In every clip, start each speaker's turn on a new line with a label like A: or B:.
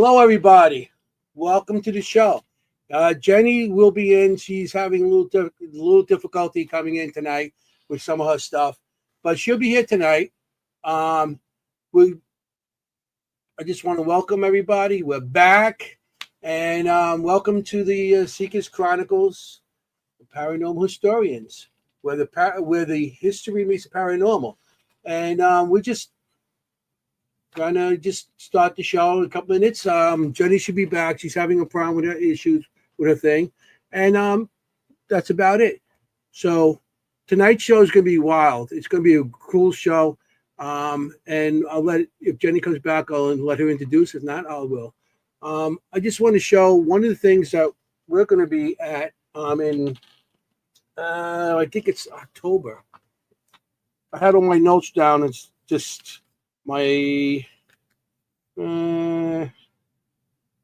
A: Hello, everybody. Welcome to the show. Jenny will be in. She's having a little difficulty coming in tonight with some of her stuff, but she'll be here tonight. Um, we, I just want to welcome everybody. We're back, and welcome to the Seekers Chronicles, the Paranormal Historians, where the history meets the paranormal, and we're gonna just start the show in a couple minutes. Jenny should be back. She's having a problem with her issues with her thing, and that's about it. So tonight's show is gonna be wild. It's gonna be a cool show. And if Jenny comes back, I'll let her introduce. If not, I will. I just want to show one of the things that we're gonna be at. In I think it's October. I had all my notes down. It's just my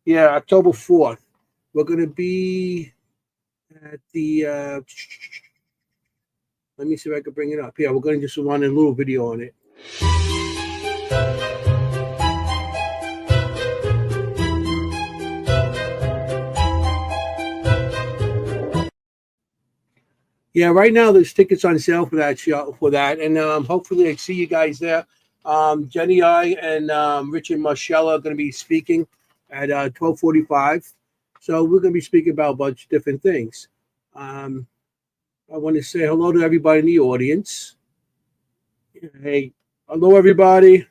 A: October 4th. We're going to be at the let me see if I can bring it up. Yeah, we're going to just run a little video on it. Yeah, right now there's tickets on sale for that show, and hopefully I see you guys there. Jenny, I, and Richard Marshall are going to be speaking at 12:45. So we're going to be speaking about a bunch of different things. I want to say hello to everybody in the audience. Hey, hello everybody.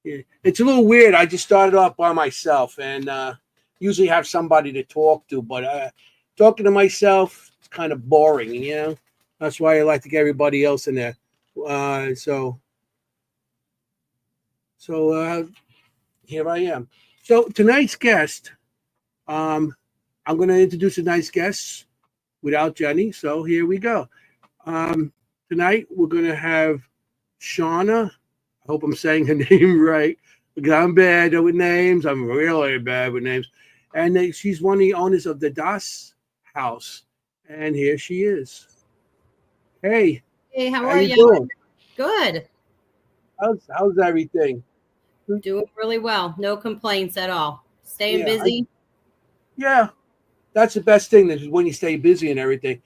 A: It's a little weird. I just started off by myself, and usually have somebody to talk to, but talking to myself, it's kind of boring, you know. That's why I like to get everybody else in there. So here I am. So tonight's guest, I'm going to introduce tonight's guests without Jenny. So here we go. Tonight we're going to have Shauna. I hope I'm saying her name right, because I'm bad with names. I'm really bad with names. And she's one of the owners of the Das House. And here she is. Hey.
B: Hey, how are you? Doing? Good.
A: How's everything?
B: Doing really well. No complaints at all. Staying busy.
A: That's the best thing, is when you stay busy and everything.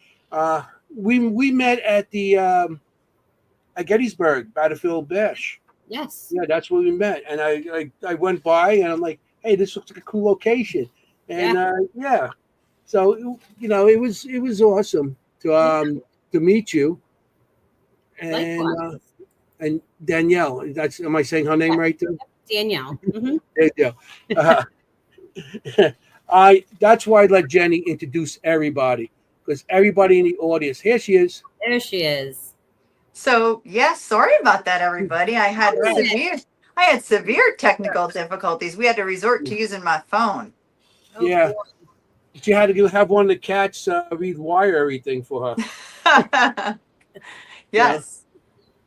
A: We met at the at Gettysburg Battlefield Bash.
B: Yes.
A: Yeah, that's where we met. And I went by and I'm like, hey, this looks like a cool location. And so it was awesome to meet you. And and Danielle, am I saying her name right there?
B: Danielle. Mm-hmm.
A: There you go. That's why I let Jenny introduce everybody, because everybody in the audience. Here she is.
B: There she is.
C: So sorry about that, everybody. I had severe technical difficulties. We had to resort to using my phone.
A: Yeah. She had to have one of the cats rewire everything for her.
C: Yes.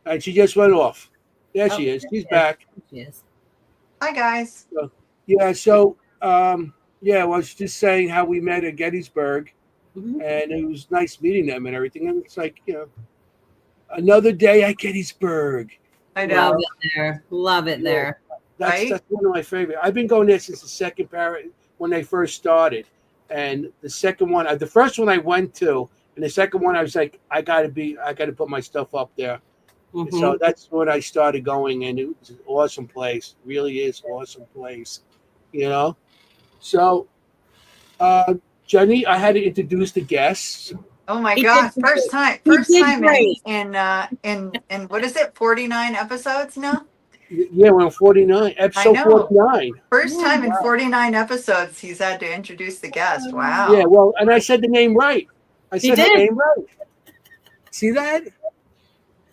A: And she just went off. There she is. She's back.
B: She is.
C: Hi, guys.
A: I was just saying how we met at Gettysburg, and it was nice meeting them and everything. And it's like, another day at Gettysburg.
C: I know.
B: Love it there.
A: That's one of my favorite. I've been going there since the second when they first started. And the second one, the first one I went to, and the second one I was like, I got to put my stuff up there. Mm-hmm. So that's when I started going, and it was an awesome place. Really is an awesome place, So, Jenny, I had to introduce the guests.
C: Oh my God! First time in what is it? 49 episodes now.
A: Yeah, we're on 49, episode 49.
C: First time in 49 episodes, he's had to introduce the guest. Wow.
A: Yeah, well, and I said the name right. I said the name right. See that?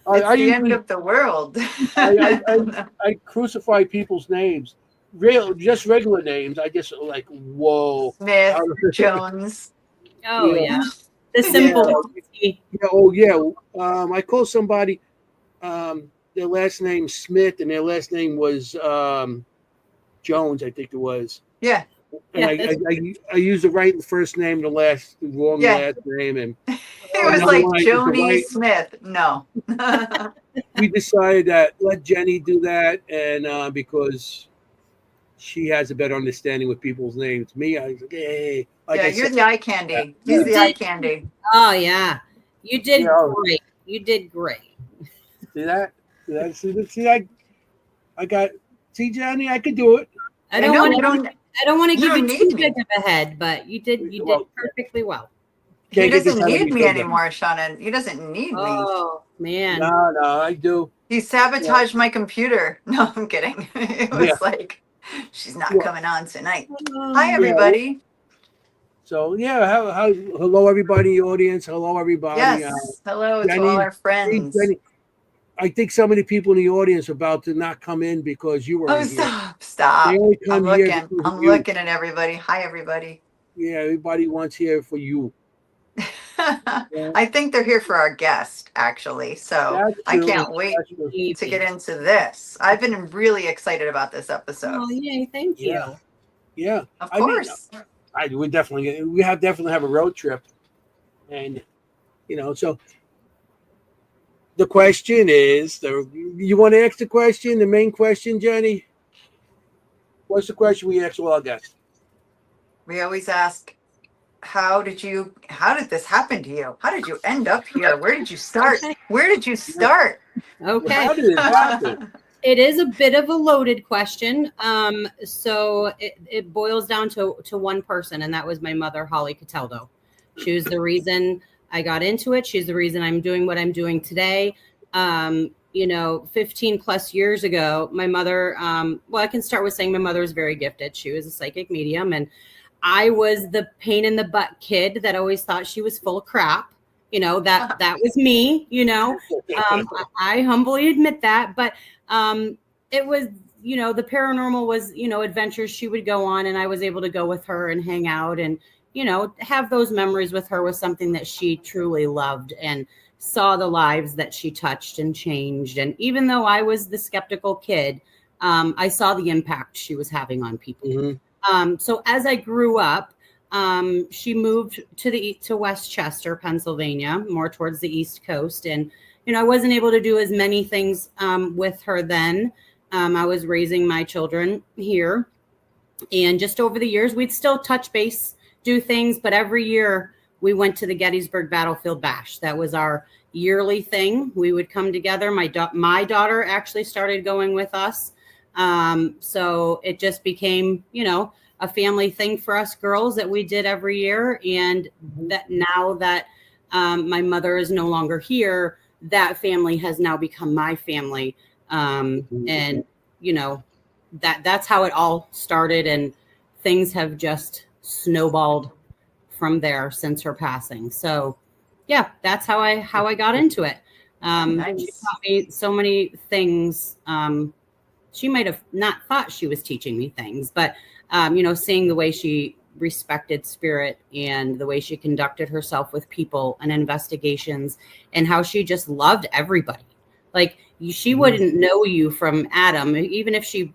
C: It's the end of the world.
A: I crucify people's names. Just regular names. I just like, whoa.
C: Smith, Jones.
B: Oh, yeah. The simple.
A: I call somebody their last name Smith, and their last name was Jones, I think it was.
C: Yeah.
A: And I used the right first name, the wrong last name, and
C: it was like Joni Smith. No.
A: We decided that let Jenny do that, and because she has a better understanding with people's names. Me, I was like, hey, like
C: Yeah,
A: I
C: you're
A: said,
C: the eye candy.
A: Yeah.
C: He's the eye candy.
B: Oh yeah, you did
A: Yeah.
B: great. You did great.
A: see that? See, I got. See, Johnny, I could do it.
B: I
C: I
B: don't
C: know
B: want
C: you
B: to.
C: don't.
B: I don't want to
C: You
B: give you
C: don't
B: too
C: need me.
B: big of a head, but you did. You did
A: Well,
B: perfectly well.
C: He
A: can't get this
C: doesn't
A: out of
C: need
A: me
C: me
A: bigger.
C: anymore, Shannon. He doesn't need me.
B: Oh man.
A: No, I do.
C: He sabotaged my computer. No, I'm kidding. It was
A: Yeah.
C: like, she's not
A: Well,
C: coming on tonight.
B: Oh,
C: Hi,
A: Yeah.
C: everybody.
A: So yeah, hello everybody, audience. Hello everybody.
C: Yes. Hello to
A: Jenny,
C: all our
A: hey,
C: friends.
A: Jenny, I think so many people in the audience are about to not come in because you
C: Oh,
A: weren't here.
C: stop.
A: They
C: Stop.
A: only
C: I'm
A: come here
C: looking.
A: because of
C: I'm
A: you.
C: looking at everybody. Hi, everybody.
A: Yeah, everybody wants here for you. Yeah,
C: I think they're here for our guest, actually. So
A: that's
C: I
A: true.
C: can't wait
A: That's true.
C: to get into this. I've been really excited about this episode.
B: Oh yay! Thank you.
A: Yeah. Yeah.
C: Of
A: I mean,
C: course.
A: we have definitely have a road trip, and so the question is, you want to ask the question, the main question, Jenny? What's the question we ask all our guests?
C: We always ask, how did this happen to you? How did you end up here? Where did you start? Where did you start?
B: Okay.
A: How did it happen?
B: It is a bit of a loaded question. So it boils down to one person, and that was my mother, Holly Cataldo. She was the reason I got into it. She's the reason I'm doing what I'm doing today. 15 plus years ago, my mother, I can start with saying my mother was very gifted. She was a psychic medium, and I was the pain in the butt kid that always thought she was full of crap. That was me, I humbly admit that, but it was, the paranormal was, adventures she would go on, and I was able to go with her and hang out and, have those memories with her was something that she truly loved and saw the lives that she touched and changed. And even though I was the skeptical kid, I saw the impact she was having on people.
A: Mm-hmm.
B: So as I grew up, she moved to Westchester, Pennsylvania, more towards the East Coast. And, I wasn't able to do as many things with her then. I was raising my children here. And just over the years, we'd still touch base, do things. But every year we went to the Gettysburg Battlefield Bash. That was our yearly thing. We would come together. My daughter actually started going with us. So it just became, a family thing for us girls that we did every year. And that now that my mother is no longer here, that family has now become my family. And, that's how it all started. And things have just snowballed from there since her passing. So yeah, that's how I got into it.
C: Nice.
B: She taught me so many things. She might have not thought she was teaching me things, but seeing the way she respected spirit and the way she conducted herself with people and investigations and how she just loved everybody. Like she wouldn't know you from Adam, even if she,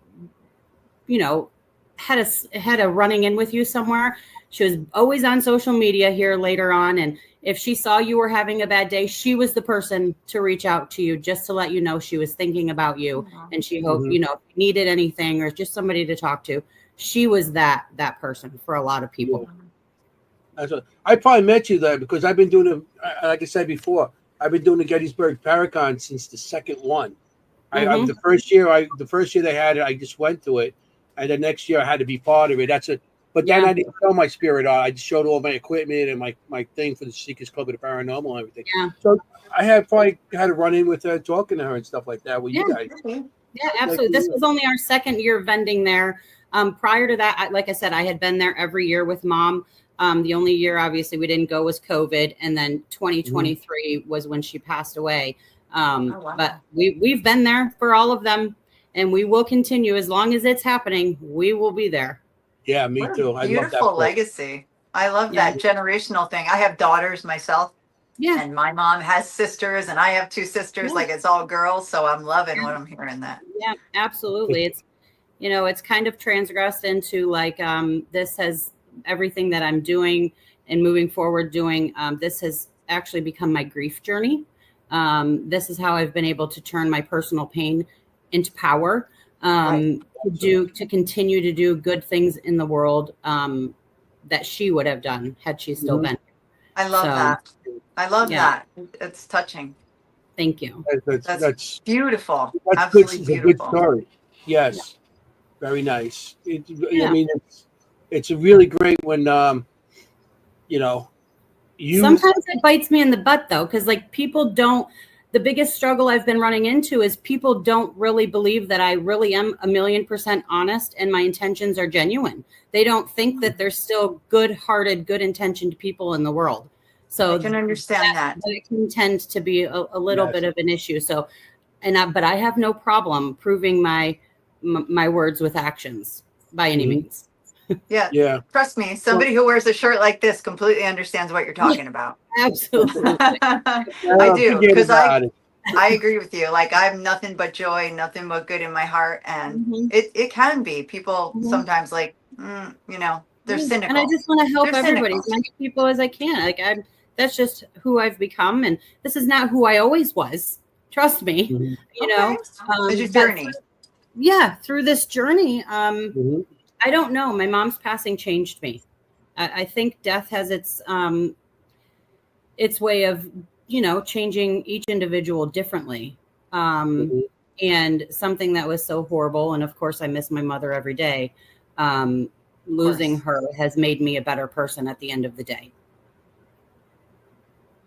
B: had a running in with you somewhere. She was always on social media here later on. And if she saw you were having a bad day, she was the person to reach out to you just to let you know she was thinking about you. And she hoped, if you needed anything or just somebody to talk to. She was that person for a lot of people.
A: That's what, I probably met you there because I've been doing like I said before, I've been doing the Gettysburg Paracon since the second one. The first year they had it, I just went to it, and the next year I had to be part of it. That's it. But then I didn't show my spirit art. I just showed all my equipment and my thing for the Seekers Club of the Paranormal and everything. Yeah. So I probably had to run in with her, talking to her and stuff like that with you guys.
B: Yeah, absolutely. This was only our second year vending there. Prior to that, like I said, I had been there every year with Mom. The only year, obviously, we didn't go was COVID. And then 2023 was when she passed away. But we've been there for all of them. And we will continue. As long as it's happening, we will be there.
A: Yeah, me too. I love that.
C: Beautiful legacy. I love that generational thing. I have daughters myself. Yeah. And my mom has sisters and I have two sisters. Like it's all girls. So I'm loving what I'm hearing that.
B: Yeah, absolutely. It's, it's kind of transgressed into like this has everything that I'm doing and moving forward doing. This has actually become my grief journey. This is how I've been able to turn my personal pain into power. to continue to do good things in the world that she would have done had she still been.
C: I love that. I love that. It's touching.
B: Thank you.
C: That's beautiful.
A: That's
C: absolutely
A: good. It's
C: beautiful.
A: a good story. Yes, very nice. I mean, it's really great when
B: sometimes it bites me in the butt though, because like people don't. The biggest struggle I've been running into is people don't really believe that I really am 1,000,000% honest and my intentions are genuine. They don't think that there's still good-hearted, good-intentioned people in the world. So
C: I can understand that.
B: It can tend to be a little bit of an issue. So, but I have no problem proving my words with actions by any means.
C: Yeah. Trust me, somebody who wears a shirt like this completely understands what you're talking about.
B: Absolutely.
C: I do, because I agree with you. Like I have nothing but joy, nothing but good in my heart. And it can be. People sometimes like, they're cynical.
B: And I just want to help everybody, as many people as I can. Like that's just who I've become. And this is not who I always was. Trust me.
C: It's your journey.
B: Through this journey, I don't know. My mom's passing changed me. I think death has its way of, changing each individual differently. And something that was so horrible. And of course, I miss my mother every day. Losing her has made me a better person at the end of the day.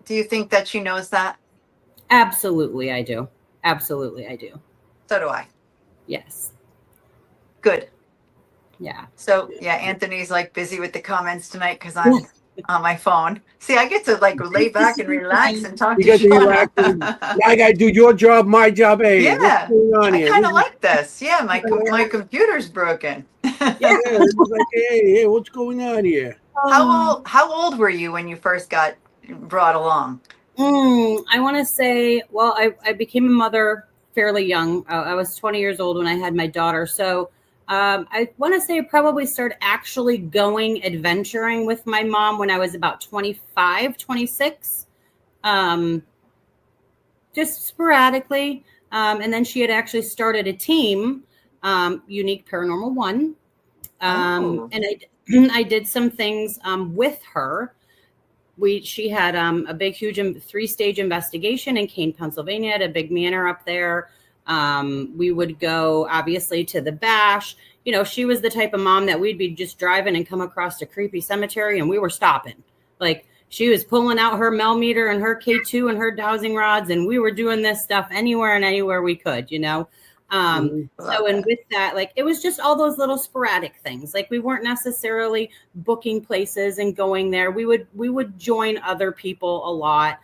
C: Do you think that she knows that?
B: Absolutely, I do. Absolutely, I do.
C: So do I.
B: Yes.
C: Good.
B: Yeah.
C: So Anthony's like busy with the comments tonight because I'm on my phone. See, I get to like lay back and relax and talk to Shauna.
A: I got to do your job, my job. Hey,
C: I kind of like this. Yeah, my computer's broken.
A: It's like, hey, what's going on here?
C: How old were you when you first got brought along?
B: I want to say, well, I became a mother fairly young. I was 20 years old when I had my daughter. So I want to say I probably started actually going adventuring with my mom when I was about 25, 26, just sporadically. And then she had actually started a team, Unique Paranormal One. And I did some things with her. She had a big, huge 3-stage investigation in Kane, Pennsylvania, at a big manor up there. We would go obviously to the bash. She was the type of mom that we'd be just driving and come across a creepy cemetery and we were stopping. Like she was pulling out her Mel meter and her K2 and her dowsing rods. And we were doing this stuff anywhere we could, So, and with that, like, it was just all those little sporadic things. Like we weren't necessarily booking places and going there. We would join other people a lot.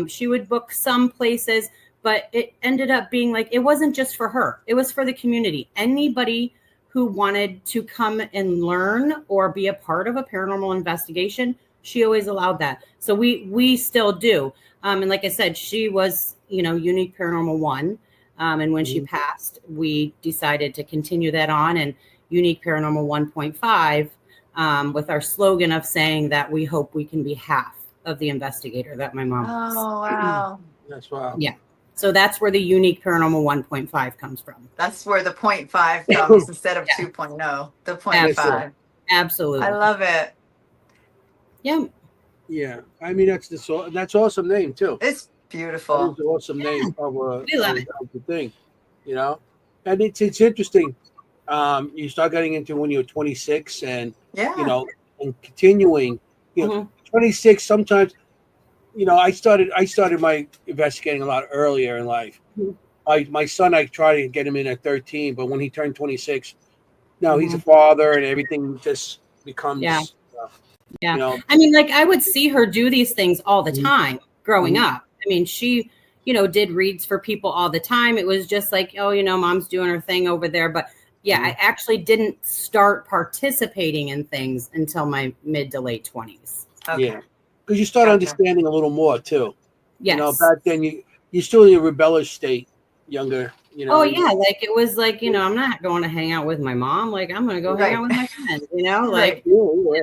B: She would book some places, but it ended up being like, it wasn't just for her. It was for the community. Anybody who wanted to come and learn or be a part of a paranormal investigation, she always allowed that. So we still do. And like I said, she was, Unique Paranormal One. And when she passed, we decided to continue that on, and Unique Paranormal 1.5 with our slogan of saying that we hope we can be half of the investigator that my mom was.
C: Oh, wow.
A: That's wow.
B: Yeah. So that's where the Unique Paranormal 1.5 comes from.
C: That's where the 0.5 comes instead of 2.0, the 0.5.
B: Absolutely.
C: I love it.
B: Yeah.
A: Yeah. I mean, that's awesome name too.
C: It's beautiful.
A: That's an awesome name of a thing, And it's interesting. You start getting into when you're 26 and, and continuing, 26 sometimes. I started my investigating a lot earlier in life. My son, I tried to get him in at 13, but when he turned 26, he's a father and everything just becomes.
B: I mean, like I would see her do these things all the time growing up. I mean, she, did reads for people all the time. It was just like, mom's doing her thing over there. But I actually didn't start participating in things until my mid to late 20s.
C: Okay.
A: Yeah. Because you start understanding a little more too.
B: Yes.
A: Back then you're still in a rebellious state, younger.
B: Oh yeah, like it was like I'm not going to hang out with my mom. Like I'm going to go hang out with my friends. Like you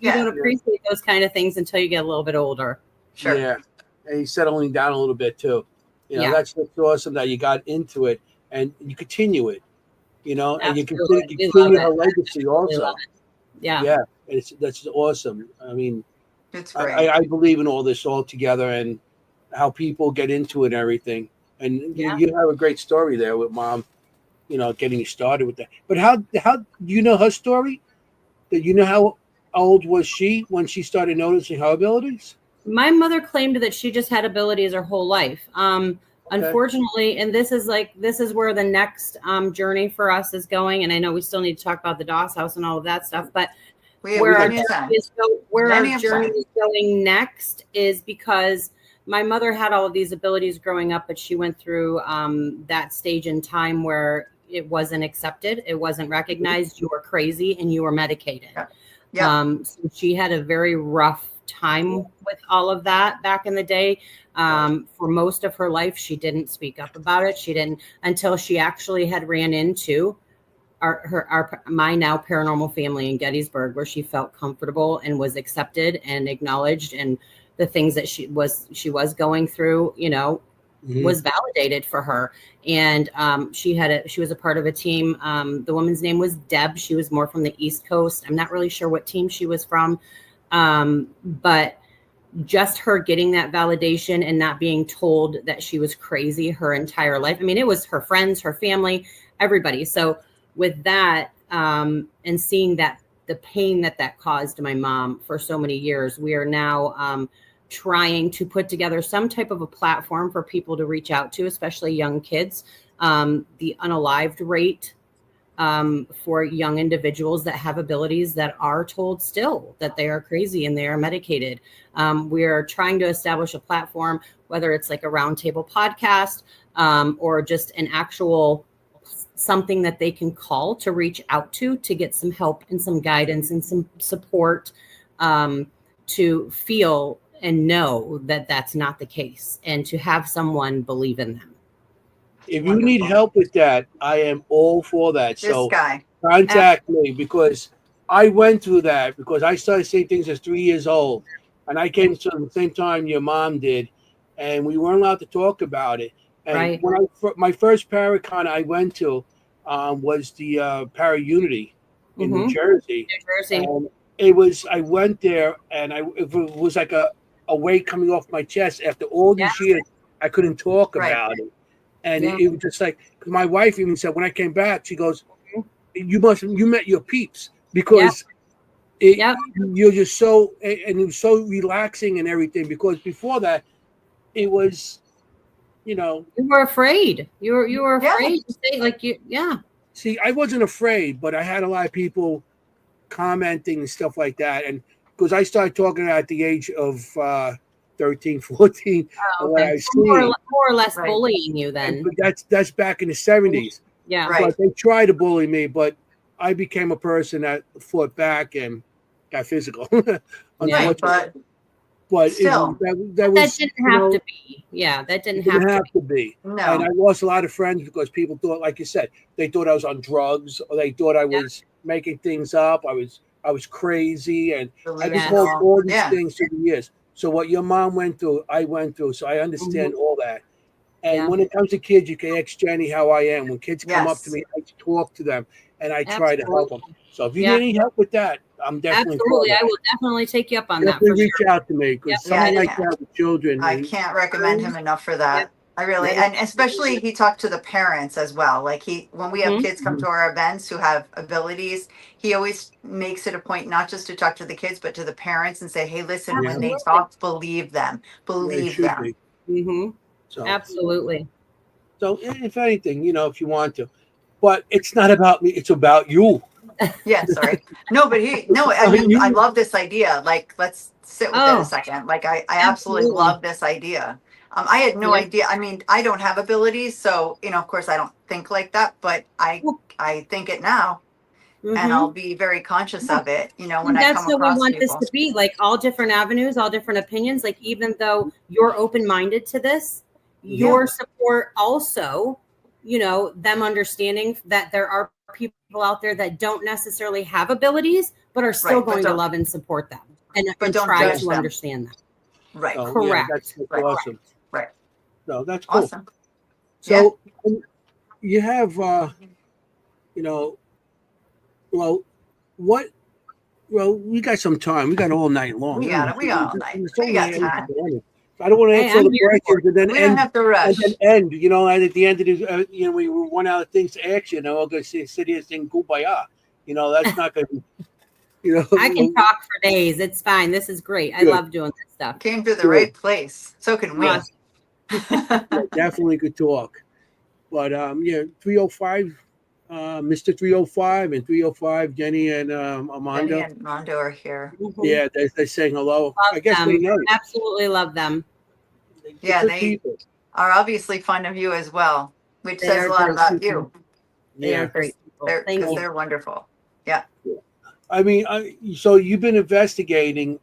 B: don't appreciate those kind of things until you get a little bit older.
C: Sure.
A: Yeah, and you're settling down a little bit too. That's awesome that you got into it and you continue it. you know, and you
B: Absolutely.
A: continue her legacy also.
B: Yeah.
A: That's awesome. I mean,
C: it's great.
A: I believe in all this all together and how people get into it and everything. And you have a great story there with mom, you know, getting you started with that. But how do you know her story? That you know how old was she when she started noticing her abilities?
B: My mother claimed that she just had abilities her whole life. Unfortunately, and this is where the next journey for us is going. And I know we still need to talk about the Doss house and all of that stuff, but where our journey is going next is because my mother had all of these abilities growing up, but she went through that stage in time where it wasn't accepted, it wasn't recognized. You were crazy and you were medicated. So she had a very rough time with all of that back in the day. For most of her life, she didn't speak up about it. She didn't until she actually had ran into my now paranormal family in Gettysburg, where she felt comfortable and was accepted and acknowledged, and the things that she was going through, you know, was validated for her. And she was a part of a team. The woman's name was Deb. She was more from the East Coast. I'm not really sure what team she was from, but just her getting that validation and not being told that she was crazy her entire life. I mean, it was her friends, her family, everybody. So with that, and seeing that the pain that caused my mom for so many years, we are now trying to put together some type of a platform for people to reach out to, especially young kids. The unalived rate for young individuals that have abilities that are told still that they are crazy and they are medicated. We're trying to establish a platform, whether it's like a roundtable podcast or just an actual something that they can call to reach out to get some help and some guidance and some support to feel and know that that's not the case, and to have someone believe in them.
A: If you need help with that, I am all for that. So contact me, because I went through that, because I started seeing things as 3 years old, and I came to the same time your mom did, and we weren't allowed to talk about it. And when my first Paracon I went to was the Para Unity in New Jersey. And I went there, and it was like a weight coming off my chest. After all these years, I couldn't talk about it. And it was just like, cause my wife even said when I came back, she goes, you met your peeps, because you're just so, and it was so relaxing and everything, because before that, it was, you know.
B: You were afraid. You were afraid to say, like,
A: See, I wasn't afraid, but I had a lot of people commenting and stuff like that. And because I started talking at the age of 13, 14.
B: More or less bullying you then.
A: But that's back in the 70s.
B: Yeah.
A: But they tried to bully me, but I became a person that fought back and got physical. But
C: still,
A: that
B: didn't have to be. Yeah, that didn't have to be.
C: No.
A: And I lost a lot of friends because people thought, like you said, they thought I was on drugs, or they thought I was making things up. I was crazy, and I've been called all these things through the years. So what your mom went through, I went through. So I understand all that. And when it comes to kids, you can ask Jenny how I am. When kids come up to me, I talk to them, and I try to help them. So if you need any help with that, I'm definitely
B: I will definitely take you up on
A: that. Reach out to me, because something like that with children.
C: I can't recommend him enough for that. I really, and especially he talked to the parents as well. Like when we have kids come to our events who have abilities, he always makes it a point not just to talk to the kids, but to the parents and say, hey, listen, when they talk, believe them. Believe them.
A: So,
B: absolutely.
A: So if anything, if you want to, but it's not about me, it's about you.
C: Yeah, sorry. No, but I love this idea. Like, let's sit with it a second. Like, I absolutely love this idea. I had no idea. I mean, I don't have abilities, so, of course I don't think like that, but I think it now. And I'll be very conscious of it, when I come across
B: people. That's what we want this to be, like all different avenues, all different opinions. Like, even though you're open-minded to this, your support also, them understanding that there are people out there that don't necessarily have abilities, but are still going to love and support them and try to understand them.
C: Right.
B: Correct.
A: That's awesome.
C: Right.
A: So that's cool.
C: Awesome.
A: So you have you know, well, what? Well, we got some time. We got all night long.
C: We got it. We got all night.
A: It's
C: We
A: only
C: got
A: 8
C: time.
A: o'clock. I don't want to
B: Hey,
A: answer all
B: I'm
A: the
B: here for
A: questions and then
C: We don't have to rush.
A: end. You know, and at the end of the, we run out of things to ask you. And we're going to sit here saying kumbaya. You know, that's not going to. You know,
B: I can talk for days. It's fine. This is great. I
A: Good.
B: love doing this stuff.
C: Came to the right place. So can we.
A: Yeah, definitely could talk. But 305, Mr. 305 and 305, Jenny and Armando.
C: Jenny and Mondo are here.
B: Mhm.
A: Yeah, they're saying hello.
B: Love
A: I guess
B: them.
A: they know.
B: Absolutely love them.
C: Yeah,
A: Good
C: they
A: people.
C: are obviously fond of you as well, which
B: They
C: says
B: are
C: a lot
B: great
C: about
B: people.
C: you.
B: They are
A: Yeah.
B: great people. Thank
C: Because
B: you.
C: they're wonderful. Yeah.
A: I mean, so you've been investigating,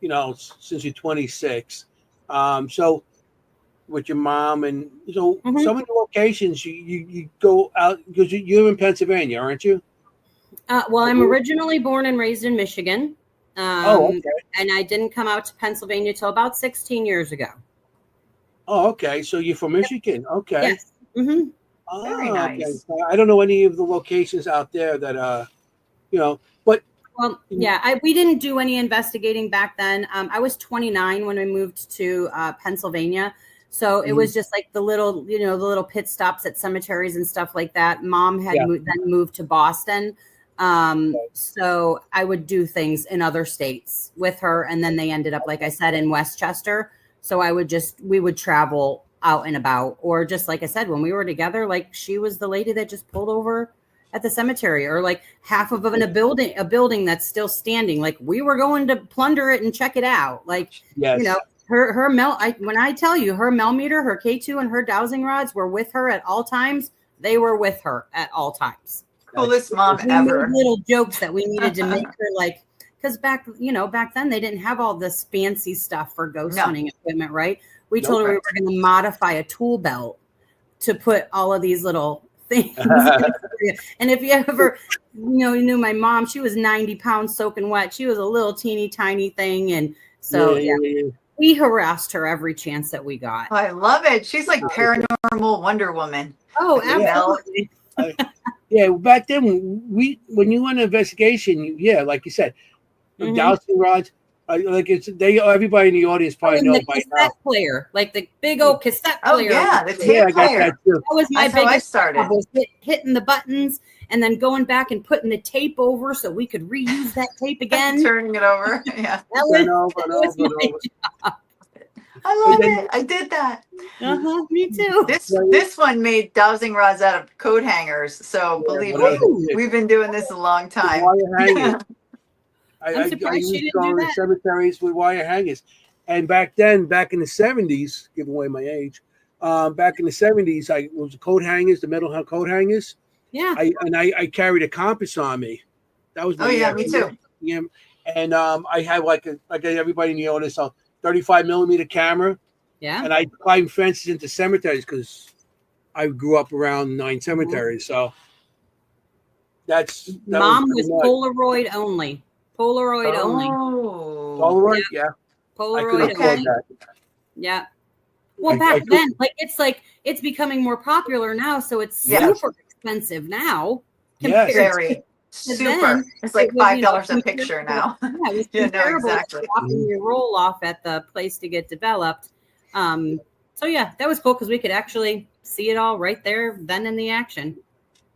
A: since you're 26. So with your mom, and so
B: Mhm.
A: some of the locations you go out because you're in Pennsylvania, aren't you?
B: Well, I'm originally born and raised in Michigan.
A: Okay.
B: And I didn't come out to Pennsylvania till about 16 years ago.
A: Oh, okay. So you're from Michigan. Okay.
B: Yes. Mm-hmm.
C: Very
A: Okay.
C: nice.
A: I don't know any of the locations out there that but
B: Well, yeah, we didn't do any investigating back then. I was 29 when we moved to Pennsylvania. So it was just like the little pit stops at cemeteries and stuff like that. Mom had then moved to Boston. So I would do things in other states with her. And then they ended up, like I said, in Westchester. So we would travel out and about, or just like I said, when we were together, like she was the lady that just pulled over at the cemetery, or like half of a building that's still standing. Like we were going to plunder it and check it out. Like, her when I tell you her meter, her K2 and her dowsing rods were with her at all times. They were with her at all times.
C: Coolest mom
B: We
C: ever.
B: made little jokes that we needed to make her like, because back then they didn't have all this fancy stuff for ghost hunting equipment, right? We told her we were going to modify a tool belt to put all of these little things. And if you ever, you knew my mom, she was 90 pounds soaking wet. She was a little teeny tiny thing. And so, we harassed her every chance that we got.
C: I love it. She's like paranormal Wonder Woman.
B: Oh, absolutely.
A: Back then when you went on investigation, like you said, dowsing rods, everybody in the audience probably know
B: the
A: by
B: cassette
A: now.
B: player, like the big old cassette player.
C: Oh yeah, the tape player.
A: That
B: was my
C: biggest. I started
B: was hitting the buttons and then going back and putting the tape over so we could reuse that tape again.
C: Turning it over. Yeah.
B: That was my job.
C: I love it. I did that.
B: Me too.
C: This one made dowsing rods out of coat hangers. So believe me, we've been doing this a long time.
A: Wire hangers.
B: I'm surprised she didn't
A: go
B: do
A: to
B: that.
A: cemeteries with wire hangers. And back in the 70s, giving away my age, back in the 70s, I was the coat hangers, the metal coat hangers.
B: Yeah.
A: I carried a compass on me. That was
C: me too.
A: Yeah. And I had like everybody in the audience, a 35 millimeter camera.
B: Yeah.
A: And I climbed fences into cemeteries because I grew up around 9 cemeteries. So
B: Mom was Polaroid only. Polaroid only.
A: Polaroid, yeah.
B: Polaroid only. Yeah. Well, back then, it's becoming more popular now, so it's super expensive now.
C: Very super. It's like $5 a picture now.
B: Yeah, it was comparable
C: exactly.
B: to dropping your roll off at the place to get developed. So yeah, that was cool because we could actually see it all right there, then in the action.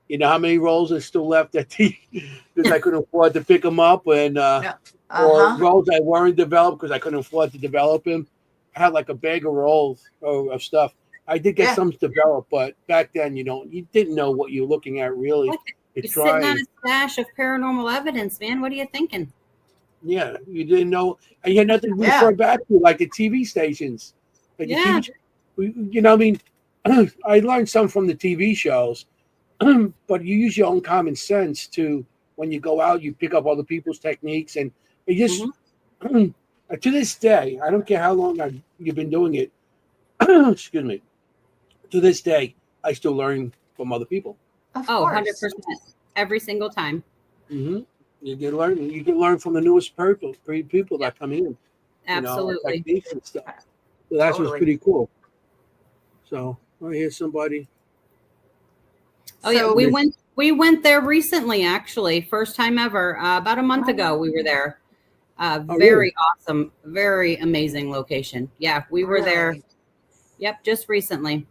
A: You know how many rolls are still left at because I couldn't afford to pick them up, and or rolls that weren't developed because I couldn't afford to develop them. I had like a bag of rolls of stuff. I did get some developed, but back then you didn't know what you're looking at really.
B: You're sitting on a stash of paranormal evidence, man. What are you thinking?
A: Yeah, you didn't know, and you had nothing to refer back to, like the TV stations. Like the TV, I mean, I learned some from the TV shows. But you use your own common sense to when you go out, you pick up other people's techniques, and it just to this day, I don't care how long you've been doing it. Excuse me. To this day, I still learn from other people.
B: 100%, every single time.
A: You can learn from the newest people that come in.
B: Absolutely.
A: Techniques and stuff. So that's what's pretty cool. So I hear somebody.
B: Oh yeah, we We went there recently, actually. First time ever. About a month ago, we were there. Very
A: really?
B: awesome. Very amazing location. Yeah, we were there.
C: Really?
B: Yep, just recently.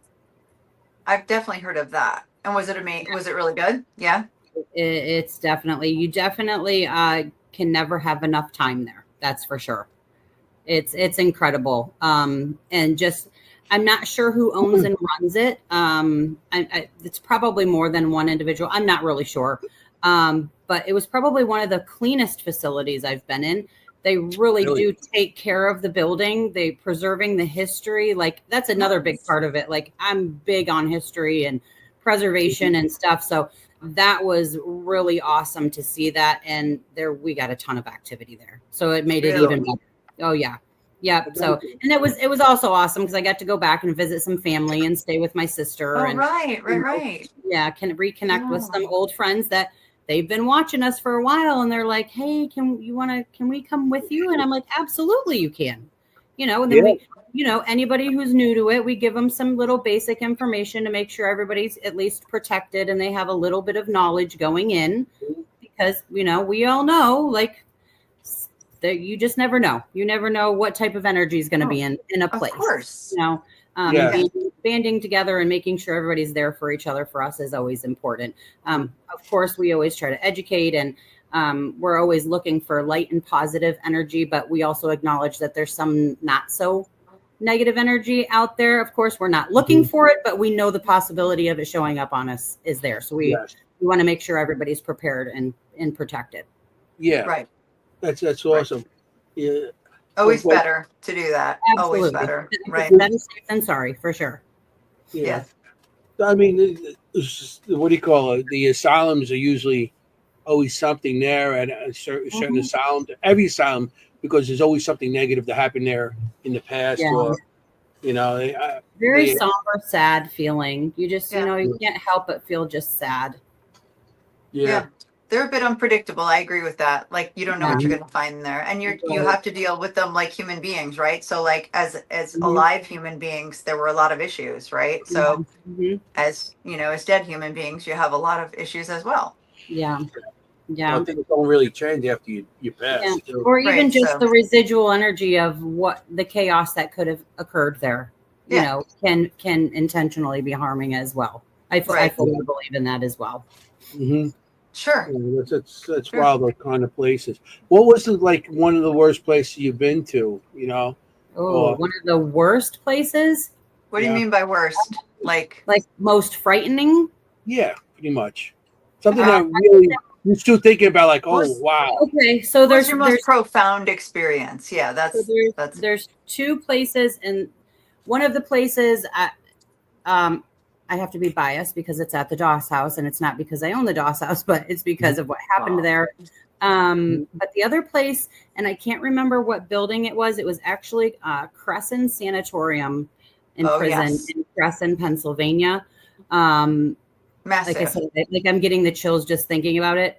C: I've definitely heard of that. And was it amazing? Was it really good? Yeah.
B: It's definitely, you definitely can never have enough time there. That's for sure. It's incredible. And just, I'm not sure who owns and runs it. It's probably more than one individual. I'm not really sure. But it was probably one of the cleanest facilities I've been in. They really do take care of the building. They preserving the history. Like that's another big part of it. Like I'm big on history and preservation and stuff. So that was really awesome to see that. And there, we got a ton of activity there. So it made it even better. Oh yeah. Yep. So, and it was also awesome because I got to go back and visit some family and stay with my sister.
C: Oh,
B: and,
C: right.
B: Yeah. Can reconnect with some old friends that they've been watching us for a while. And they're like, hey, can we come with you? And I'm like, absolutely you can, and then we, anybody who's new to it, we give them some little basic information to make sure everybody's at least protected and they have a little bit of knowledge going in because, we all know like, that you just never know. You never know what type of energy is going to be in a place. Of
C: course.
B: Banding together and making sure everybody's there for each other for us is always important. Of course, we always try to educate and we're always looking for light and positive energy, but we also acknowledge that there's some not so negative energy out there. Of course, we're not looking for it, but we know the possibility of it showing up on us is there. So we want to make sure everybody's prepared and protected.
A: Yeah.
C: Right.
A: That's awesome. Yeah.
C: Always better to do that.
B: Absolutely.
C: Always better. Right.
B: That is safe than sorry, for sure.
A: Yeah. I mean, what do you call it? The asylums are usually always something there at a certain asylum, every asylum, because there's always something negative that happened there in the past or,
B: very somber, sad feeling. You just, you can't help but feel just sad.
C: Yeah. They're a bit unpredictable. I agree with that. Like you don't know what you're going to find there, and you have to deal with them like human beings, right? So like as alive human beings, there were a lot of issues, right? So as as dead human beings, you have a lot of issues as well.
B: Yeah.
A: Things don't really change after you pass.
B: Yeah. Or even the residual energy of what the chaos that could have occurred there, can intentionally be harming as well. I fully believe in that as well.
A: Mm-hmm.
C: Sure.
A: That's wild, those kind of places. What was like one of the worst places you've been to,
B: one of the worst places?
C: What do you mean by worst? Like
B: most frightening?
A: Yeah, pretty much. Something that really you're still thinking about like, wow.
B: Okay, so there's
C: your most profound experience. Yeah,
B: there's two places, and one of the places I have to be biased because it's at the Doss House, and it's not because I own the Doss House, but it's because of what happened there. But the other place, and I can't remember what building it was. It was actually Crescent Sanatorium in prison in Crescent, Pennsylvania.
C: Massive.
B: Like I said, like I'm getting the chills just thinking about it.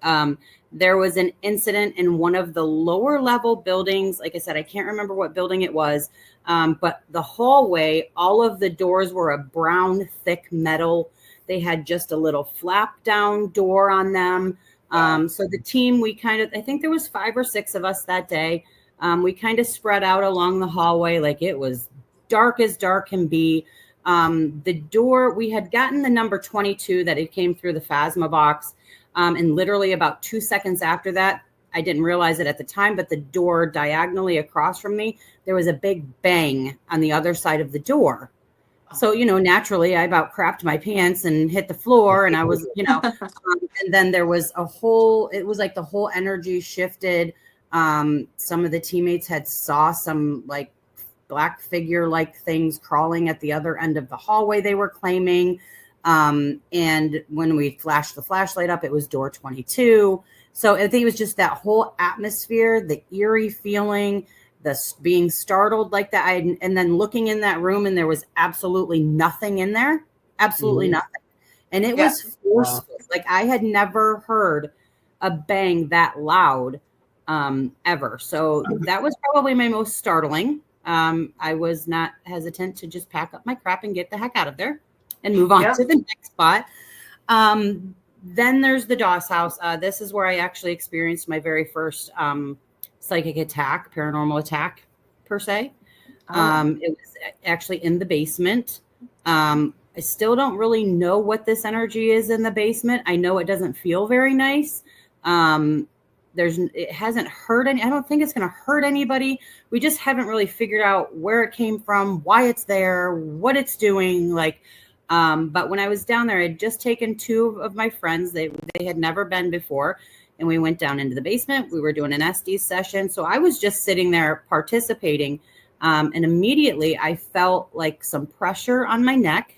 B: There was an incident in one of the lower level buildings. Like I said, I can't remember what building it was. But the hallway, all of the doors were a brown, thick metal. They had just a little flap down door on them. So the team, I think there was 5 or 6 of us that day. We kind of spread out along the hallway. Like it was dark as dark can be. The door, we had gotten the number 22 that it came through the Phasma box. And literally about 2 seconds after that, I didn't realize it at the time, but the door diagonally across from me, there was a big bang on the other side of the door. So, naturally I about crapped my pants and hit the floor, and I was, and then there was it was like the whole energy shifted. Some of the teammates had saw some like black figure like things crawling at the other end of the hallway, they were claiming. And when we flashed the flashlight up, it was door 22. So I think it was just that whole atmosphere, the eerie feeling, the being startled like that. And then looking in that room, and there was absolutely nothing in there, absolutely nothing. And it was forceful. Like I had never heard a bang that loud ever. So that was probably my most startling. I was not hesitant to just pack up my crap and get the heck out of there and move on to the next spot. Then there's the Doss house. This is where I actually experienced my very first psychic attack, paranormal attack per se. It was actually in the basement. I still don't really know what this energy is in the basement. I know it doesn't feel very nice. It hasn't hurt any. I don't think it's going to hurt anybody. We just haven't really figured out where it came from, why it's there, what it's doing. But when I was down there, I had just taken two of my friends. They had never been before. And we went down into the basement. We were doing an SD session. So I was just sitting there participating. And immediately I felt like some pressure on my neck.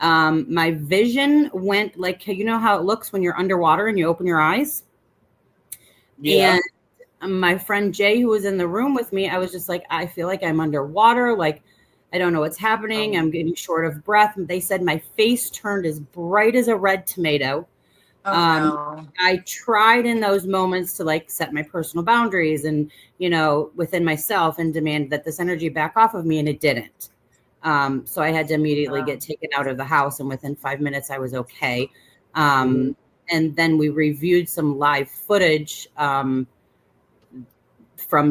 B: My vision went like, you know how it looks when you're underwater and you open your eyes? Yeah. And my friend Jay, who was in the room with me, I was just like, I feel like I'm underwater. Like, I don't know what's happening. I'm getting short of breath. And they said my face turned as bright as a red tomato. No. I tried in those moments to like set my personal boundaries and, within myself and demand that this energy back off of me. And it didn't. So I had to immediately get taken out of the house. And within 5 minutes, I was okay. And then we reviewed some live footage from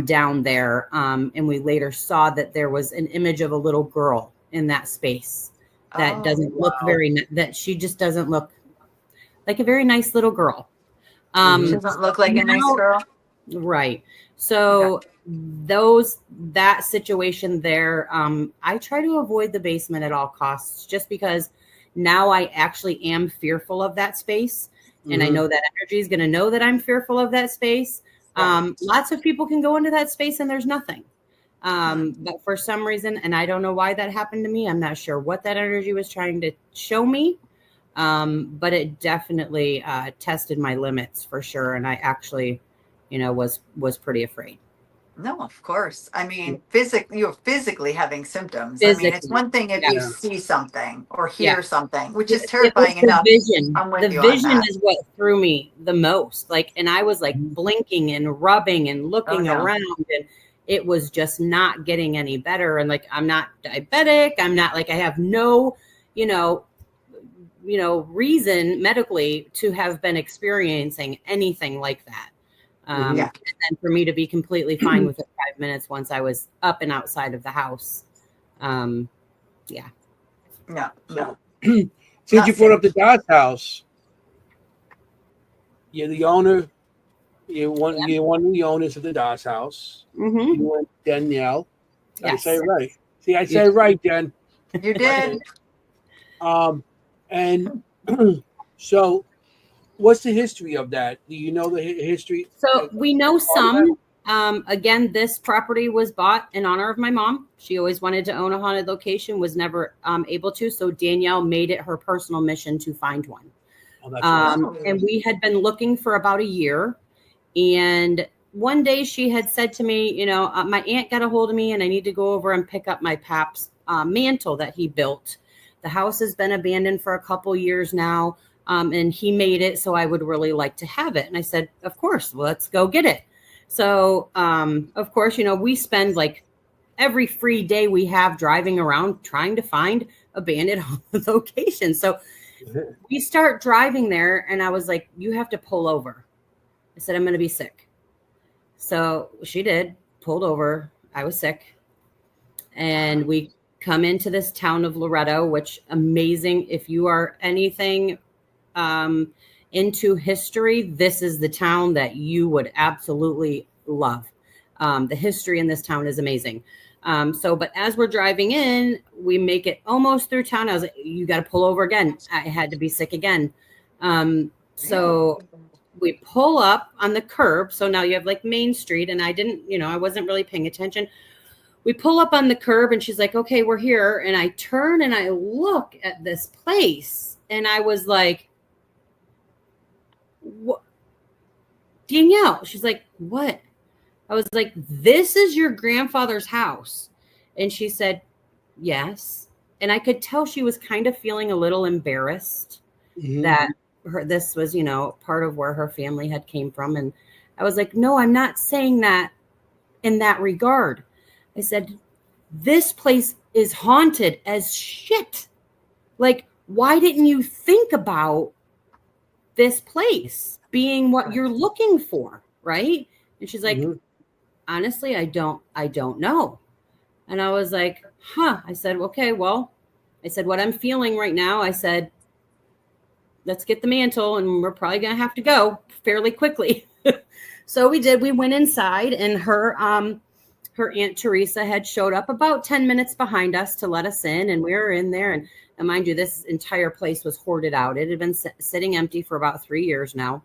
B: down there. And we later saw that there was an image of a little girl in that space that doesn't look that she just doesn't look like a very nice little girl.
C: She doesn't look like a nice girl.
B: Right. So that situation there, I try to avoid the basement at all costs, just because now I actually am fearful of that space. And I know that energy is going to know that I'm fearful of that space. Lots of people can go into that space and there's nothing. But for some reason, and I don't know why that happened to me, I'm not sure what that energy was trying to show me. But it definitely tested my limits for sure. And I actually, was pretty afraid.
C: No, of course. I mean, you're physically having symptoms.
B: Physically.
C: I mean, it's one thing if you see something or hear something, which is terrifying enough.
B: Vision. The vision is what threw me the most. And I was like blinking and rubbing and looking around, and it was just not getting any better. And I'm not diabetic. I'm not I have no, reason medically to have been experiencing anything like that. And then for me to be completely fine with it 5 minutes once I was up and outside of the house.
C: No.
A: Since you brought up the Doss house, you're the owner. You're one of the owners of the Doss house. You and Danielle. Yes. I say it right. See, I say it right, Jen.
C: You did.
A: And so, what's the history of that? Do you know the history?
B: So we know some. Again, this property was bought in honor of my mom. She always wanted to own a haunted location, was never able to. So Danielle made it her personal mission to find one. Oh, that's awesome. And we had been looking for about a year. And one day she had said to me, my aunt got a hold of me and I need to go over and pick up my pap's mantle that he built. The house has been abandoned for a couple years now, and he made it, so I would really like to have it. And I said, of course, let's go get it. So, of course, we spend every free day we have driving around trying to find abandoned locations. So we start driving there, and I was like, you have to pull over. I said, I'm going to be sick. So she did, pulled over. I was sick. And we come into this town of Loretto, which amazing. If you are anything into history, this is the town that you would absolutely love. The history in this town is amazing. But as we're driving in, we make it almost through town. I was like, you got to pull over again. I had to be sick again. So we pull up on the curb. So now you have Main Street, and I didn't, I wasn't really paying attention. We pull up on the curb and she's like, okay, we're here. And I turn and I look at this place and I was like, what? Danielle. She's like, what? I was like, this is your grandfather's house. And she said, yes. And I could tell she was kind of feeling a little embarrassed that this was, part of where her family had came from. And I was like, no, I'm not saying that in that regard. I said, this place is haunted as shit. Why didn't you think about this place being what you're looking for, right? And she's like, honestly, I don't know. And I was like, huh. I said, okay, well, I said, what I'm feeling right now, I said, let's get the mantle and we're probably going to have to go fairly quickly. So we did. We went inside, and her Aunt Teresa had showed up about 10 minutes behind us to let us in, and we were in there. And mind you, this entire place was hoarded out. It had been sitting empty for about 3 years now.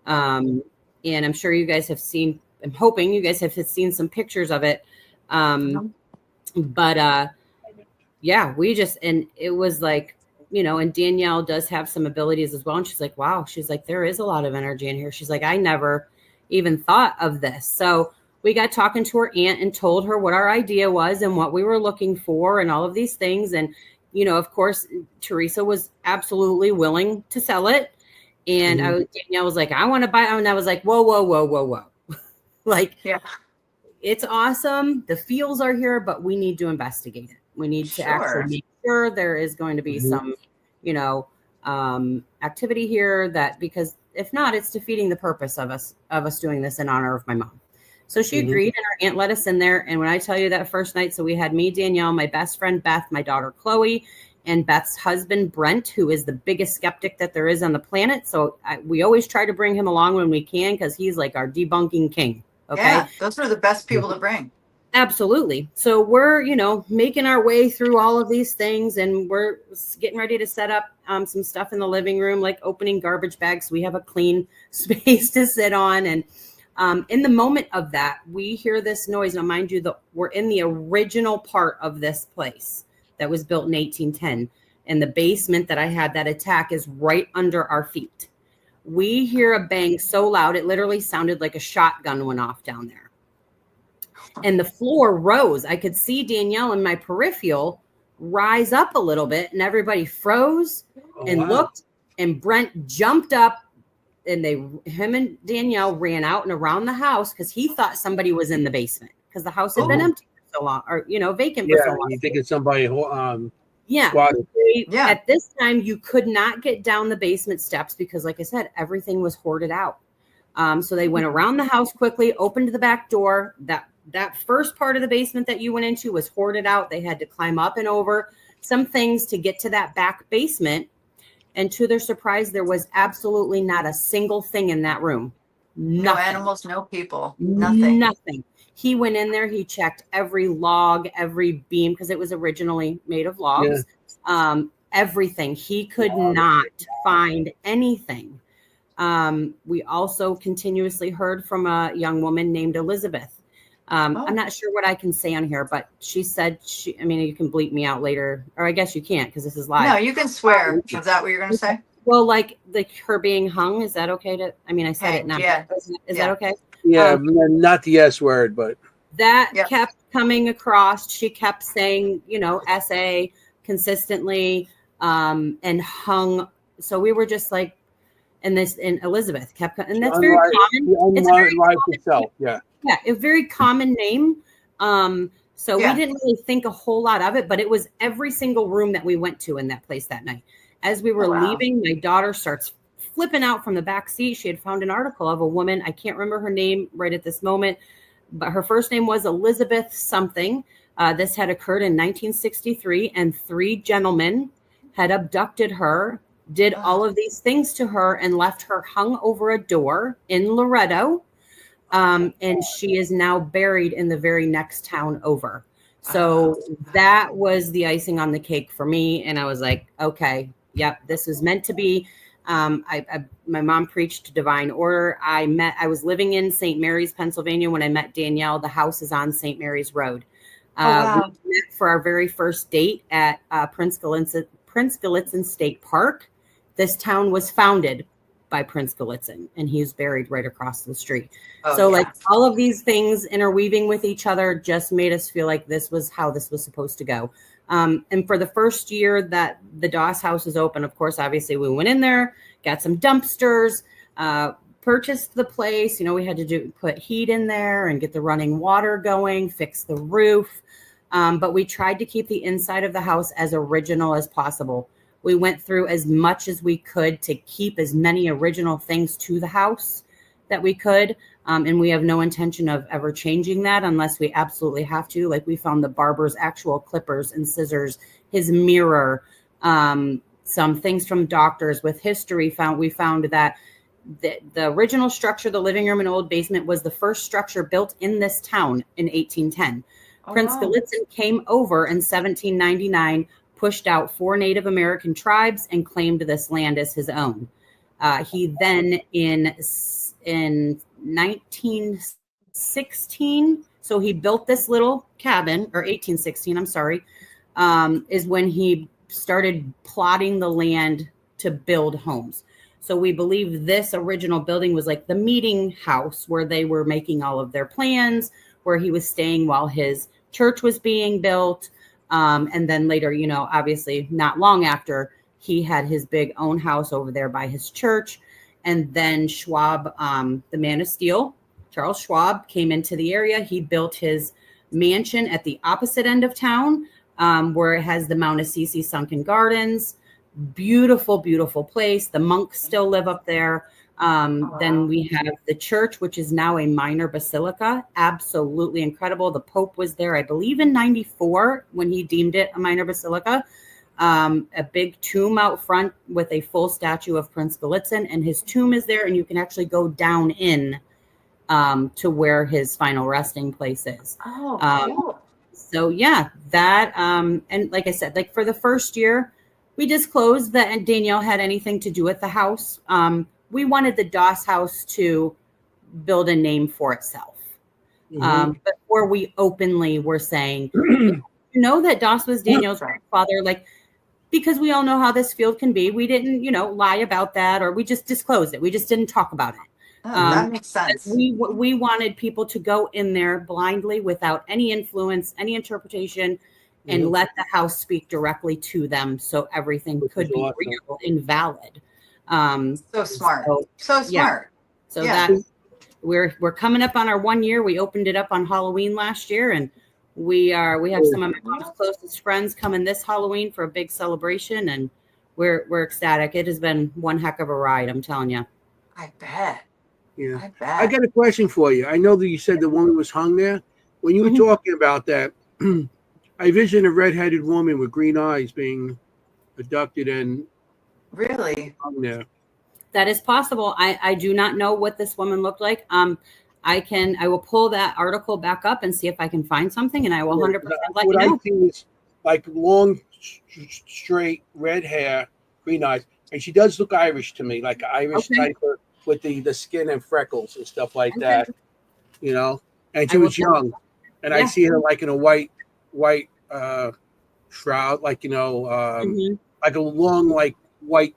B: And I'm sure you guys have seen, I'm hoping you guys have seen some pictures of it. But yeah, we just, and it was like, you know, and Danielle does have some abilities as well. And she's like, wow, she's like, there is a lot of energy in here. She's like, I never even thought of this. So we got talking to her aunt and told her what our idea was and what we were looking for and all of these things. And, you know, of course, Teresa was absolutely willing to sell it. And Danielle was like, I want to buy it. And I was like, whoa. Like, yeah, it's awesome. The feels are here, but we need to investigate it. We need to actually make sure there is going to be some, you know, activity here, that, because if not, it's defeating the purpose of us doing this in honor of my mom. So she agreed, and our aunt let us in there. And when I tell you that first night, so we had me, Danielle, my best friend, Beth, my daughter, Chloe, and Beth's husband, Brent, who is the biggest skeptic that there is on the planet. So we always try to bring him along when we can, because he's like our debunking king. Okay.
C: Yeah, those are the best people to bring.
B: Absolutely. So we're, you know, making our way through all of these things, and we're getting ready to set up some stuff in the living room, like opening garbage bags, so we have a clean space to sit on. And in the moment of that, we hear this noise. Now, mind you, we're in the original part of this place that was built in 1810. And the basement that I had that attack is right under our feet. We hear a bang so loud, it literally sounded like a shotgun went off down there. And the floor rose. I could see Danielle in my peripheral rise up a little bit, and everybody froze and looked, and Brent jumped up, and him and Danielle ran out and around the house, because he thought somebody was in the basement, because the house had been empty for so long, or, you know, vacant for so long.
A: You think it's somebody
B: At this time, you could not get down the basement steps because, like I said, everything was hoarded out. So they went around the house quickly, opened the back door. That first part of the basement that you went into was hoarded out. They had to climb up and over some things to get to that back basement. And to their surprise, there was absolutely not a single thing in that room. Nothing.
C: No animals, no people, nothing.
B: Nothing. He went in there. He checked every log, every beam, because it was originally made of logs. Yeah. Everything. He could not find anything. We also continuously heard from a young woman named Elizabeth. I'm not sure what I can say on here, but she said you can bleep me out later, or I guess you can't, because this is live.
C: No, you can swear. Is that what you're going to say?
B: Well, like her being hung, is that okay to, I said it now.
C: Yeah.
B: Is that okay?
A: Yeah, not the S word, but.
B: That kept coming across. She kept saying, you know, SA consistently, and hung. So we were just like, and Elizabeth kept, and that's very common. It's very common.
A: Itself. Yeah,
B: a very common name. So we didn't really think a whole lot of it, but it was every single room that we went to in that place that night. As we were leaving, my daughter starts flipping out from the back seat. She had found an article of a woman. I can't remember her name right at this moment, but her first name was Elizabeth something. This had occurred in 1963, and 3 gentlemen had abducted her, did all of these things to her, and left her hung over a door in Loretto. And she is now buried in the very next town over. So that was the icing on the cake for me. And I was like, okay, yep, this was meant to be. My mom preached divine order. I was living in St. Mary's, Pennsylvania, when I met Danielle. The house is on St. Mary's Road. We met for our very first date at Prince Gallitzin State Park. This town was founded by Prince Gallitzin, and he's buried right across the street. Like all of these things interweaving with each other just made us feel like this was how this was supposed to go. And for the first year that the Doss house was open, of course, obviously we went in there, got some dumpsters, purchased the place. You know, we had to put heat in there and get the running water going, fix the roof. But we tried to keep the inside of the house as original as possible. We went through as much as we could to keep as many original things to the house that we could. And we have no intention of ever changing that unless we absolutely have to. Like, we found the barber's actual clippers and scissors, his mirror, some things from doctors with history. We found that the original structure, the living room and old basement, was the first structure built in this town in 1810. Prince Gallitzin came over in 1799, pushed out 4 Native American tribes, and claimed this land as his own. He then in 1916, so he built this little cabin, or 1816, I'm sorry, is when he started plotting the land to build homes. So we believe this original building was like the meeting house where they were making all of their plans, where he was staying while his church was being built. And then later, obviously not long after, he had his big own house over there by his church. And then Schwab, the man of steel, Charles Schwab, came into the area. He built his mansion at the opposite end of town, where it has the Mount Assisi Sunken Gardens. Beautiful, beautiful place. The monks still live up there. Then we have the church, which is now a minor basilica. Absolutely incredible. The Pope was there, I believe, in 94 when he deemed it a minor basilica. A big tomb out front with a full statue of Prince Gallitzin, and his tomb is there, and you can actually go down in to where his final resting place is.
C: Cool.
B: So yeah, that and like I said, like for the first year, we disclosed that Danielle had anything to do with the house. We wanted the Doss house to build a name for itself. Before we openly were saying, that Doss was Danielle's grandfather, like, because we all know how this field can be. We didn't, lie about that, or we just disclosed it. We just didn't talk about it.
C: That makes sense.
B: We wanted people to go in there blindly without any influence, any interpretation, and let the house speak directly to them, so everything could be real and valid.
C: So smart. So smart.
B: Yeah. So that we're coming up on our 1 year. We opened it up on Halloween last year, and we have some of my mom's closest friends coming this Halloween for a big celebration, and we're ecstatic. It has been one heck of a ride, I'm telling you.
C: I bet.
A: Yeah.
C: I bet.
A: I got a question for you. I know that you said the woman was hung there. When you were talking about that, I visioned a redheaded woman with green eyes being abducted and
C: really
A: hung there.
B: That is possible. I do not know what this woman looked like. I will pull that article back up and see if I can find something, and I will 100% let you know.
A: What I see is like long, straight red hair, green eyes, and she does look Irish to me, like Irish type with the skin and freckles and stuff like that. And she was young, and I see her like in a white shroud, like like a long white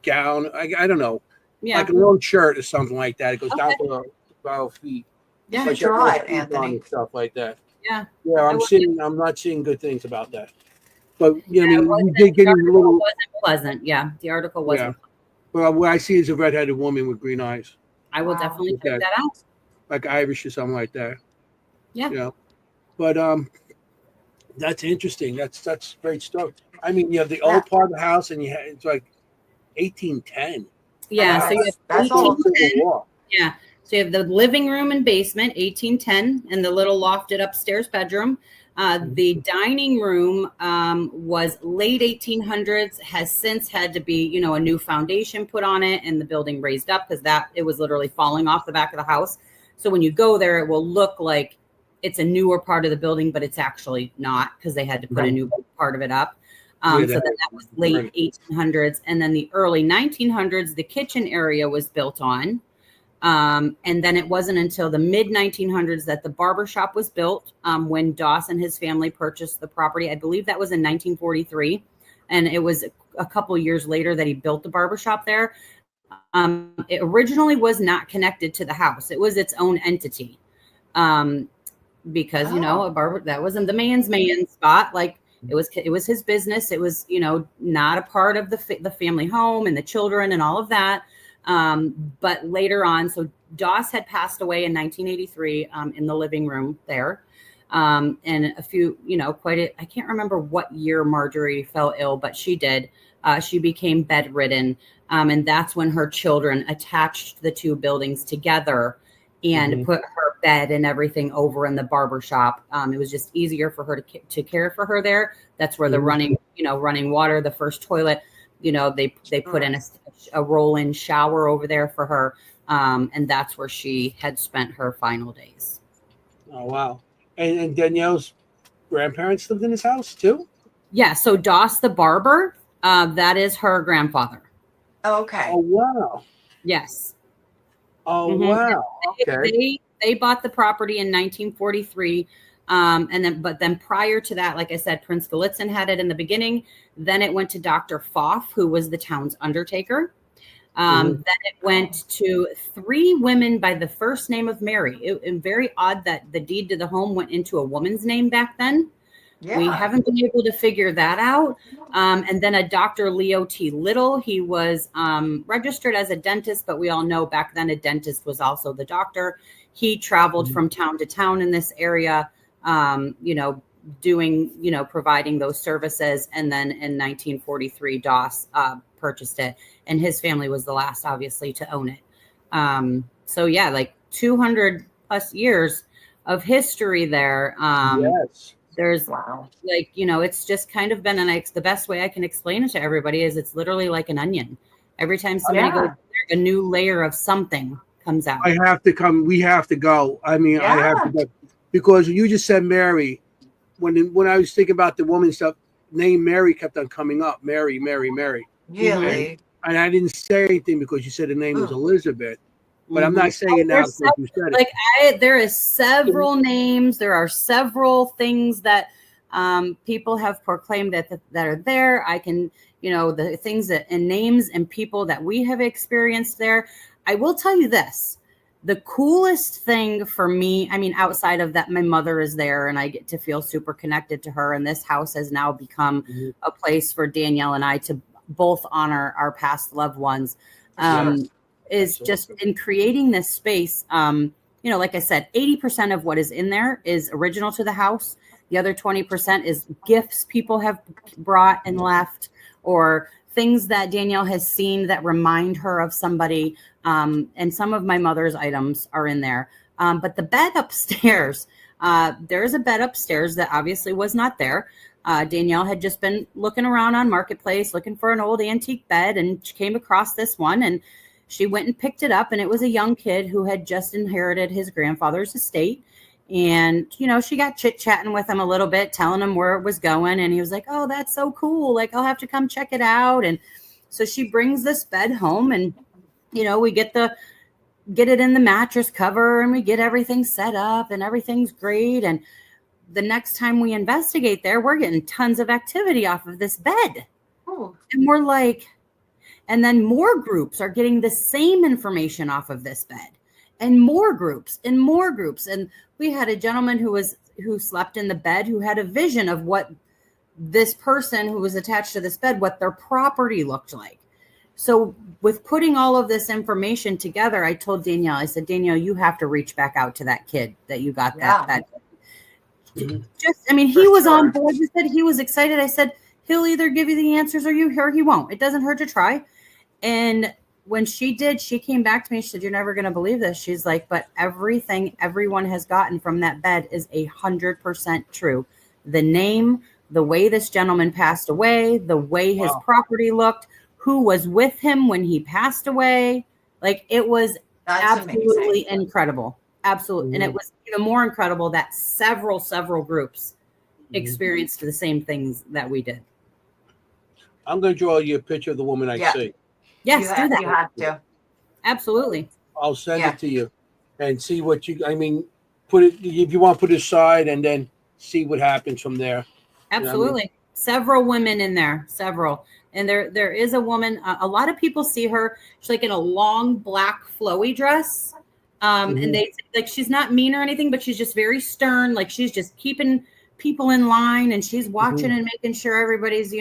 A: gown. I don't know, like a long shirt or something like that. It goes down to her feet.
C: Yeah,
A: like
C: draw it, Anthony.
A: Stuff like that.
B: Yeah.
A: I'm not seeing good things about that. But you
B: did get a little. Wasn't pleasant. Yeah, the article wasn't.
A: Well, what I see is a redheaded woman with green eyes.
B: I will definitely check that out.
A: Like Irish or something like that.
B: Yeah.
A: But that's interesting. That's great stuff. I mean, you have the old part of the house, and it's like 1810.
B: Yeah. So you have
C: that's all Civil
B: War. Yeah. So you have the living room and basement, 1810, and the little lofted upstairs bedroom. The dining room was late 1800s, has since had to be, a new foundation put on it, and the building raised up because it was literally falling off the back of the house. So when you go there, it will look like it's a newer part of the building, but it's actually not, because they had to put a new part of it up. So then that was late 1800s. And then the early 1900s, the kitchen area was built on. And then it wasn't until the mid 1900s that the barbershop was built, when Doss and his family purchased the property. I believe that was in 1943. And it was a couple years later that he built the barbershop there. It originally was not connected to the house. It was its own entity. Because, a barber, that wasn't the man's spot. Like, it was his business. It was, not a part of the family home and the children and all of that. But later on, so Doss had passed away in 1983 in the living room there. And a few, I can't remember what year Marjorie fell ill, but she did. She became bedridden. And that's when her children attached the two buildings together and put her bed and everything over in the barber shop. It was just easier for her to care for her there. That's where the running water, the first toilet, they put in a roll-in shower over there for her. And that's where she had spent her final days.
A: Oh, wow. And Danielle's grandparents lived in this house too?
B: Yeah. So Doss the barber, that is her grandfather.
C: Oh, okay.
A: Oh, wow.
B: Yes.
A: Oh, wow. Okay.
B: They bought the property in 1943. But then prior to that, like I said, Prince Gallitzin had it in the beginning. Then it went to Dr. Pfaff, who was the town's undertaker. Then it went to 3 women by the first name of Mary. It very odd that the deed to the home went into a woman's name back then. Yeah. We haven't been able to figure that out. And then a Dr. Leo T. Little. He was registered as a dentist, but we all know back then a dentist was also the doctor. He traveled from town to town in this area, providing those services. And then in 1943, Doss purchased it, and his family was the last, obviously, to own it. So yeah, like 200 plus years of history there.
A: Yes.
B: There's it's just kind of been, and the best way I can explain it to everybody is it's literally like an onion. Every time somebody goes there, a new layer of something comes out.
A: We have to go. I mean, I have to go because you just said Mary. When I was thinking about the woman stuff, name Mary kept on coming up. Mary.
C: Really?
A: And I didn't say anything because you said the name was Elizabeth. But I'm not saying it now because you said it.
B: There is several names. There are several things that people have proclaimed that are there. I can, the things that and names and people that we have experienced there. I will tell you this. The coolest thing for me, I mean, outside of that, my mother is there and I get to feel super connected to her. And this house has now become a place for Danielle and I to both honor our past loved ones. Is just in creating this space. Like I said, 80% of what is in there is original to the house. The other 20% is gifts people have brought and left, or things that Danielle has seen that remind her of somebody. And some of my mother's items are in there. But the bed upstairs, there is a bed upstairs that obviously was not there. Danielle had just been looking around on Marketplace, looking for an old antique bed, and she came across this one, and she went and picked it up, and it was a young kid who had just inherited his grandfather's estate. And, she got chit-chatting with him a little bit, telling him where it was going. And he was like, oh, that's so cool. Like, I'll have to come check it out. And so she brings this bed home, and, we get it in the mattress cover, and we get everything set up, and everything's great. And the next time we investigate there, we're getting tons of activity off of this bed. Oh. And we're like, and then more groups are getting the same information off of this bed, and more groups and more groups. And we had a gentleman who slept in the bed, who had a vision of what this person who was attached to this bed, what their property looked like. So with putting all of this information together, I told Danielle, I said, Danielle, you have to reach back out to that kid that you got that. He was on board. He said he was excited. I said, he'll either give you the answers or he won't. It doesn't hurt to try. And when she did, she came back to me. She said, you're never going to believe this. She's like, but everything everyone has gotten from that bed is 100% true. The name, the way this gentleman passed away, the way his property looked, who was with him when he passed away. Like, it was absolutely incredible. Absolutely. And it was even more incredible that several groups experienced the same things that we did.
A: I'm going to draw you a picture of the woman I see.
B: Yes, do that.
C: You have to.
B: Absolutely.
A: I'll send it to you and see what put it, if you want to put it aside, and then see what happens from there.
B: Absolutely. Several women in there, several. And there is a woman, a lot of people see her. She's like in a long black flowy dress. And they like, she's not mean or anything, but she's just very stern. Like, she's just keeping people in line, and she's watching and making sure everybody's,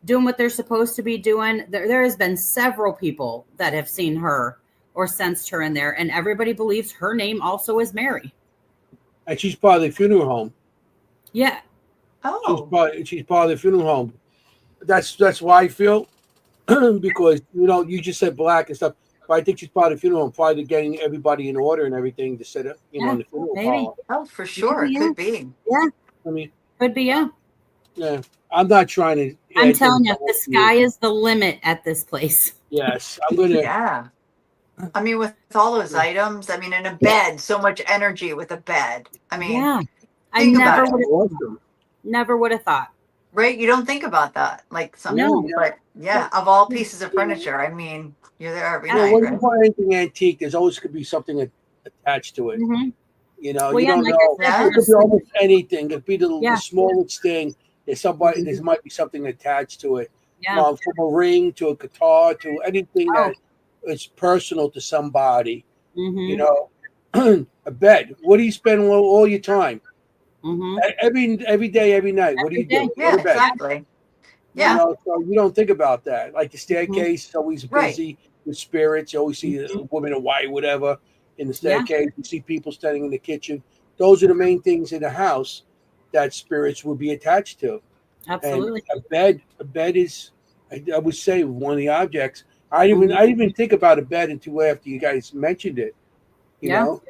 B: doing what they're supposed to be doing. There has been several people that have seen her or sensed her in there, and everybody believes her name also is Mary.
A: And she's part of the funeral home.
B: Yeah.
C: Oh.
A: She's part of the funeral home. That's why I feel because you just said black and stuff. But I think she's part of the funeral home, probably getting everybody in order and everything to set up,
B: Yeah,
A: in the funeral
B: maybe.
A: parlor.
C: Oh, for sure.
B: Maybe,
C: Could be.
B: Yeah.
A: I mean,
B: Could be, yeah.
A: yeah. I'm not trying to.
B: I'm telling you, the sky is the limit at this place.
A: Yes, I'm gonna.
C: Yeah. I mean, with all those items, I mean, in a bed, so much energy with a bed. I mean,
B: Yeah. I
C: think
B: never
C: about it.
A: Awesome.
B: never would have thought.
C: Right? You don't think about that. Like something,
B: No.
C: but yeah, of all pieces of furniture, I mean, you're there every night,
A: When
C: right?
A: you buy anything antique, there's always could be something attached to it.
B: Mm-hmm.
A: You
B: Yeah,
A: don't
B: like
A: know.
B: I said,
A: It could be almost anything. It could be the
B: Yeah.
A: smallest thing. There might be something attached to it.
B: Yeah.
A: From a ring to a guitar to anything
B: Oh.
A: that is personal to somebody.
B: Mm-hmm.
A: A bed. What do you spend all your time?
B: Mm-hmm.
A: Every day, every night. What do you do?
C: Yeah,
A: Go to bed.
C: exactly. Yeah.
A: So you don't think about that. Like the staircase is always
C: Right.
A: busy with spirits. You always see a woman in white, whatever, in the staircase. You see people standing in the kitchen. Those are the main things in the house that spirits would be attached to.
B: Absolutely.
A: And a bed is, I would say, one of the objects. I didn't even think about a bed until after you guys mentioned it. You know,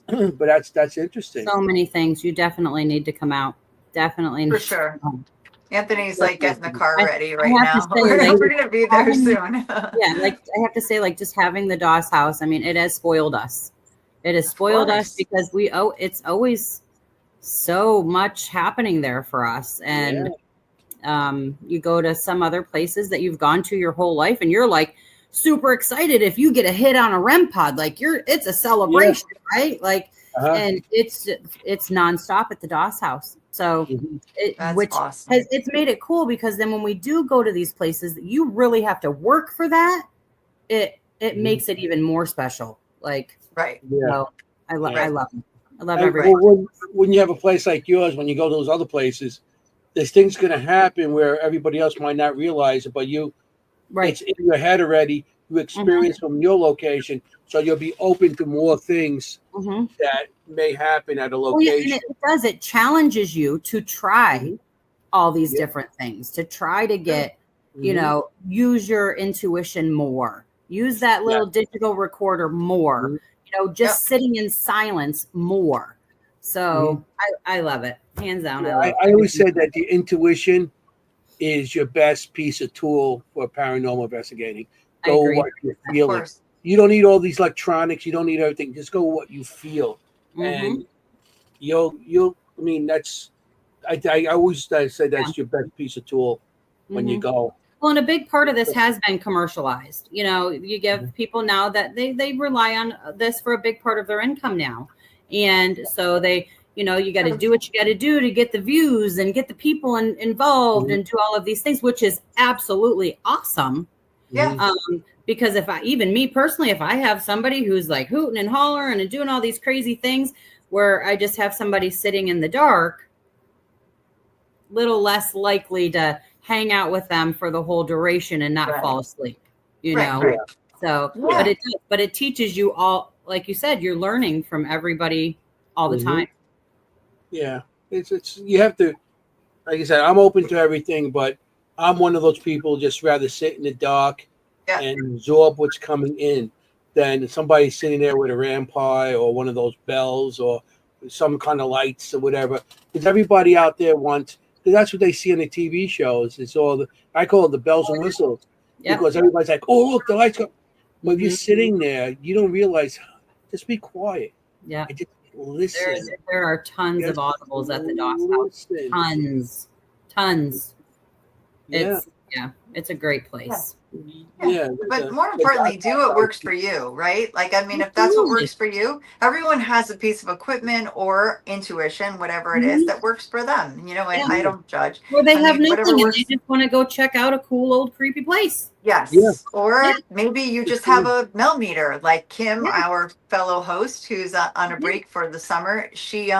A: but that's interesting.
B: So many things. You definitely need to come out. Definitely.
C: For sure. Anthony's like getting the car ready right
B: have
C: now.
B: to say,
C: We're going to be there soon.
B: Yeah, like I have to say, like just having the Doss house, I mean, it has spoiled us. It has spoiled us because it's always so much happening there for us. And you go to some other places that you've gone to your whole life and you're like super excited if you get a hit on a REM pod, like it's a celebration, right? Like, and it's nonstop at the Doss house. So
C: awesome.
B: it's made it cool because then when we do go to these places, you really have to work for that. It makes it even more special. Like,
C: right.
A: Yeah.
B: So I love it. I love
A: everything. When you have a place like yours, when you go to those other places, there's things going to happen where everybody else might not realize it, but it's in your head already. You experience from your location, so you'll be open to more things that may happen at a location.
B: And it does. It challenges you to try all these different things, to try to get, use your intuition more, use that little digital recorder more, just sitting in silence more. So I love it. Hands down.
A: I always said that the intuition is your best piece of tool for paranormal investigating. Go what you're feeling. You don't need all these electronics. You don't need everything. Just go what you feel, and you'll. I mean, that's. I always say that's your best piece of tool when you go.
B: Well, and a big part of this has been commercialized. You give people now that they rely on this for a big part of their income now, and so they. You got to do what you got to do to get the views and get the people involved and do all of these things, which is absolutely awesome.
C: Yeah.
B: Because me personally, if I have somebody who's like hooting and hollering and doing all these crazy things where I just have somebody sitting in the dark, little less likely to hang out with them for the whole duration and not fall asleep,
C: Right.
B: So, but it teaches you all, like you said, you're learning from everybody all the time.
A: Yeah, it's you have to, like I said, I'm open to everything, but I'm one of those people just rather sit in the dark and absorb what's coming in than somebody sitting there with a RAM pie or one of those bells or some kind of lights or whatever. Because everybody out there wants, because that's what they see on the TV shows. It's all I call it the bells and whistles. Because everybody's like, oh, look, the lights go. But if you're sitting there, you don't realize, just be quiet.
B: Yeah.
A: Listen.
B: There are tons of audibles at the Doss house. Tons. It's a great place.
C: Yeah. But more importantly, do what works for you, right? Like, I mean, if that's what works for you, everyone has a piece of equipment or intuition, whatever it is that works for them. And I don't judge.
B: Well, they have nothing and they just want to go check out a cool old creepy place.
C: Yes. Yeah. Or maybe you just have a mel meter, like Kim, our fellow host, who's on a break for the summer. She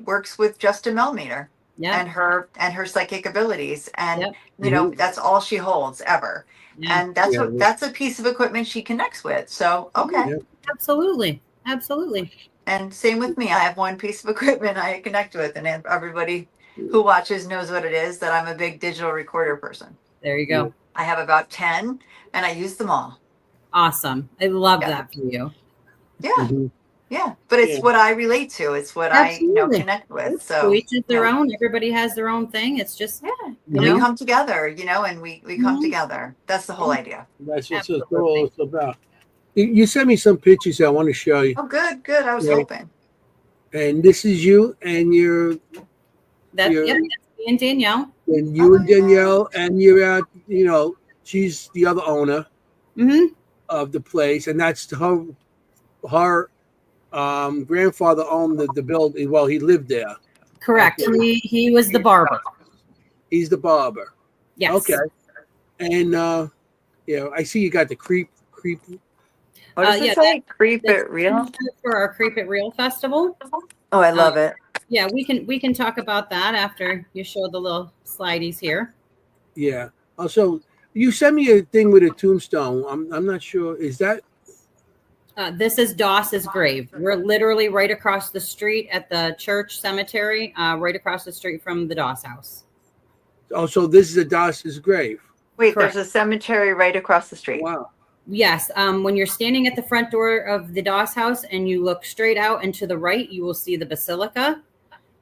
C: works with just a mel meter. And her psychic abilities, and that's all she holds ever, and that's a piece of equipment she connects with. So absolutely, And same with me. I have one piece of equipment I connect with, and everybody who watches knows what it is, that I'm a big digital recorder person.
B: There you go.
C: I have about 10 and I use them all.
B: Awesome. I love
C: Yeah.
B: that for you.
C: Yeah.
A: Mm-hmm.
C: Yeah. But it's what I relate to. It's what
B: Absolutely.
C: I connect with.
B: It's
C: So
B: each is their own. Everybody has their own thing. It's just,
C: and
B: you
C: we
B: know?
C: come together, and we come
B: Mhm.
C: together. That's the whole idea.
A: That's what it's
B: Absolutely.
A: all it's about. You sent me some pictures I want to show you.
C: Oh, good, good. I was
A: Yeah.
C: hoping.
A: And this is you and your
B: That's
A: You're-
B: that's me and Danielle.
A: and you and Danielle, and you're out. She's the other owner
B: Mm-hmm.
A: of the place, and that's her grandfather owned the building. Well, he lived there.
B: Correct.
A: Okay.
B: He was the barber.
A: He's the barber.
B: Yes.
A: Okay. And I see you got the creep.
C: What does it say? Creep
B: That's
C: it real?
B: for our Creep It Real festival.
C: Oh, I love it.
B: Yeah, we can talk about that after you show the little slideys here.
A: Yeah. Also, you sent me a thing with a tombstone. I'm not sure. Is that?
B: This is Doss's grave. We're literally right across the street at the church cemetery, right across the street from the Doss house.
A: Oh, so this is a Doss's grave.
C: Wait,
B: Correct.
C: there's a cemetery right across the street.
A: Wow.
B: Yes. When you're standing at the front door of the Doss house and you look straight out and to the right, you will see the basilica.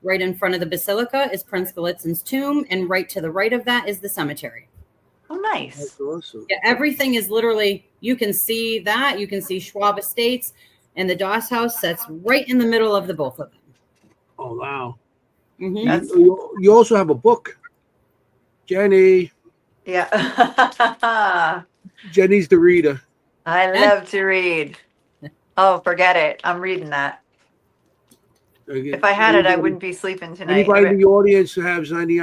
B: Right in front of the basilica is Prince Gallitzin's tomb, and right to the right of that is the cemetery.
C: Oh, nice.
A: That's awesome.
B: Yeah, everything is literally, you can see that. You can see Schwab Estates, and the Doss house sits right in the middle of the both of them.
A: Oh, wow.
B: Mhm.
A: You also have a book. Jenny.
C: Yeah.
A: Jenny's the reader.
C: I love to read. Oh, forget it. I'm reading that. If I had it, I wouldn't be sleeping tonight.
A: Anybody in the audience who has any,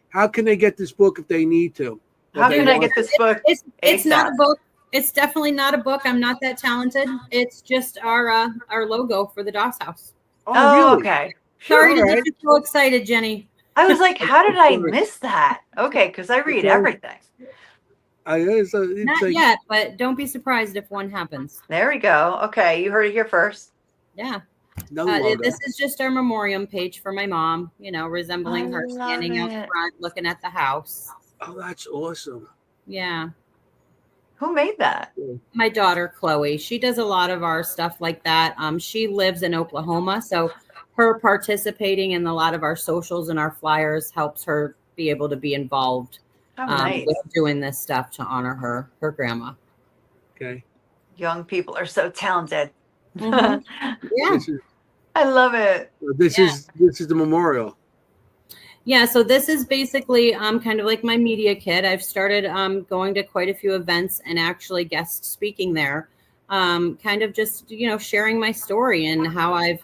A: how can they get this book if they need to?
C: How can I get this book?
B: It's not a
C: ASAP?
B: book. It's definitely not a book. I'm not that talented. It's just our logo for the Doss house.
C: Oh,
A: really?
C: okay.
B: Sorry to
A: All
B: get
A: right.
B: you so excited, Jenny.
C: I was like, how did I miss that? Okay, because I read
A: Okay.
C: everything.
A: It's
B: Not
A: like,
B: yet, but don't be surprised if one happens.
C: There we go. Okay, you heard it here first.
B: Yeah.
A: no longer.
B: This is just our memoriam page for my mom, resembling her
C: I
B: standing
C: love
B: out
C: it.
B: front looking at the house.
A: Oh, that's awesome.
B: Yeah.
C: Who made that?
B: My daughter, Chloe, she does a lot of our stuff like that. She lives in Oklahoma, so her participating in a lot of our socials and our flyers helps her be able to be involved
C: How nice.
B: with doing this stuff to honor her grandma.
A: Okay.
C: Young people are so talented.
B: Mhm. Yeah.
A: This is
C: I love it.
A: this is the memorial.
B: Yeah, so this is basically kind of like my media kit. I've started going to quite a few events and actually guest speaking there, kind of just, sharing my story and how I've,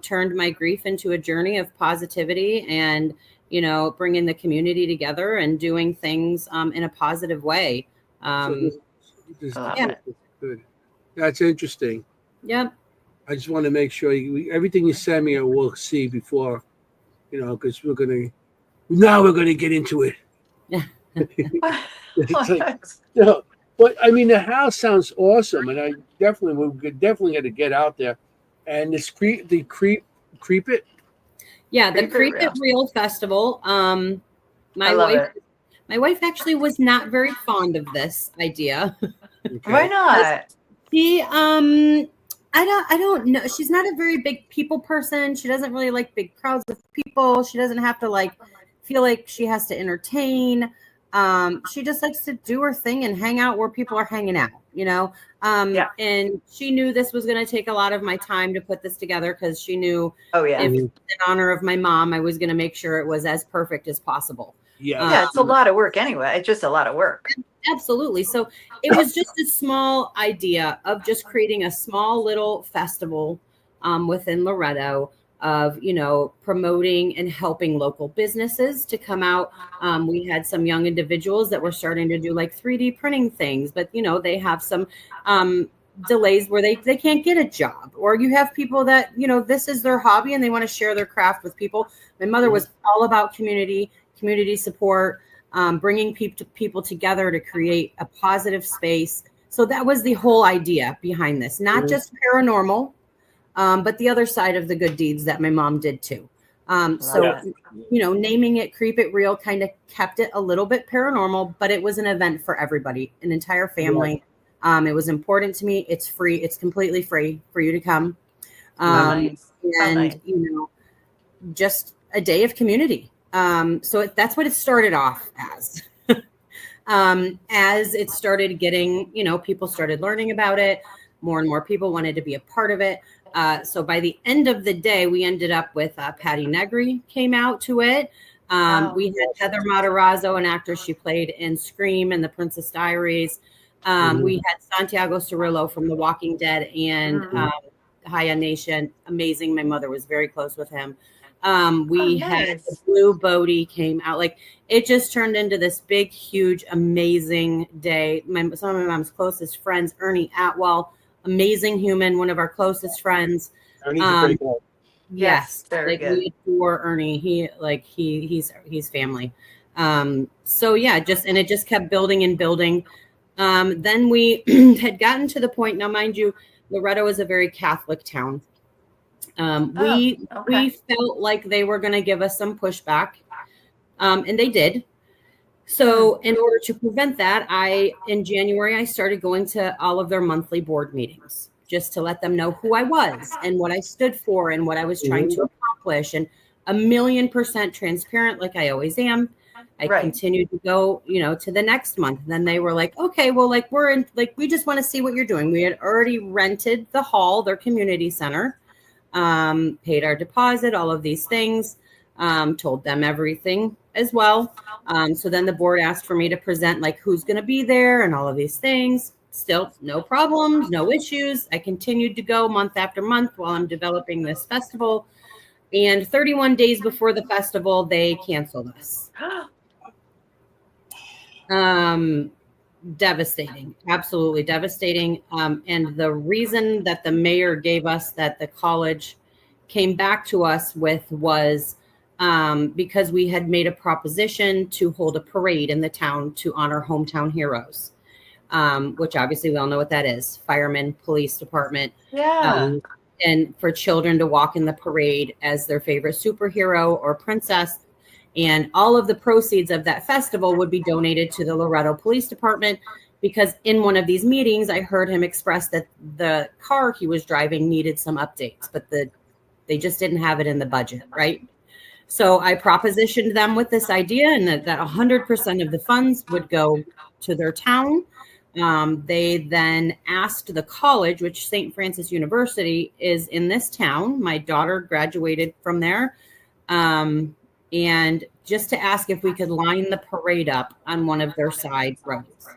B: turned my grief into a journey of positivity and, bringing the community together and doing things in a positive way.
A: This
C: Yeah.
A: is good. That's interesting.
B: Yep.
A: I just want to make sure everything you send me, I will see before, because we're gonna get into it.
B: Yeah.
A: It's like, but I mean, the house sounds awesome, and I definitely got to get out there. And the creep it.
B: Yeah, the
C: Creep It
B: Creep It Real Festival.
C: I love it.
B: My wife actually was not very fond of this idea.
A: Okay.
C: Why not?
B: She I don't know. She's not a very big people person. She doesn't really like big crowds of people. She doesn't have to feel like she has to entertain. She just likes to do her thing and hang out where people are hanging out,
C: Yeah.
B: And she knew this was going to take a lot of my time to put this together because she knew
C: Oh, yeah.
B: if in honor of my mom, I was going to make sure it was as perfect as possible.
A: Yeah.
C: Yeah, it's a lot of work anyway. It's just a lot of work.
B: Absolutely. So it was just a small idea of just creating a small little festival within Loretto of, promoting and helping local businesses to come out. We had some young individuals that were starting to do 3D printing things, but, they have some delays where they can't get a job, or you have people that, this is their hobby and they want to share their craft with people. My mother was all about community support, bringing people together to create a positive space. So that was the whole idea behind this, not just paranormal, but the other side of the good deeds that my mom did too. So, naming it Creep It Real kind of kept it a little bit paranormal, but it was an event for everybody, an entire family. It was important to me. It's free. It's completely free for you to come.
C: Nice.
B: And, just a day of community. So that's what it started off as. As it started getting, people started learning about it. More and more people wanted to be a part of it. So by the end of the day, we ended up with Patty Negri came out to it. We had Heather Matarazzo, an actress. She played in Scream and The Princess Diaries. We had Santiago Cirillo from The Walking Dead and Haya Nation. Amazing. My mother was very close with him. We had Blue Bodie came out. Like, it just turned into this big, huge, amazing day. Some of my mom's closest friends, Ernie Atwell, amazing human, one of our closest friends.
A: Ernie's pretty cool.
B: Yes,
C: very good.
B: We adore Ernie. He's family. So yeah, it just kept building and building. Then we had gotten to the point. Now, mind you, Loretto is a very Catholic town. We felt like they were going to give us some pushback, and they did. So in order to prevent that, in January, I started going to all of their monthly board meetings just to let them know who I was and what I stood for and what I was trying to accomplish, and 1,000,000% transparent, like I always am. I continued to go, to the next month. Then they were like, okay, well, we just want to see what you're doing. We had already rented the hall, their community center, paid our deposit, all of these things, told them everything as well. So then the board asked for me to present who's going to be there and all of these things. Still no problems, no issues. I continued to go month after month while I'm developing this festival. And 31 days before the festival, they canceled us. Devastating, absolutely devastating. And the reason that the mayor gave us that the college came back to us with was because we had made a proposition to hold a parade in the town to honor hometown heroes, which obviously we all know what that is. Firemen, police department.
C: Yeah.
B: And for children to walk in the parade as their favorite superhero or princess. And all of the proceeds of that festival would be donated to the Loretto Police Department, because in one of these meetings, I heard him express that the car he was driving needed some updates, but they just didn't have it in the budget, right? So I propositioned them with this idea, and that 100% of the funds would go to their town. They then asked the college, which St. Francis University is in this town. My daughter graduated from there. And just to ask if we could line the parade up on one of their side roads.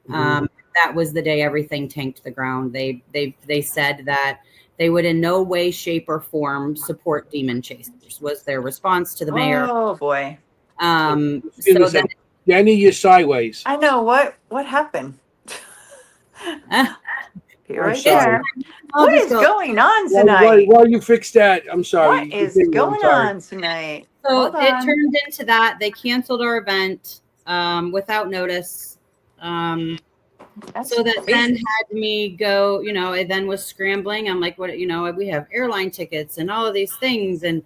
B: That was the day everything tanked to the ground. They said that they would in no way, shape, or form support demon chasers, was their response to the mayor.
C: Oh boy.
B: So then,
A: Jenny, you're sideways.
C: I know what happened. Right
A: sorry.
C: there. What is going on tonight?
A: While you fix that, I'm sorry.
C: What is going on tonight?
B: So it turned into that. They canceled our event without notice. So that then had me go, I then was scrambling. I'm like, what, we have airline tickets and all of these things. And,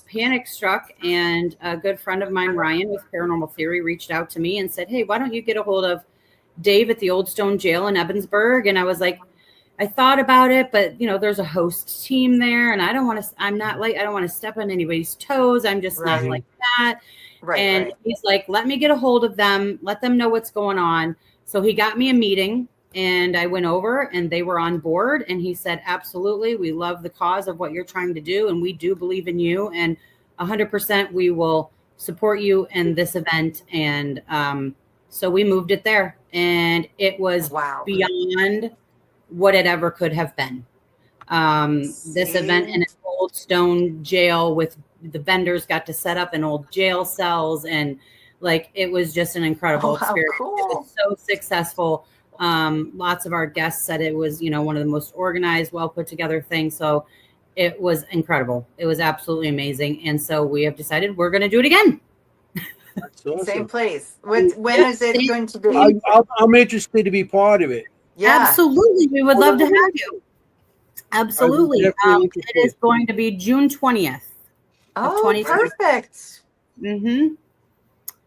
B: panic struck. And a good friend of mine, Ryan, with Paranormal Theory, reached out to me and said, hey, why don't you get a hold of Dave at the Old Stone Jail in Ebensburg? And I was like, I thought about it, but there's a host team there, and I don't want to step on anybody's toes. I'm just not like that. And he's like, let me get a hold of them, let them know what's going on. So he got me a meeting, and I went over, and they were on board. And he said, absolutely, we love the cause of what you're trying to do, and we do believe in you, and 100% we will support you in this event. And so we moved it there, and it was beyond what it ever could have been. This event in an old stone jail with the vendors got to set up in old jail cells, and it was just an incredible experience.
C: Cool.
B: It was so successful. Lots of our guests said it was, one of the most organized, well put together things. So it was incredible. It was absolutely amazing. And so we have decided we're going to do it again.
C: That's awesome. Same place. When is it going to be?
A: I'm interested to be part of it.
C: Yeah.
B: Absolutely. We would love to have you. Absolutely. It is going to be June 20th.
C: Oh, perfect.
B: Mm-hmm.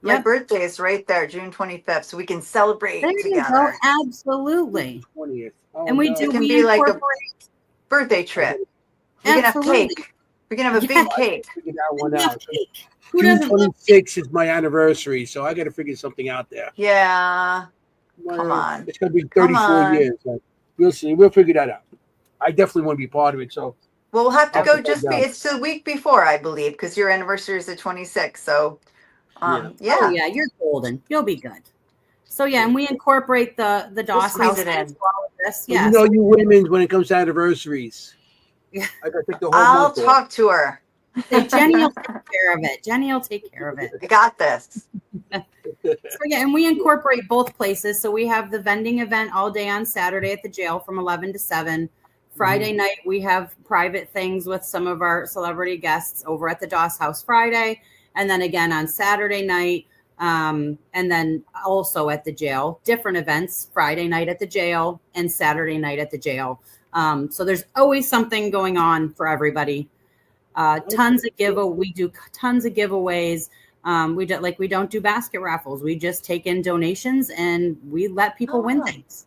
C: My birthday is right there, June 25th, so we can celebrate
B: there
C: together.
B: You go. Absolutely.
A: 20th.
B: And we do.
C: It can
B: we
C: be like a
B: incorporate
C: birthday trip. We can have cake. We can have a big cake.
A: Figure that one out.
B: Who
A: June
B: doesn't
A: 26th is my anniversary, so I got to figure something out there.
C: Yeah. Come on.
A: It's going to be 34 years. So we'll see. We'll figure that out. I definitely want to be part of it. So.
C: Well, we'll have to go it's the week before, I believe, because your anniversary is the 26th. So,
B: Oh, yeah, you're golden. You'll be good. So, yeah, and we incorporate the DOS house into all of this.
A: Yeah. You know, you women, when it comes to anniversaries.
B: Yeah.
A: I got to take the whole
C: I'll talk to her.
B: Jenny will take care of it. Jenny will take care of it.
C: I got this.
B: So, yeah, and we incorporate both places. So we have the vending event all day on Saturday at the jail from 11 to 7. Friday night, we have private things with some of our celebrity guests over at the Doss House Friday. And then again on Saturday night, and then also at the jail, different events, Friday night at the jail and Saturday night at the jail. So there's always something going on for everybody. Tons of we do tons of giveaways. We don't do basket raffles. We just take in donations and we let people win things.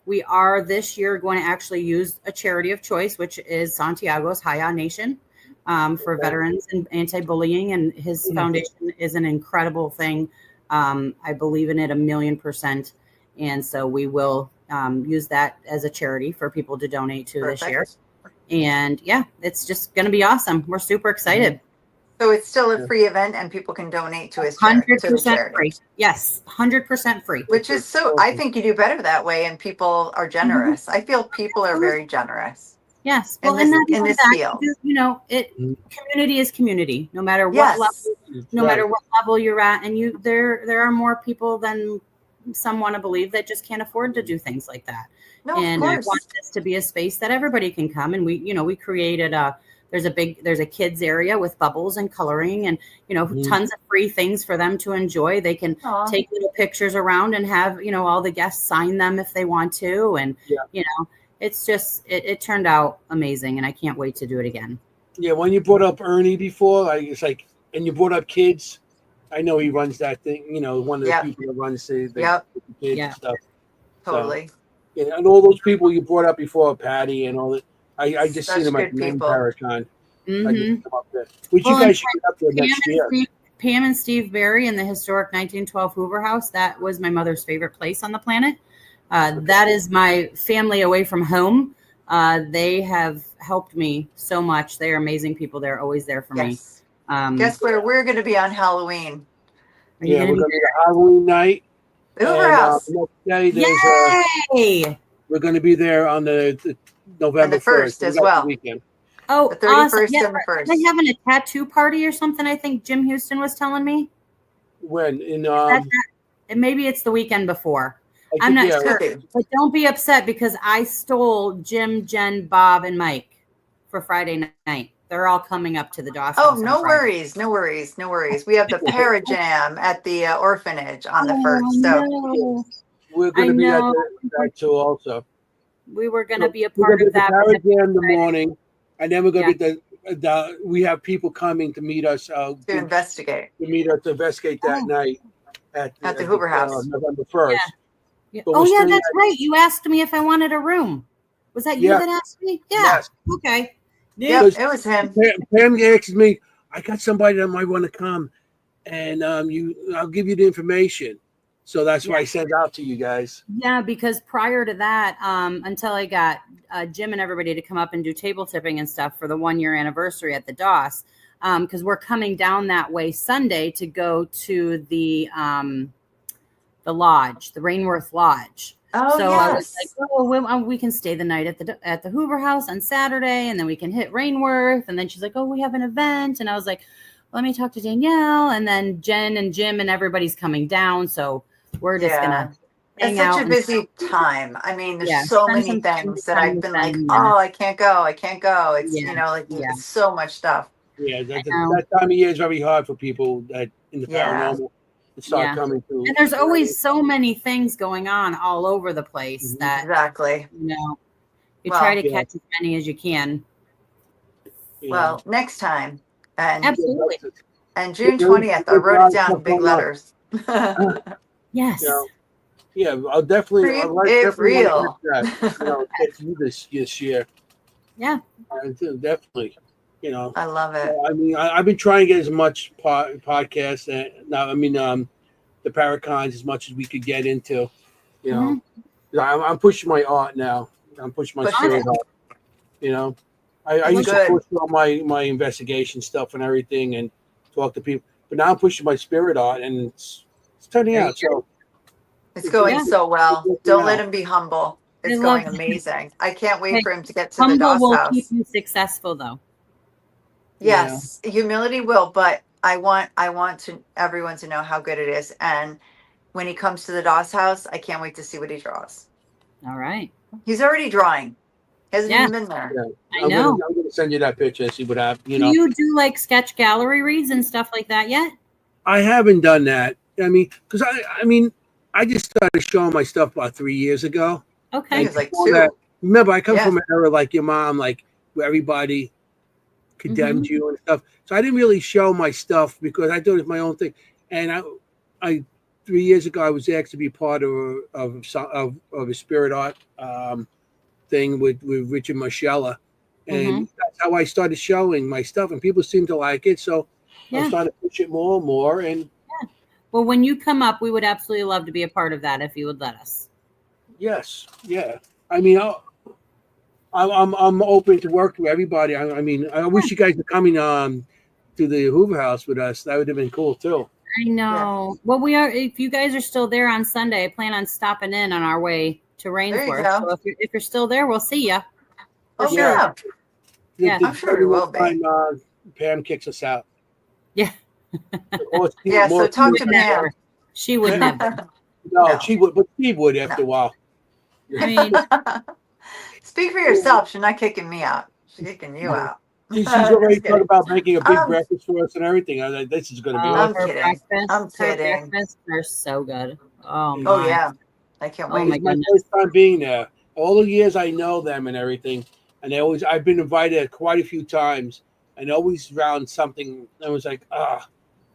B: We are this year going to actually use a charity of choice, which is Santiago's Haya Nation for veterans and anti-bullying. And his foundation is an incredible thing. I believe in it 1,000,000%. And so we will use that as a charity for people to donate to this year. And yeah, it's just going to be awesome. We're super excited.
C: So it's still a free event and people can donate to his
B: 100% free. Yes, 100% free.
C: Which is I think you do better that way and people are generous. I feel people are very generous.
B: Yes.
C: Well, in this field.
B: You know, community is community, no matter what level, level you're at. And there are more people than some want to believe that just can't afford to do things like that.
C: No,
B: and I want this to be a space that everybody can come. And we created there's a kids area with bubbles and coloring and, tons of free things for them to enjoy. They can take little pictures around and have, all the guests sign them if they want to. And, it's just, it turned out amazing. And I can't wait to do it again.
A: Yeah. When you brought up Ernie before, it's like, and you brought up kids, I know he runs that thing, one of the people that runs the kids and stuff.
C: Totally.
A: So, and all those people you brought up before, Patty and all that. I just seen them at the main Paracon. Which you guys should get up there next year.
B: Pam and Steve Berry in the historic 1912 Hoover House. That was my mother's favorite place on the planet. That is my family away from home. They have helped me so much. They are amazing people. They're always there for me.
C: Guess where we're going to be on Halloween?
A: We're going to be Halloween night.
C: The Hoover House.
B: Yay!
A: We're going to be there on the November 1st
C: as well.
A: Weekend.
B: Oh,
C: the 31st
B: awesome.
C: and the 1st.
B: Are they having a tattoo party or something? I think Jim Houston was telling me.
A: When?
B: Maybe it's the weekend before. I'm not sure. But don't be upset because I stole Jim, Jen, Bob, and Mike for Friday night. They're all coming up to the Dawson.
C: Oh, no worries. We have the Parajam at the orphanage on the 1st. So
A: we're going to be at that too also.
B: We were going to be a part of that.
A: Parajam in the morning, and then we're going to be we have people coming to meet us. To
C: investigate.
A: To meet us to investigate that night at
C: the Hoover House.
A: November 1st.
B: Yeah. That's right. You asked me if I wanted a room. Was that you that asked me? Yeah.
A: Yes.
B: Okay.
C: Yeah, it was him.
A: Pam asked me, I got somebody that might want to come, and I'll give you the information. So that's why I sent out to you guys.
B: Yeah, because prior to that, until I got Jim and everybody to come up and do table tipping and stuff for the 1-year anniversary at the DOS, because we're coming down that way Sunday to go to the lodge, the Rainworth Lodge.
C: Oh,
B: so I was like, we can stay the night at the Hoover House on Saturday, and then we can hit Rainworth. And then she's like, we have an event. And I was like, let me talk to Danielle. And then Jen and Jim and everybody's coming down. So we're just going to hang out.
C: It's such a busy time. I mean, there's so many things that I've been like, I can't go. It's, there's so much stuff.
A: Yeah, that time of year is very hard for people that in the paranormal. Start coming through.
B: And there's always so many things going on all over the place that You
C: Well,
B: try to catch as many as you can.
C: Well, next time. And
B: Absolutely.
C: And June 20th, I wrote it down in big letters.
B: Yes.
A: Yeah, I'll definitely.
C: Keep
A: I'll
C: it
A: definitely
C: real.
A: want to get that. Get you this year.
B: Yeah.
A: Definitely.
C: I love it.
A: I mean, I've been trying to get as much podcasts and now. I mean, the Paracons as much as we could get into. I'm pushing my art now. I'm pushing my spirit art. I used to push all my investigation stuff and everything and talk to people, but now I'm pushing my spirit art and it's turning out. So
C: it's going so well. Don't let him be humble. It's going amazing. I can't wait for him to get to the DOS
B: will
C: house.
B: Keep you successful though.
C: Yes, humility will, but I want everyone to know how good it is. And when he comes to the DOS house, I can't wait to see what he draws.
B: All right.
C: He's already drawing. Hasn't even been there.
B: Yeah, I know.
A: I'm gonna send you that picture and see what happens.
B: Do you do like sketch gallery reads and stuff like that yet?
A: I haven't done that. I mean, because I just started showing my stuff about 3 years ago.
B: Okay.
C: He was like 2.
A: Remember, I come from an era like your mom, like where everybody condemned you and stuff. So I didn't really show my stuff because I thought it was my own thing. And I 3 years ago, I was asked to be part of a spirit art thing with Richard Marshalla. And that's how I started showing my stuff. And people seem to like it. So I'm starting to push it more and more. And
B: well, when you come up, we would absolutely love to be a part of that if you would let us.
A: Yes. Yeah. I mean, I'm open to work with everybody. I mean, I wish you guys were coming to the Hoover House with us. That would have been cool too.
B: I know. Yeah. Well, we are. If you guys are still there on Sunday, I plan on stopping in on our way to Rainsworth. So if you're still there, we'll see you.
C: Oh sure.
B: Yeah,
C: I'm sure we will be.
A: Pam kicks us out.
B: Yeah.
C: Yeah. So talk to Pam.
B: She would never.
A: No, she would, but she would after a while.
B: I mean,
C: speak for yourself. She's not kicking me out. She's kicking you out.
A: She's already talking about making a big breakfast for us and everything. I was like, this is going to be
C: I'm
A: awesome.
C: kidding. I'm kidding.
B: Breakfasts are so good. Oh,
C: my. Oh, yeah. I can't wait.
A: It's my first time being there. All the years I know them and everything. And I've been invited quite a few times and always around something. I was like,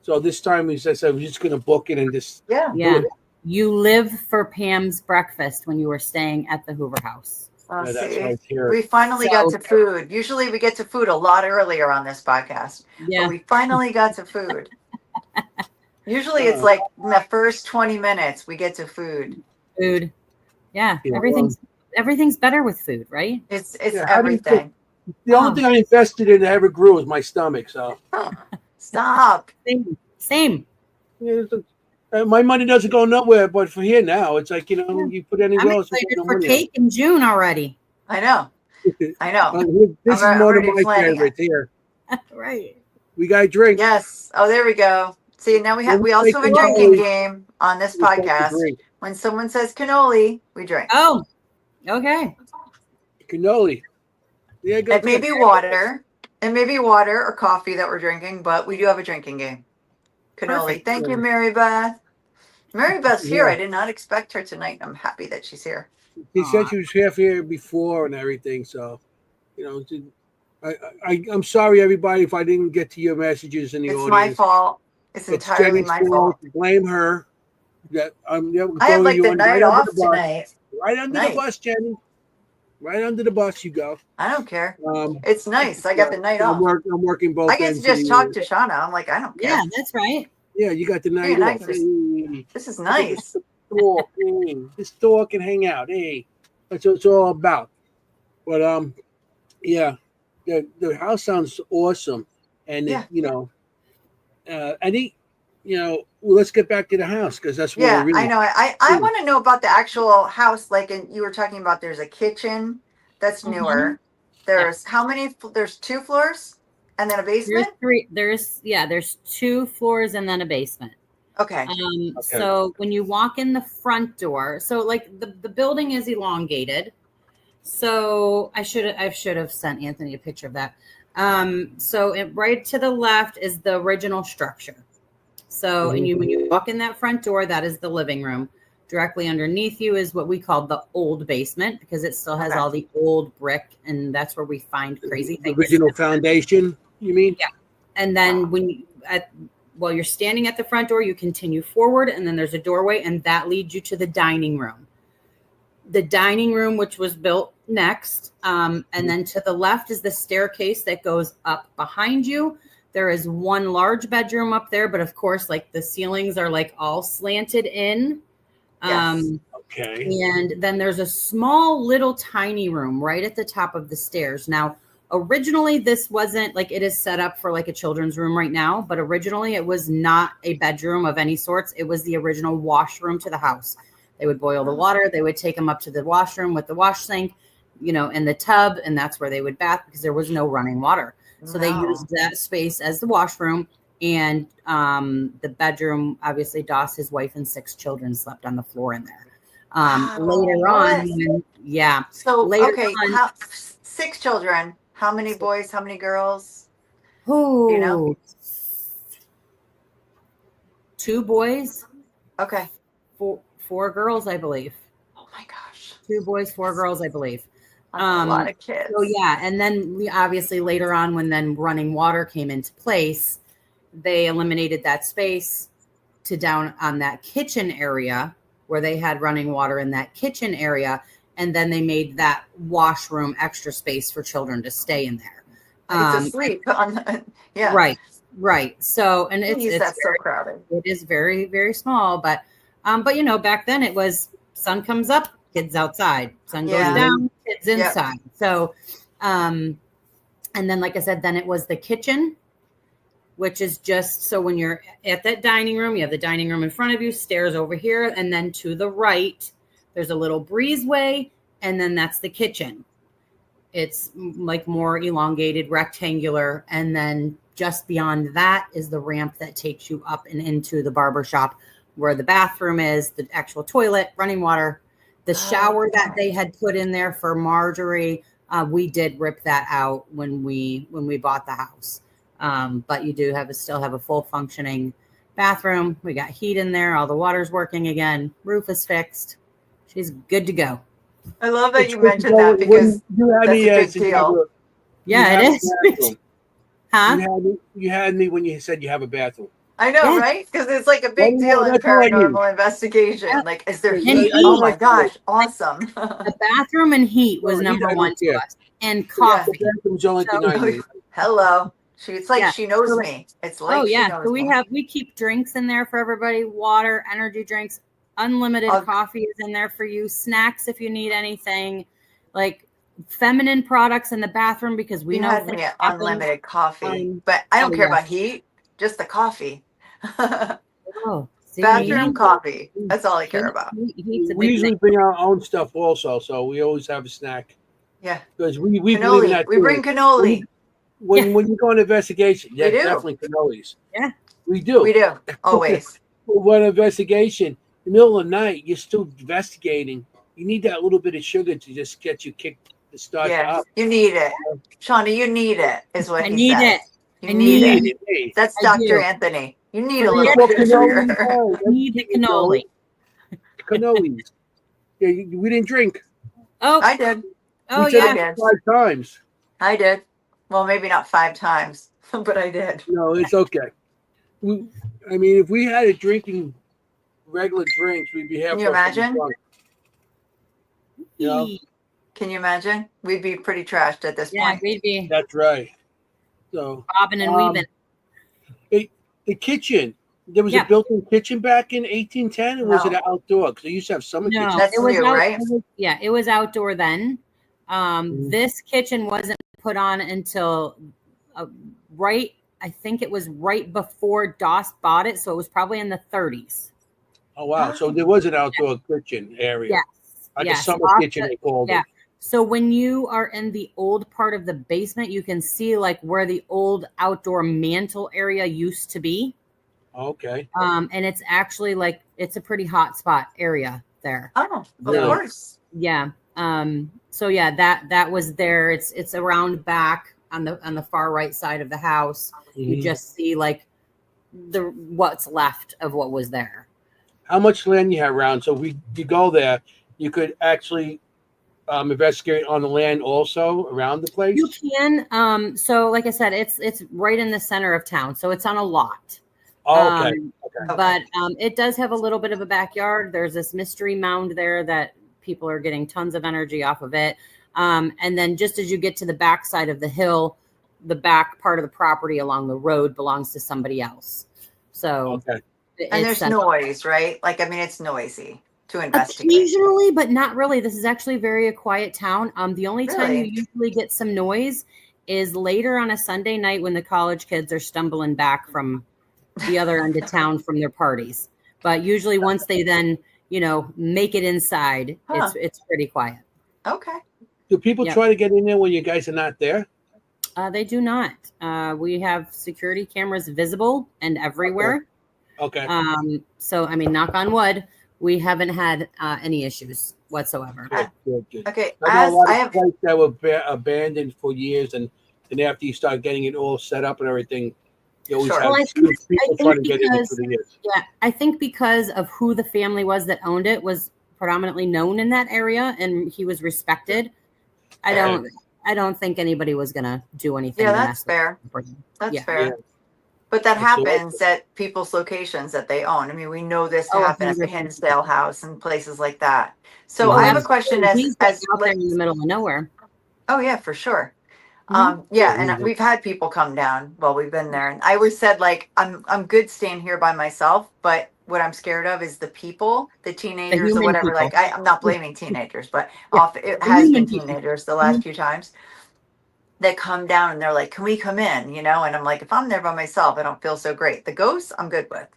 A: So this time I said, we're just going to book it and just
C: do it.
B: You live for Pam's breakfast when you were staying at the Hoover House.
C: Oh, yeah, we finally got to food. Usually we get to food a lot earlier on this podcast. Yeah. But we finally got to food. Usually it's like in the first 20 minutes we get to food.
B: Food. Yeah. Everything's better with food, right?
C: It's everything.
A: The only thing I invested in that ever grew was my stomach. So
C: stop.
B: Same.
A: Yeah, my money doesn't go nowhere, but for here now, it's like, you put anywhere else.
B: I'm excited for cake in June already.
C: I know.
A: This is one of my favorites here.
B: Right.
A: We got a drink.
C: Yes. Oh, there we go. See, now we also have a drinking game on this podcast. When someone says cannoli, we drink.
B: Oh, okay.
A: Cannoli. Yeah,
C: it may be water. It may be water or coffee that we're drinking, but we do have a drinking game. Cannoli. Perfect. Thank you, Mary Beth. Mary Beth's here. I did not expect her tonight. I'm happy that she's here.
A: She said she was here before and everything. So, I'm sorry, everybody, if I didn't get to your messages in the audience.
C: It's my fault. It's entirely my fault.
A: Blame her. That
C: I had like the night off tonight.
A: Right under the bus, Jenny. Right under the bus you go.
C: I don't care. It's nice. I got the night off.
A: I'm working both.
C: I get to just talk to Shauna. I'm like, I don't care.
B: Yeah, that's right.
A: Yeah, you got the night off.
C: This is nice.
A: Just talk and hang out. Hey, that's what it's all about. But yeah, the house sounds awesome, and let's get back to the house because that's what
C: I know. I want to know about the actual house. Like, and you were talking about, there's a kitchen that's newer. There's how many? There's 2 floors and then a basement.
B: There's 2 floors and then a basement.
C: Okay.
B: So when you walk in the front door, so like the building is elongated. So I should have sent Anthony a picture of that. So right to the left is the original structure. So when you walk in that front door, that is the living room. Directly underneath you is what we call the old basement, because it still has all the old brick, and that's where we find crazy
A: The
B: things.
A: original foundation, you mean?
B: Yeah. And then while you're standing at the front door, you continue forward, and then there's a doorway, and that leads you to the dining room. The dining room, which was built next, and then to the left is the staircase that goes up behind you. There is one large bedroom up there, but of course, like the ceilings are like all slanted in.
C: Yes.
A: Okay.
B: And then there's a small little tiny room right at the top of the stairs. Now, originally this wasn't like, it is set up for like a children's room right now, but originally it was not a bedroom of any sorts. It was the original washroom to the house. They would boil the water. They would take them up to the washroom with the wash sink, and the tub. And that's where they would bath because there was no running water. So they used that space as the washroom. And the bedroom, obviously, Doss, his wife, and 6 children slept on the floor in there. Later on, yeah.
C: So,
B: later
C: on, 6 children. How many boys? How many girls?
B: Who? 2 boys.
C: Okay.
B: 4 girls, I believe.
C: Oh my gosh.
B: 2 boys, 4 girls, I believe.
C: That's a lot of kids.
B: So yeah, and then obviously later on, when then running water came into place, they eliminated that space to down on that kitchen area where they had running water in that kitchen area. And then they made that washroom extra space for children to stay in there.
C: It's asleep on yeah.
B: Right. So, and it's
C: that's so crowded.
B: It is very, very small, but back then it was sun comes up, kids outside, sun goes down, kids inside. So, and then, like I said, then it was the kitchen, which is just, so when you're at that dining room, you have the dining room in front of you, stairs over here, and then to the right, there's a little breezeway, and then that's the kitchen. It's like more elongated, rectangular, and then just beyond that is the ramp that takes you up and into the barber shop, where the bathroom is, the actual toilet, running water, the shower that they had put in there for Marjorie. We did rip that out when we bought the house. But you do still have a full functioning bathroom. We got heat in there. All the water's working again. Roof is fixed. She's good to go.
C: I love that you mentioned that because that's a big deal.
B: Yeah, it is. Huh?
A: You had me when you said you have a bathroom.
C: I know, right? Because it's like a big deal in paranormal investigation. Like, is there heat? Oh my gosh, awesome.
B: The bathroom and heat was number one to us. And coffee.
C: Hello. It's like she knows me. It's like she knows
B: so we keep drinks in there for everybody, water, energy drinks, unlimited coffee is in there for you, snacks if you need anything, like feminine products in the bathroom, because we know
C: me at unlimited coffee. But I don't care about heat, just the coffee. Bathroom coffee. That's all I care about.
A: We usually bring our own stuff also, so we always have a snack.
C: Yeah.
A: Because we
C: believe in that. We bring cannoli.
A: When you go on investigation, definitely cannolis.
B: Yeah.
A: We do.
C: We do. Always.
A: When investigation, in the middle of the night, you're still investigating. You need that little bit of sugar to just get you kicked to start up.
C: You need it. Shauna, you need it, is what he
B: need
C: said.
B: It.
C: You need it. That's Dr. Anthony. You need a little bit of sugar.
B: You need the cannoli.
A: Cannolis. Yeah, we didn't drink.
C: Oh, I did.
B: Oh,
A: we did it 5 times.
C: I did. Well, maybe not 5 times, but I did.
A: No, it's okay. If we had a drinking regular drinks, we'd be halfway.
C: Can you imagine?
A: You know?
C: Can you imagine? We'd be pretty trashed at this point.
B: We'd be.
A: That's right. So
B: bobbing and weaving.
A: The kitchen. There was a built-in kitchen back in 1810, or was it outdoor? Because they used to have summer kitchen.
C: That's new, right?
B: It was outdoor then. This kitchen wasn't put on until I think it was right before Doss bought it, so it was probably in the 30s.
A: Oh wow! So there was an outdoor kitchen area.
B: Yes,
A: a summer kitchen they called it.
B: So when you are in the old part of the basement, you can see like where the old outdoor mantle area used to be.
A: Okay.
B: And it's actually like it's a pretty hot spot area there.
C: Oh, of course.
B: Yeah. So that was there. It's around back on the far right side of the house. Mm-hmm. You just see like what's left of what was there.
A: how much land you have around. So if you go there, you could actually investigate on the land also around the place.
B: You can. So like I said, it's right in the center of town, so it's on a lot.
A: Oh, okay.
B: But it does have a little bit of a backyard. There's this mystery mound there that people are getting tons of energy off of it. And then just as you get to the back side of the hill, the back part of the property along the road belongs to somebody else. So
C: and there's noise, right? Like, I mean, it's noisy to investigate.
B: Occasionally, but not really. This is actually very a quiet town. The only time you usually get some noise is later on a Sunday night when the college kids are stumbling back from the other end of town from their parties. But usually once they then, make it inside, it's pretty quiet.
C: Okay.
A: Do people try to get in there when you guys are not there?
B: They do not. We have security cameras visible and everywhere.
A: Okay.
B: So, I mean, knock on wood, we haven't had any issues whatsoever.
A: Good.
C: Okay.
A: I know a lot of places that were abandoned for years, and after you start getting it all set up and everything, you always have people trying to get in it for the years.
B: Yeah, I think because of who the family was that owned it was predominantly known in that area, and he was respected. I don't think anybody was gonna do anything.
C: Yeah, that's fair. That's fair. Yeah. But that happens at people's locations that they own. I mean, we know this to happen at the Hinsdale House and places like that. So I have a question as
B: out there in the middle of nowhere.
C: Oh yeah, for sure. And we've had people come down while we've been there. And I always said, like, I'm good staying here by myself, but what I'm scared of is the people, the teenagers or whatever. People. Like, I'm not blaming teenagers, but it has been teenagers the last few times that come down and they're like, can we come in? And I'm like, if I'm there by myself, I don't feel so great. The ghosts, I'm good with.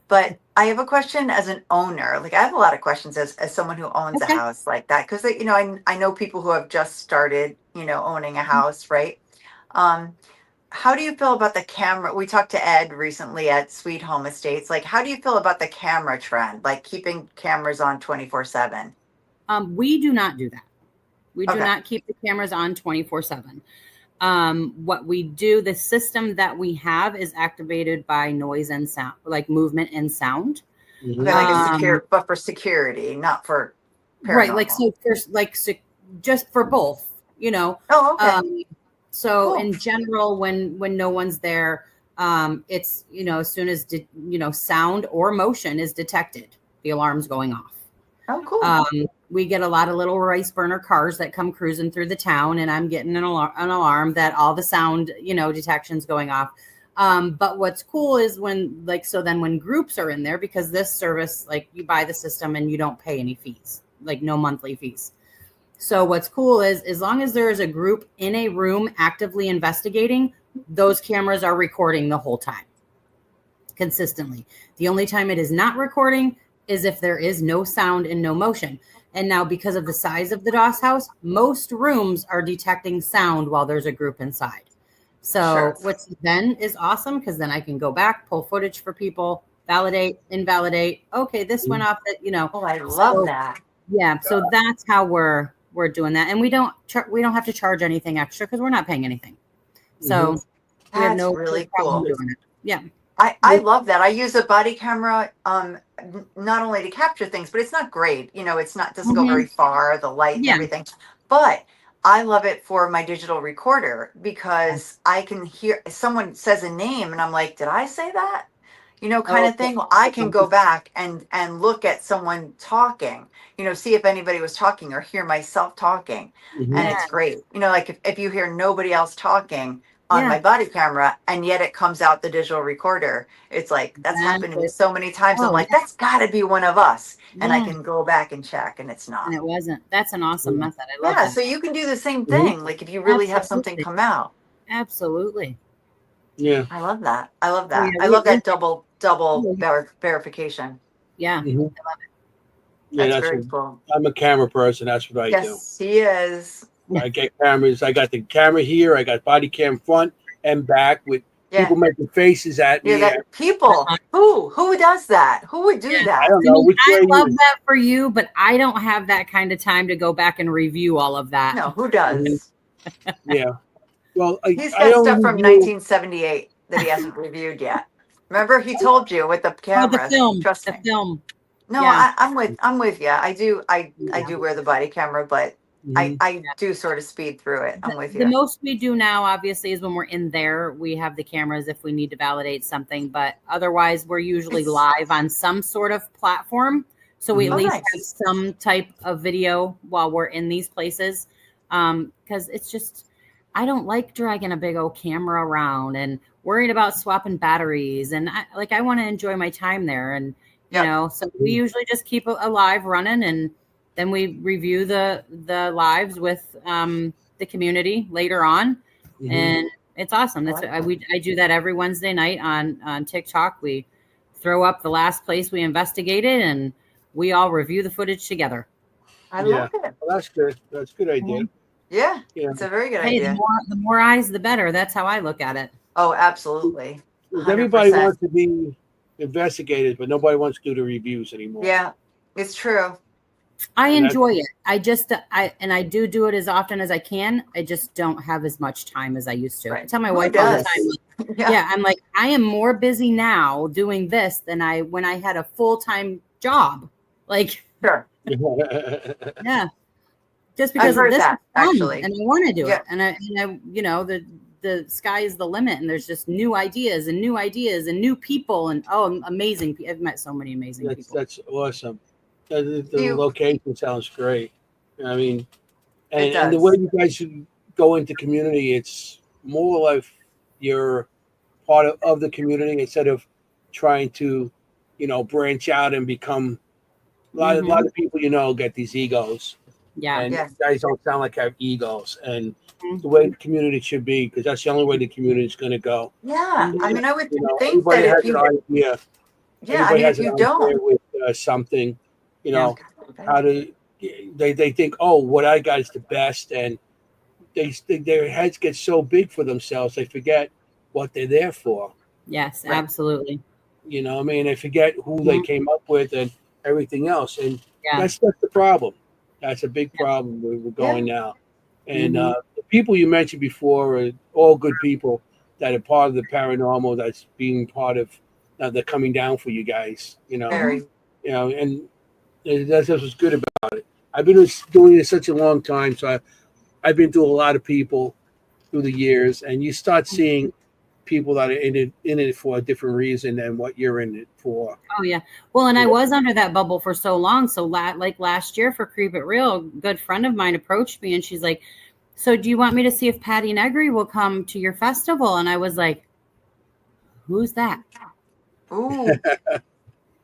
C: But I have a question as an owner. Like, I have a lot of questions as someone who owns a house like that. Because, I know people who have just started, owning a house, right? How do you feel about the camera? We talked to Ed recently at Sweet Home Estates. Like, how do you feel about the camera trend? Like, keeping cameras on 24/7?
B: We do not do that. We do not keep the cameras on 24/7. What we do, the system that we have is activated by noise and sound, like movement and sound.
C: Okay, but for security, not for paranormal.
B: Right. Like, so there's just for both,
C: Oh, okay.
B: So in general, when no one's there, it's, as soon as, sound or motion is detected, the alarm's going off.
C: Oh, cool.
B: We get a lot of little rice burner cars that come cruising through the town, and I'm getting an alarm that all the sound, detection's going off. But what's cool is when groups are in there, because this service, like, you buy the system and you don't pay any fees, like no monthly fees. So what's cool is as long as there is a group in a room actively investigating, those cameras are recording the whole time consistently. The only time it is not recording is if there is no sound and no motion. And now, because of the size of the DOS house, most rooms are detecting sound while there's a group inside. So which then is awesome, because then I can go back, pull footage for people, validate, invalidate. Okay, this went off that,
C: Oh, I love that.
B: Yeah. So that's how we're doing that. And we don't have to charge anything extra because we're not paying anything. So we have no
C: really cool
B: doing it. Yeah.
C: I love that. I use a body camera not only to capture things, but it's not great. Doesn't go very far, the light and everything. But I love it for my digital recorder because I can hear someone says a name and I'm like, did I say that? Kind of thing. Well, I can go back and look at someone talking, see if anybody was talking or hear myself talking. And it's great. Like if you hear nobody else talking on my body camera and yet it comes out the digital recorder, it's like, that's happened to me so many times. I'm like, that's gotta be one of us. And I can go back and check and it's not.
B: And it wasn't. That's an awesome method. I love that.
C: So you can do the same thing. Like if you really have something come out.
B: Absolutely.
A: Yeah.
C: I love that. I love that double verification.
B: Yeah. I love it.
C: That's very cool.
A: I'm a camera person. That's what I do.
C: Yes, he is.
A: I get cameras. I got the camera here. I got body cam front and back with people making faces at me.
C: People. Who does that? Who would do that?
A: I don't know.
B: I love that for you, but I don't have that kind of time to go back and review all of that.
C: No, who does?
A: Yeah. Well,
C: he's got stuff from 1978 that he hasn't reviewed yet. Remember, he told you with the camera. Trust
B: the
C: me.
B: film.
C: No,
B: Yeah.
C: I'm with you. I do wear the body camera, but I do sort of speed through it. I'm with you.
B: The most we do now, obviously, is when we're in there, we have the cameras if we need to validate something. But otherwise, we're usually live on some sort of platform. So we at least have some type of video while we're in these places. Because it's just, I don't like dragging a big old camera around and worrying about swapping batteries. And I want to enjoy my time there. And, you know, so we usually just keep a live running, and then we review the lives with the community later on. And it's awesome. That's I do that every Wednesday night on TikTok. We throw up the last place we investigated, and we all review the footage together.
C: I love it.
A: Well, that's good. That's a good idea.
C: Yeah, it's a very good idea.
B: The more eyes, the better. That's how I look at it.
C: Oh, absolutely. 100%.
A: Everybody wants to be investigated, but nobody wants to do the reviews anymore.
C: Yeah, it's true.
B: I enjoy it. I do it as often as I can. I just don't have as much time as I used to. I tell my wife all the time. Yeah, I'm like, I am more busy now doing this than when I had a full-time job. Like,
C: sure.
B: Yeah. Just because of this, actually, and I want to do it, and I, you know, the sky is the limit, and there's just new ideas and new people, and amazing. I've met so many amazing people.
A: That's awesome. The location sounds great. I mean, and the way you guys should go into community, it's more like you're part of the community instead of trying to, you know, branch out and become. A lot of people, you know, get these egos.
B: Yeah.
A: And you guys don't sound like have egos, and the way the community should be, because that's the only way the community is going to go.
C: Yeah, I mean, I would think that if you, if you don't
A: with something, you know, how to, they think, oh, what I got is the best, and their heads get so big for themselves, they forget what they're there for.
B: Yes, absolutely.
A: You know, I mean, they forget who they came up with and everything else, and that's the problem. That's a big problem where we're going now. And the people you mentioned before are all good people that are part of the paranormal, that's being part of the coming down for you guys, you know. You know, and that's what's good about it. I've been doing this such a long time, so I've been through a lot of people through the years, and you start seeing people that are in it for a different reason than what you're in it for.
B: Oh yeah. Well, and I was under that bubble for so long. So like last year for Creep It Real, a good friend of mine approached me and she's like, so do you want me to see if Patty Negri will come to your festival? And I was like, who's that?
C: Ooh.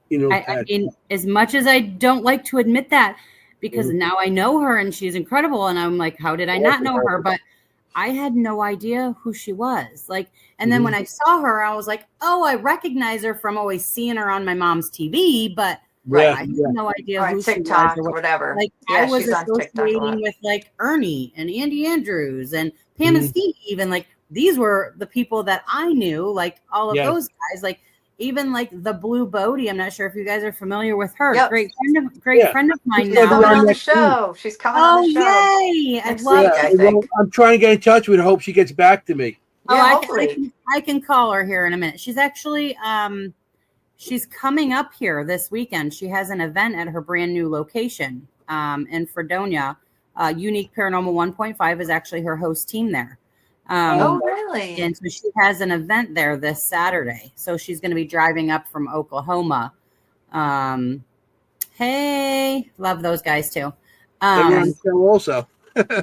A: You know,
B: I mean, as much as I don't like to admit that, because now I know her and she's incredible. And I'm like, how did I not know her? But I had no idea who she was. Like, and then when I saw her, I was like, oh, I recognize her from always seeing her on my mom's TV, but I had no idea who
C: TikTok
B: she was
C: or whatever.
B: Like, I was associating with like Ernie and Andy Andrews and Pam and Steve. Even like these were the people that I knew, like all of those guys, like even like the Blue Bodie. I'm not sure if you guys are familiar with her. Great friend of mine now.
C: She's coming on the show. She's coming on the show.
B: Oh, yay. I love
A: it. I'm trying to get in touch with her. Hope she gets back to me.
B: I can call her here in a minute. She's actually she's coming up here this weekend. She has an event at her brand new location in Fredonia. Unique Paranormal 1.5 is actually her host team there.
C: Oh, really?
B: And so she has an event there this Saturday. So she's going to be driving up from Oklahoma. Hey, love those guys too.
A: Also.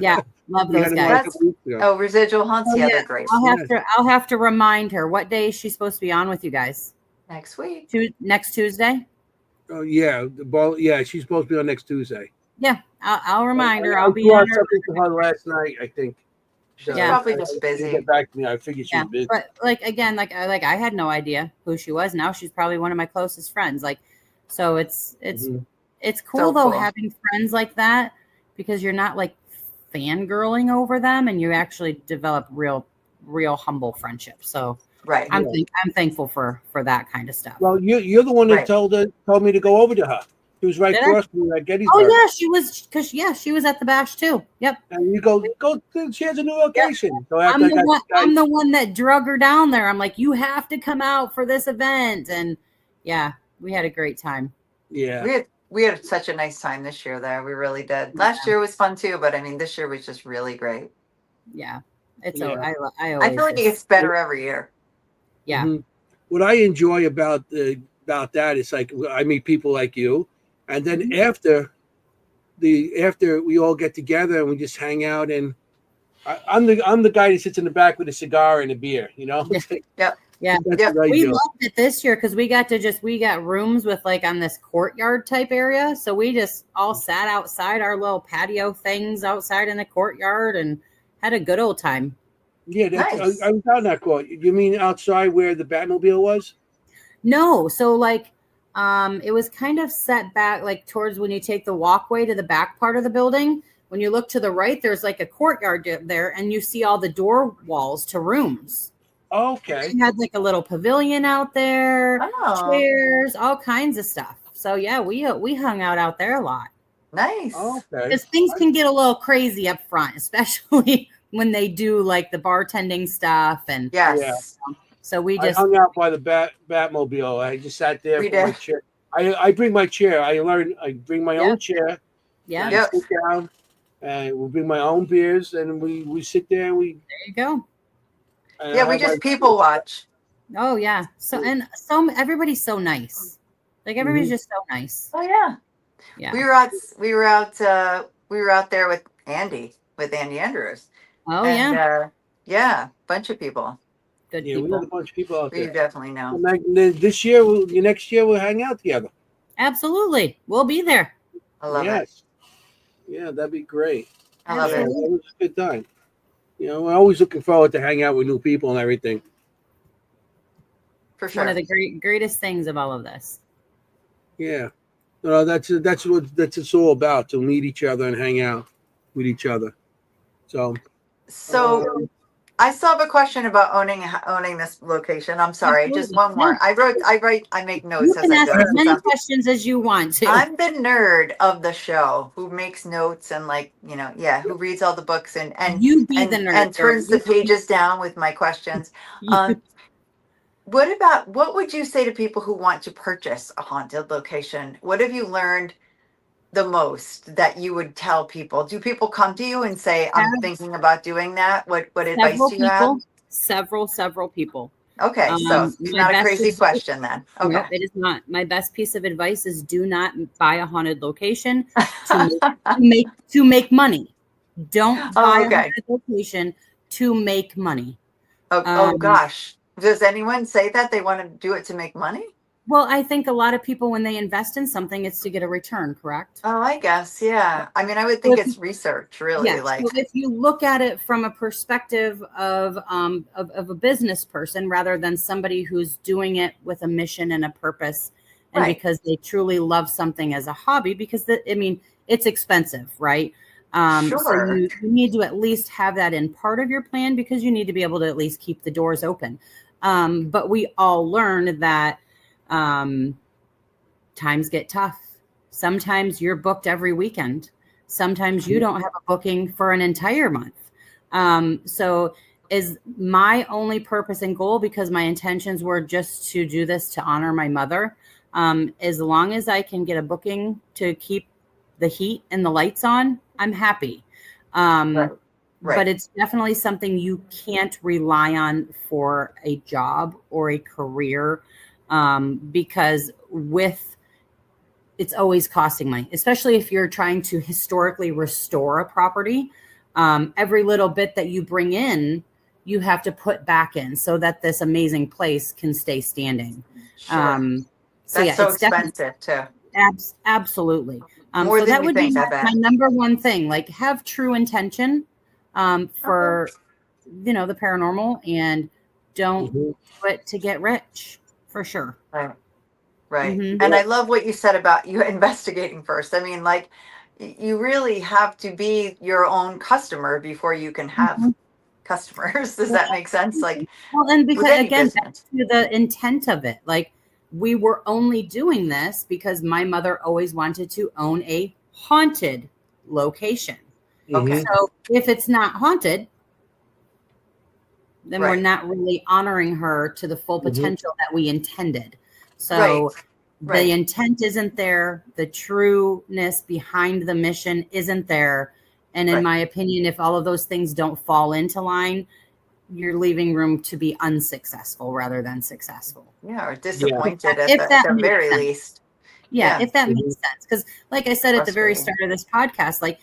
B: Yeah, love those guys.
C: Residual Hunts. Yeah, they're great.
B: I'll have to remind her. What day is she supposed to be on with you guys?
C: Next week.
B: Next Tuesday?
A: Oh yeah, she's supposed to be on next Tuesday.
B: Yeah, I'll remind her. I'll be
A: on something to her last night, I think.
C: She's probably just busy.
A: Get back to me. I figured she was busy.
B: But like again, like I had no idea who she was. Now she's probably one of my closest friends. Like, so it's cool though having friends like that, because you're not like fangirling over them, and you actually develop real humble friendships. So I'm thankful for that kind of stuff.
A: Well, you're the one that told me to go over to her. She was right
B: Did I?
A: across from you at Gettysburg.
B: Oh yeah, she was she was at the bash too. Yep.
A: And you go. She has a new location.
B: Yep.
A: So after
B: I'm the one that drug her down there. I'm like, you have to come out for this event, and yeah, we had a great time.
A: Yeah.
C: We had such a nice time this year there. We really did. Last year was fun too, but I mean, this year was just really great.
B: Yeah,
C: I feel like
B: always
C: it gets better every year.
B: Yeah.
A: Mm-hmm. What I enjoy about that is like I meet people like you, and then after we all get together and we just hang out, and I'm the guy that sits in the back with a cigar and a beer. You know.
C: Yep.
B: Yeah. We loved it this year because we got rooms with like on this courtyard type area. So we just all sat outside our little patio things outside in the courtyard and had a good old time.
A: Yeah,
C: nice.
A: I was on that court. You mean outside where the Batmobile was?
B: No. So like it was kind of set back like towards when you take the walkway to the back part of the building. When you look to the right, there's like a courtyard there and you see all the door walls to rooms.
A: Okay.
B: We had like a little pavilion out there,
C: Oh.
B: chairs, all kinds of stuff. So yeah, we hung out there a lot.
C: Nice.
A: Okay.
B: Because things can get a little crazy up front, especially when they do like the bartending stuff and
C: yes.
B: So I
A: hung out by the Batmobile. I just sat there my chair. I bring my chair. I bring my own chair.
B: Yeah.
A: Yep. Sit down and we bring my own beers and we sit there and
B: there you go.
C: Yeah, we just people watch.
B: Oh yeah. So everybody's so nice. Like everybody's just so nice.
C: Oh yeah.
B: Yeah.
C: We were out there with Andy Andrews.
B: Oh and,
C: yeah, bunch of people.
B: Good people.
A: We had a bunch of people out there.
C: We definitely know.
A: This year, next year we'll hang out together.
B: Absolutely. We'll be there.
C: I love it.
A: Yeah, that'd be great.
C: I love it.
A: It was a good time. We're always looking forward to hang out with new people and everything.
C: For sure.
B: One of the greatest things of all of this.
A: Yeah. That's what it's all about, to meet each other and hang out with each other. So
C: I still have a question about owning this location. I'm sorry,
B: Absolutely.
C: just one more. I make notes.
B: You can ask as many questions as you want to.
C: I'm the nerd of the show who makes notes and who reads all the books and
B: you be the nerd
C: and turns the pages down with my questions. What would you say to people who want to purchase a haunted location? What have you learned the most that you would tell people? Do people come to you and say, I'm thinking about doing that? What advice do you have?
B: Several people.
C: Okay, so it's not a crazy question then. Okay.
B: No, it is not. My best piece of advice is do not buy a haunted location to make money. Don't buy a haunted location to make money.
C: Oh gosh. Does anyone say that they want to do it to make money?
B: Well, I think a lot of people, when they invest in something, it's to get a return, correct?
C: Oh, I guess, yeah. I mean, I would think it's research, really.
B: Yeah. So if you look at it from a perspective of a business person rather than somebody who's doing it with a mission and a purpose, and because they truly love something as a hobby, because it's expensive, right?
C: Sure.
B: So you need to at least have that in part of your plan because you need to be able to at least keep the doors open. But we all learn that times get tough. Sometimes you're booked every weekend. Sometimes you don't have a booking for an entire month. So is my only purpose and goal, because my intentions were just to do this to honor my mother. As long as I can get a booking to keep the heat and the lights on, I'm happy. Right. But it's definitely something you can't rely on for a job or a career. Because it's always costing money, especially if you're trying to historically restore a property. Every little bit that you bring in, you have to put back in so that this amazing place can stay standing.
C: Sure. That's so expensive too.
B: Absolutely.
C: More
B: so
C: than
B: that would be
C: my
B: number one thing. Like, have true intention for the paranormal, and don't do it to get rich. For sure.
C: Right. Mm-hmm. And I love what you said about you investigating first. I mean, like, you really have to be your own customer before you can have customers. Does that make sense? Like,
B: well, and because again, back to the intent of it, like, we were only doing this because my mother always wanted to own a haunted location.
C: Okay.
B: So if it's not haunted, then we're not really honoring her to the full potential that we intended. So the intent isn't there. The trueness behind the mission isn't there. And in my opinion, if all of those things don't fall into line, you're leaving room to be unsuccessful rather than successful.
C: Yeah, or disappointed at
B: if that
C: the
B: makes
C: very
B: sense.
C: least.
B: Yeah, if that makes sense. Because like I said at the very start of this podcast, like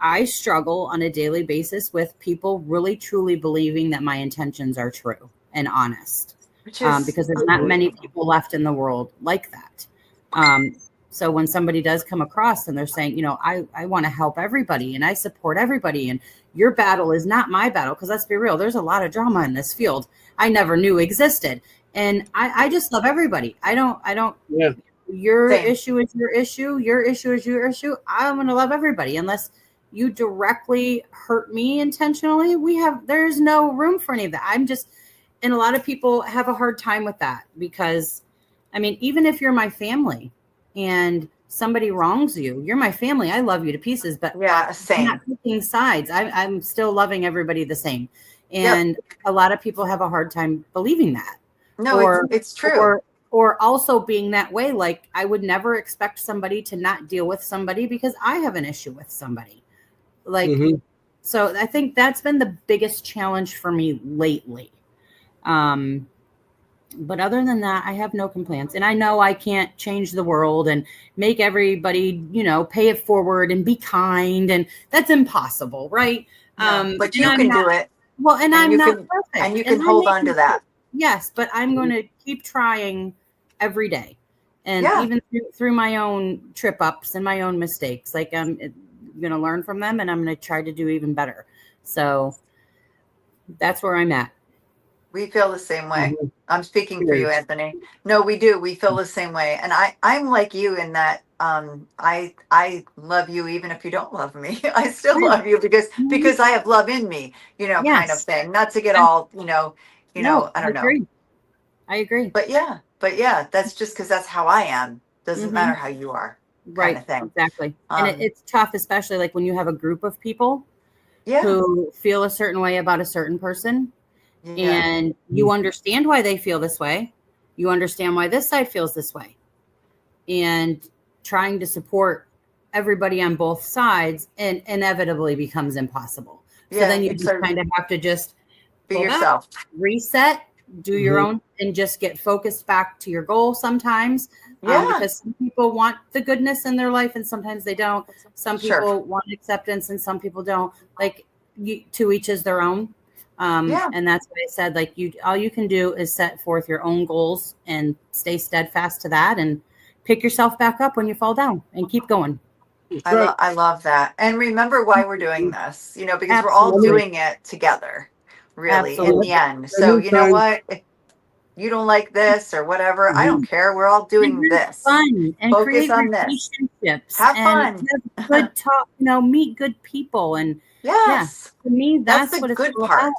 B: I struggle on a daily basis with people really truly believing that my intentions are true and honest. Because there's not many people left in the world like that. So when somebody does come across and they're saying, you know, I want to help everybody and I support everybody and your battle is not my battle, because let's be real, there's a lot of drama in this field I never knew existed. And I just love everybody. I don't your issue is your issue. Your issue is your issue. I'm going to love everybody unless you directly hurt me intentionally. There's no room for any of that. And a lot of people have a hard time with that because, I mean, even if you're my family and somebody wrongs you, you're my family. I love you to pieces, but
C: same.
B: I'm not picking sides. I'm still loving everybody the same. And a lot of people have a hard time believing that.
C: No, it's true.
B: Or also being that way. Like I would never expect somebody to not deal with somebody because I have an issue with somebody. Like, so I think that's been the biggest challenge for me lately. But other than that, I have no complaints. And I know I can't change the world and make everybody, you know, pay it forward and be kind. And that's impossible, right?
C: But you can do it.
B: Well, and I'm not perfect.
C: And you can hold on to that.
B: Yes, but I'm going to keep trying every day. And even through my own trip ups and my own mistakes, like I'm going to learn from them and I'm going to try to do even better. So that's where I'm at.
C: We feel the same way. I'm speaking for you, Anthony. No, we do. We feel the same way. And I'm like you in that I love you even if you don't love me. I still love you because I have love in me, you know, kind of thing. Not to get all, I don't know.
B: I agree.
C: But yeah, that's just because that's how I am. Doesn't matter how you are.
B: Right.
C: Kind of thing.
B: Exactly. And it's tough, especially like when you have a group of people who feel a certain way about a certain person. And you understand why they feel this way. You understand why this side feels this way. And trying to support everybody on both sides and inevitably becomes impossible. So then you just kind of have to just
C: be yourself,
B: reset, do your own, and just get focused back to your goal sometimes. Because some people want the goodness in their life and sometimes they don't. Some people want acceptance and some people don't. Like to each is their own. And that's what I said, like all you can do is set forth your own goals and stay steadfast to that and pick yourself back up when you fall down and keep going.
C: I love that. And remember why we're doing this, because we're all doing it together, really, in the end. So you know what? If you don't like this or whatever, I don't care. We're all doing this.
B: Fun and
C: focus on this.
B: Relationships.
C: Have fun.
B: Have good talk, meet good people. And to me, that's what it's
C: good
B: all
C: part.
B: about.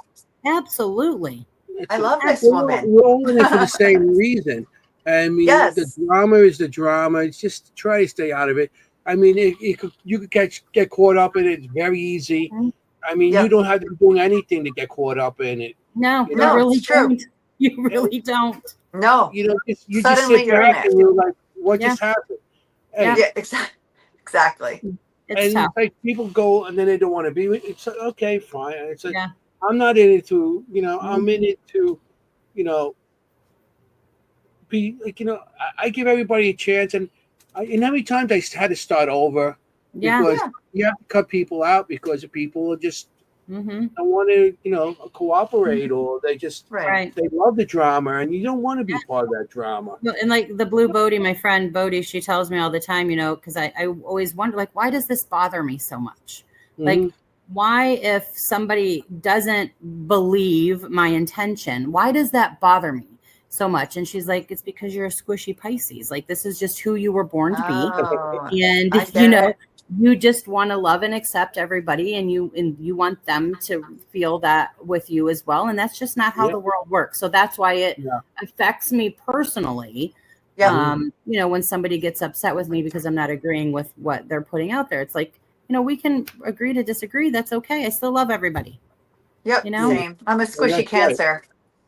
B: Absolutely.
C: I love this woman.
A: We're all in it for the same reason. I mean, the drama is the drama. It's just try to stay out of it. I mean, you could get caught up in it. It's very easy. I mean, you don't have to be doing anything to get caught up in it.
B: No, you really don't. You really don't.
C: No.
A: You just
C: Suddenly
A: sit back and you're like, what just happened? And,
C: exactly.
B: It's tough.
A: Like people go and then they don't want to be with it. It's like, okay, fine. It's like, I'm not in it to, I'm in it to, be like, I give everybody a chance. And how many times I had to start over because you have to cut people out because people are just don't want to, cooperate or they just, they love the drama and you don't want to be part of that drama.
B: And like the Blue Bodie, my friend Bodie, she tells me all the time, because I always wonder, like, why does this bother me so much? Like, why, if somebody doesn't believe my intention, why does that bother me so much? And she's like, it's because you're a squishy Pisces. Like, this is just who you were born to be. And, you just want to love and accept everybody, and you want them to feel that with you as well. And that's just not how the world works. So that's why it affects me personally.
C: Yeah.
B: When somebody gets upset with me because I'm not agreeing with what they're putting out there, it's like, we can agree to disagree. That's okay. I still love everybody.
C: Yep. Same. I'm a squishy Cancer.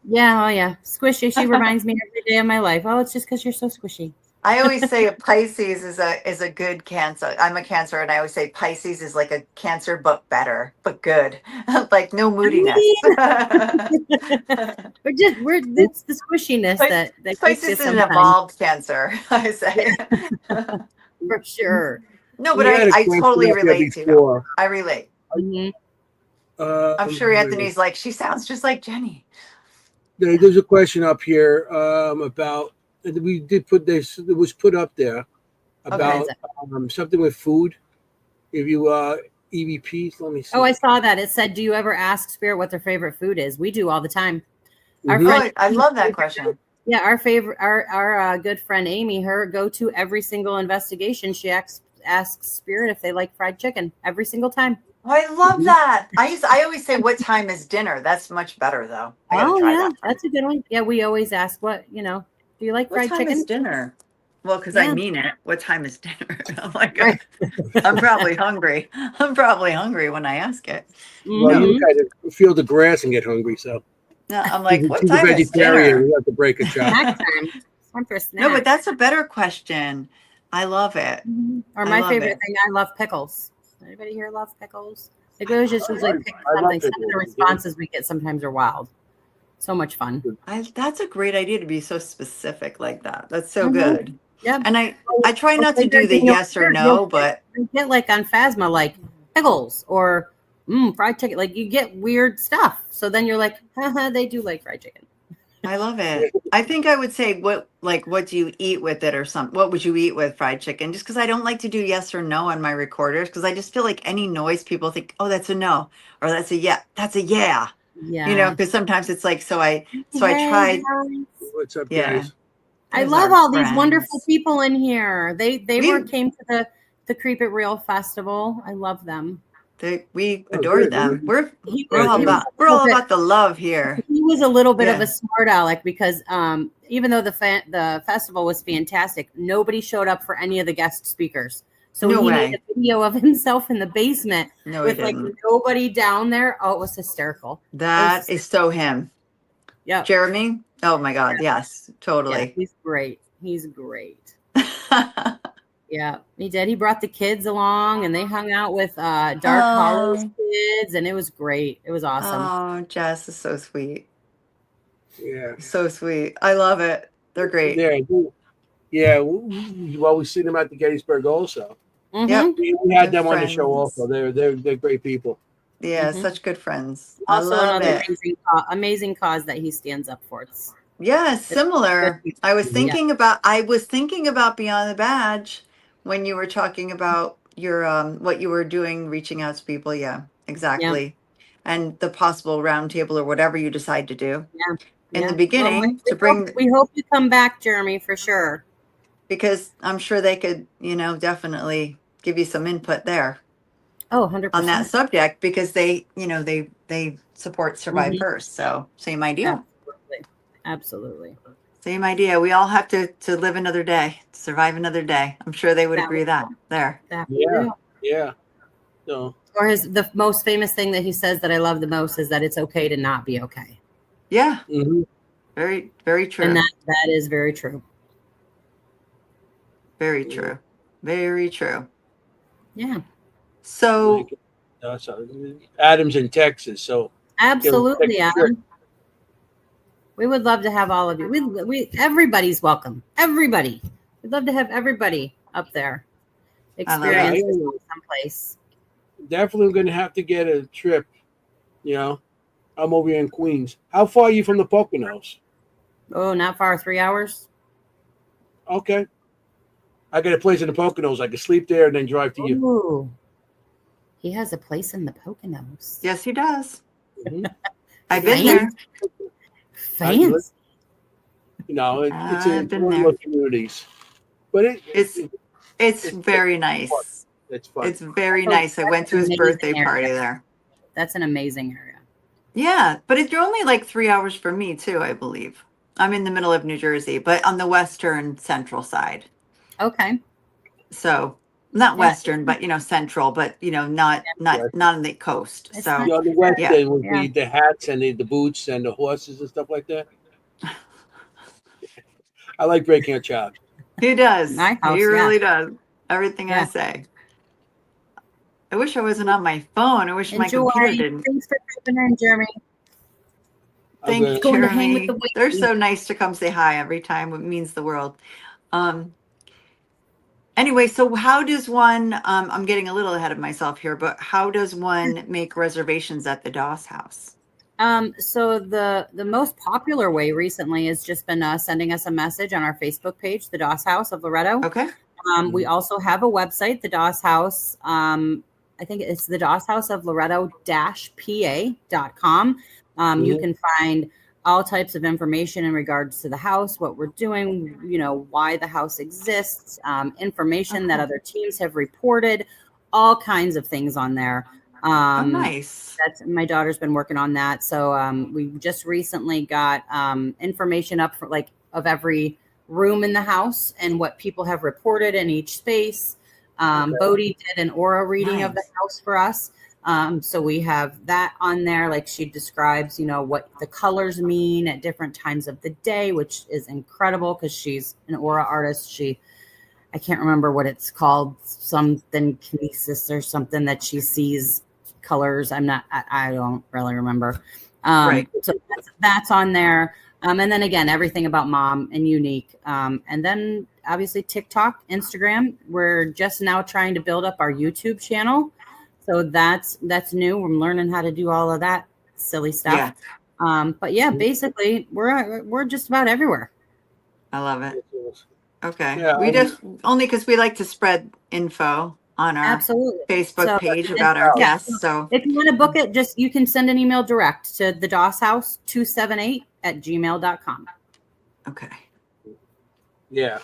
B: Yeah. Oh yeah. Squishy. She reminds me every day of my life. Oh, it's just because you're so squishy.
C: I always say a Pisces is a good Cancer. I'm a Cancer, and I always say Pisces is like a Cancer, but better, but good. Like no moodiness.
B: It's the squishiness that
C: Pisces is an evolved Cancer, I say.
B: For sure.
C: No, but I totally relate to you. I relate.
B: Mm-hmm.
C: I'm sure Anthony's like, she sounds just like Jenny.
A: There's a question up here about, we did put this, it was put up there about something with food. If you EVPs, let me see.
B: Oh, I saw that. It said, do you ever ask Spirit what their favorite food is? We do all the time.
C: I love that question.
B: Yeah, our good friend Amy, her go-to every single investigation, she asks Spirit if they like fried chicken every single time.
C: Oh, I love that. I always say, what time is dinner? That's much better, though. I gotta try that.
B: That's a good one. Yeah, we always ask, do you like fried chicken?
C: What time is dinner? Well, because I mean it. What time is dinner? I'm like, I'm probably hungry. I'm probably hungry when I ask it.
A: Well, you kind of feel the grass and get hungry, so.
C: No, I'm like, what time is dinner?
A: We have to break a chop.
C: No, but that's a better question. I love it.
B: Or my favorite thing, I love pickles. Anybody here love pickles? Like, we just usually pick something. Some of the responses we get sometimes are wild. So much fun.
C: That's a great idea to be so specific like that. That's so good.
B: Yeah.
C: And I try not to do the yes or no, but
B: you get like on Phasma, like pickles or fried chicken. Like you get weird stuff. So then you're like, they do like fried chicken.
C: I love it. I think I would say what do you eat with it or something? What would you eat with fried chicken? Just because I don't like to do yes or no on my recorders, because I just feel like any noise people think, oh, that's a no, or that's a yeah, that's a yeah. Yeah. Because sometimes it's like, so I tried.
A: What's up, guys?
B: I love all these wonderful people in here. They came to the Creep It Real Festival. I love them.
C: We adore them. We're all about the love here.
B: He was a little bit of a smart aleck because even though the festival was fantastic, nobody showed up for any of the guest speakers. So he made a video of himself in the basement with like nobody down there. Oh, it was hysterical.
C: That is so him.
B: Yeah.
C: Jeremy. Oh my God. Yes, totally.
B: Yeah, he's great. Yeah, he did. He brought the kids along and they hung out with Dark Hollow's kids, and it was great. It was awesome.
C: Oh, Jess is so sweet.
A: Yeah.
C: So sweet. I love it. They're great.
A: Yeah. Well, we've seen them at the Gettysburg also.
B: Mm-hmm.
C: Yep.
A: We had them on the show also. They're great people.
C: Yeah, such good friends.
B: Also, another amazing cause that he stands up for.
C: Similar. I was thinking about Beyond the Badge when you were talking about your what you were doing, reaching out to people. Yeah, exactly. Yeah. And the possible roundtable or whatever you decide to do. Yeah. In the beginning,
B: we hope you come back, Jeremy, for sure.
C: Because I'm sure they could, definitely give you some input there.
B: Oh, 100%.
C: On that subject, because they support Survive First. So same idea.
B: Absolutely.
C: Same idea. We all have to live another day, survive another day. I'm sure they would agree that there.
A: Yeah. So.
B: Or the most famous thing that he says that I love the most is that it's okay to not be okay.
C: Yeah.
A: Mm-hmm.
C: Very, very true.
B: And that is very true.
C: Very true. Very true.
B: Yeah.
C: So
A: Adam's in Texas, so
B: absolutely, Adam. We would love to have all of you. We everybody's welcome. Everybody. We'd love to have everybody up there. Experience someplace.
A: Definitely going to have to get a trip. I'm over here in Queens. How far are you from the Poconos?
B: Oh, not far. 3 hours.
A: Okay. I got a place in the Poconos. I can sleep there and then drive to you.
B: Ooh. He has a place in the Poconos.
C: Yes, he does. Mm-hmm. I've been there.
B: Fans.
A: It's in one of those communities. But
C: it's very nice.
A: It's fun.
C: It's very nice. I went to his birthday party there.
B: That's an amazing area.
C: Yeah, but it's only like 3 hours from me too, I believe. I'm in the middle of New Jersey, but on the western central side.
B: Okay.
C: So not western, but central, but not on the coast.
B: It's
C: So
A: On the west
C: yeah.
A: end would be the hats and the boots and the horses and stuff like that. I like breaking a child.
C: He does.
B: My house,
C: He really does. Everything I
B: Yeah.
C: say. I wish I wasn't on my phone. I wish my computer didn't.
B: Thanks for coming in, Jeremy.
C: Thank you,
B: Going to hang with
C: Jeremy.
B: the
C: They're so nice to come say hi every time. It means the world. Anyway, so how does one, I'm getting a little ahead of myself here, but how does one make reservations at the Doss House?
B: So the most popular way recently has just been sending us a message on our Facebook page, the Doss House of Loretto.
C: Okay.
B: We also have a website, the Doss House. I think it's the Doss House of Loretto-pa.com. You can find all types of information in regards to the house, what we're doing, why the house exists, information that other teams have reported, all kinds of things on there.
C: Nice.
B: That's my daughter's been working on that. So we just recently got information up for of every room in the house and what people have reported in each space. Bodie did an aura reading of the house for us. So we have that on there. Like she describes, what the colors mean at different times of the day, which is incredible because she's an aura artist. I can't remember what it's called, something kinesis or something that she sees colors. I don't really remember. So that's on there. And then again, everything about mom and unique. And then obviously TikTok, Instagram. We're just now trying to build up our YouTube channel. So that's new. We're learning how to do all of that silly stuff. Yeah. But yeah, basically we're just about everywhere.
C: I love it. Okay.
A: Yeah,
C: We just only because we like to spread info on our Facebook page about our guests. So
B: if you want to book it, you can send an email direct to the Doss House 278@gmail.com.
C: Okay.
A: Yeah.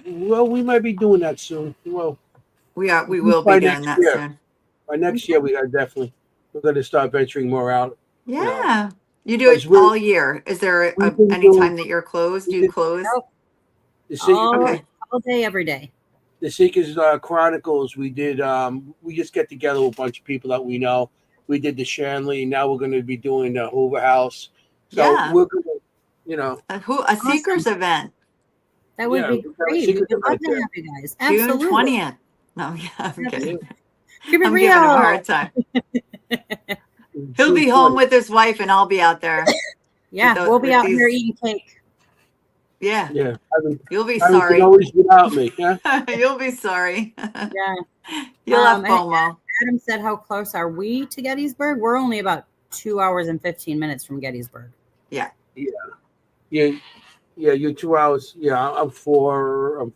A: Well, we might be doing that soon. Well,
C: we will be doing that soon.
A: By next year, we're going to start venturing more out.
C: Yeah. You do it all year. Is there any time that you're closed? Do you close?
B: All day, every day.
A: The Seekers Chronicles, we did. We just get together with a bunch of people that we know. We did the Shanley. Now we're going to be doing the Hoover House. So we're going to,
C: a Seekers event.
B: That would be great. We'd love to have you guys. Absolutely.
C: June 20th. No, I'm kidding.
B: Give it
C: I'm
B: real.
C: giving him a hard time. He'll be home with his wife, and I'll be out there.
B: We'll be out here eating cake.
C: Yeah.
A: Yeah.
C: You'll be sorry.
A: Always without me. Yeah.
C: You'll be sorry.
B: Yeah.
C: You'll have FOMO.
B: Adam said, "How close are we to Gettysburg?" We're only about 2 hours and 15 minutes from Gettysburg.
C: Yeah.
A: Yeah. You're 2 hours. Yeah. I'm 5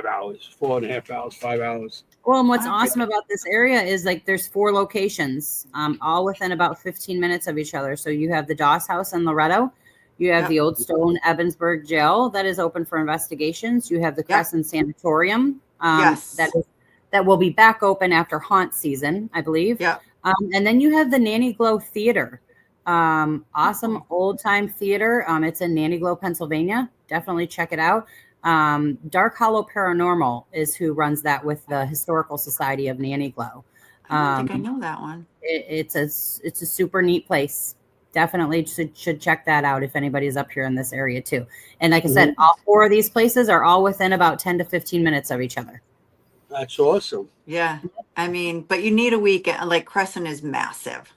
A: hours, 4.5 hours, 5 hours.
B: Well, and what's awesome about this area is there's 4 locations, all within about 15 minutes of each other. So you have the Doss House in Loretto. You have the Old Stone Evansburg Jail that is open for investigations. You have the Crescent Sanatorium that will be back open after haunt season, I believe.
C: Yeah.
B: And then you have the Nanny Glow Theater. Awesome old time theater. It's in Nanny Glow, Pennsylvania. Definitely check it out. Dark Hollow Paranormal is who runs that with the Historical Society of Nanny Glow.
C: I don't think I know that one.
B: It's a super neat place. Definitely should check that out if anybody's up here in this area too. And like I said, all 4 of these places are all within about 10 to 15 minutes of each other.
A: That's awesome.
C: Yeah. I mean, but you need a weekend. Like Crescent is massive.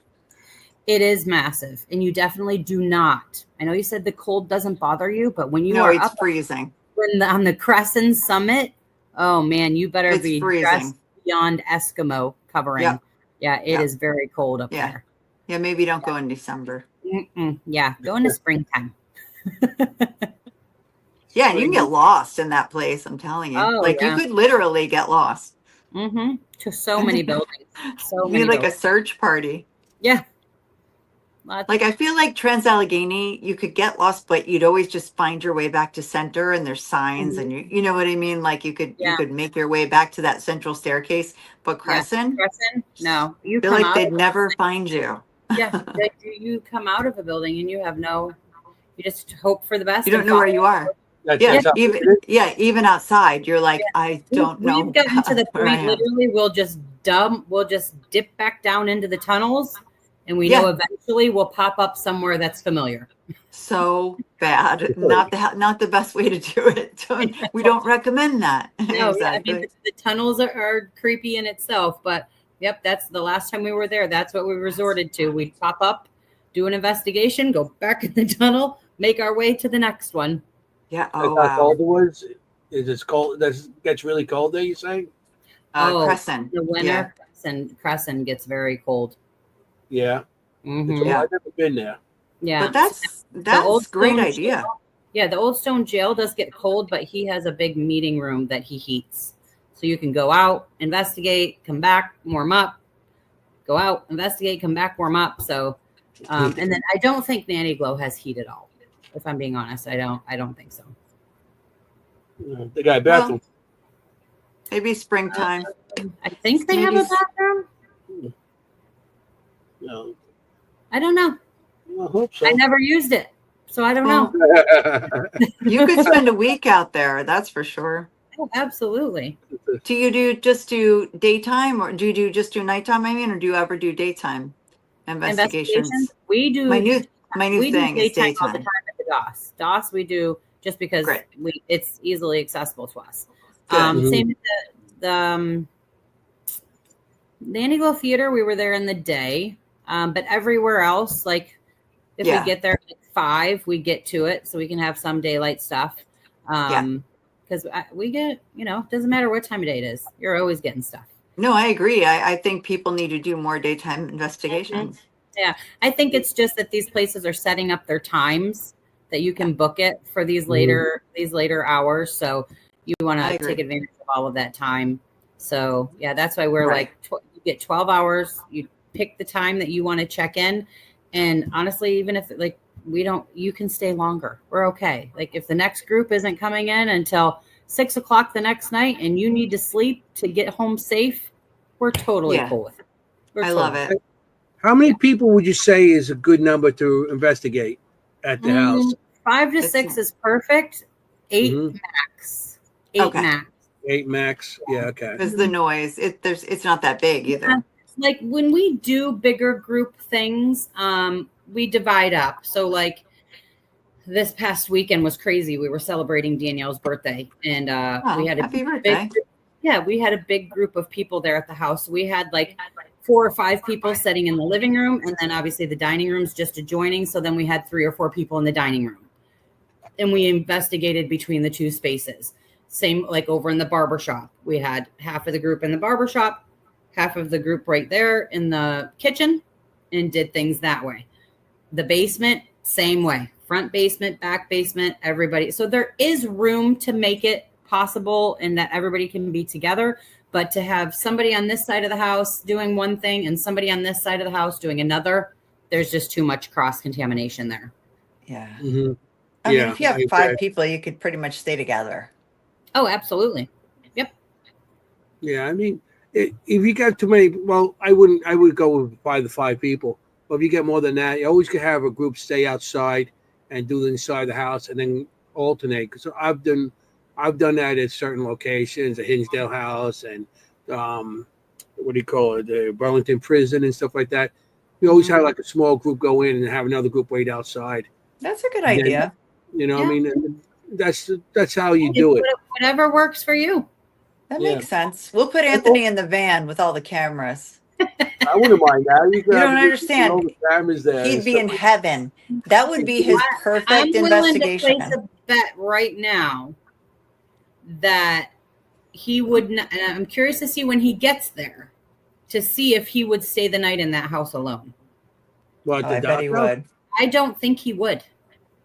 B: It is massive. And you definitely do not. I know you said the cold doesn't bother you, but when you are
C: it's
B: up
C: freezing.
B: On the Crescent Summit, oh man, you better be dressed beyond Eskimo covering. Yeah, it is very cold up there.
C: Yeah, maybe don't go in December.
B: Yeah, go into springtime.
C: Yeah, and you can get lost in that place, I'm telling you. You could literally get lost.
B: To so many buildings.
C: You need like a search party.
B: Yeah.
C: Like, I feel like Trans-Allegheny, you could get lost, but you'd always just find your way back to center, and there's signs, and you know what I mean? Like, you could make your way back to that central staircase. But Crescent,
B: no, you
C: feel
B: come
C: like
B: out.
C: they'd never find you.
B: Yeah, you come out of a building and you have you just hope for the best.
C: You don't know where you are. Even outside, you're like, I don't know.
B: We've gotten to the point, literally, we'll just dip back down into the tunnels, and we know eventually we'll pop up somewhere that's familiar.
C: So bad. Not the best way to do it. We don't recommend that.
B: No, exactly. I mean, the tunnels are creepy in itself, but yep, that's the last time we were there. That's what we resorted to. We'd pop up, do an investigation, go back in the tunnel, make our way to the next one.
C: Yeah.
A: Oh, wow. Cold it was? Is it cold? That gets really cold there, you saying?
C: Crescent.
B: The winter, Crescent gets very cold.
A: Yeah.
B: Mm-hmm.
A: I've never been there.
C: Yeah. But that's a great idea.
B: Yeah, the Old Stone Jail does get cold, but he has a big meeting room that he heats. So you can go out, investigate, come back, warm up, go out, investigate, come back, warm up. So, and then I don't think Nanny Glow has heat at all. If I'm being honest, I don't think so.
A: They got a bathroom.
C: Well, maybe springtime.
B: I think they have a bathroom.
A: No.
B: I don't know.
A: I hope so.
B: I never used it, so I don't know.
C: You could spend a week out there, that's for sure.
B: Oh, absolutely.
C: Do you just do daytime, or do you just do nighttime? I mean, or do you ever do daytime investigations?
B: We do.
C: My new thing is daytime.
B: All the time at the DOS. DOS we do just because it's easily accessible to us. Same with the Nanny Glow Theater. We were there in the day, but everywhere else, like if we get there at 5, we get to it so we can have some daylight stuff. Because we get, doesn't matter what time of day it is, you're always getting stuff.
C: No, I agree. I think people need to do more daytime investigations.
B: Mm-hmm. Yeah, I think it's just that these places are setting up their times that you can book it for these later hours. So you want to take advantage of all of that time. So yeah, that's why we're like, you get 12 hours. You pick the time that you want to check in, and honestly, even if you can stay longer. We're okay. Like if the next group isn't coming in until 6 o'clock the next night, and you need to sleep to get home safe, we're totally cool with it.
C: I love it.
A: How many people would you say is a good number to investigate at the house?
B: 5 to 6 is perfect. 8 max. 8 max.
A: 8 max. Yeah. Okay.
C: Because the noise, it's not that big either.
B: Like when we do bigger group things, we divide up. So like this past weekend was crazy. We were celebrating Danielle's birthday, and we had
C: happy birthday.
B: We had a big group of people there at the house. We had like 4 or 5 people sitting in the living room, and then obviously the dining room's just adjoining. So then we had 3 or 4 people in the dining room, and we investigated between the 2 spaces. Same like over in the barbershop. We had half of the group in the barbershop, half of the group right there in the kitchen, and did things that way. The basement, same way. Front basement, back basement, everybody. So there is room to make it possible and that everybody can be together. But to have somebody on this side of the house doing one thing and somebody on this side of the house doing another, there's just too much cross-contamination there.
C: Yeah.
A: Mm-hmm.
C: I mean, if you have 5 people, you could pretty much stay together.
B: Oh, absolutely. Yep.
A: Yeah, I mean, if you got too many, well, I would go with 5 people. But if you get more than that, you always could have a group stay outside and do inside the house and then alternate. Because I've done that at certain locations, the Hinsdale House and what do you call it, the Burlington Prison and stuff like that. We always have like a small group go in and have another group wait outside.
C: That's a good idea.
A: Then, I mean, that's how you do it.
B: Whatever works for you.
C: That makes sense. We'll put Anthony in the van with all the cameras.
A: I wouldn't mind that. You
C: don't understand.
A: All the cameras there.
C: He'd be in heaven. That would be his perfect investigation.
B: I'm willing to place a bet right now that he would not, and I'm curious to see when he gets there to see if he would stay the night in that house alone.
A: What,
C: I bet he would.
B: I don't think he would.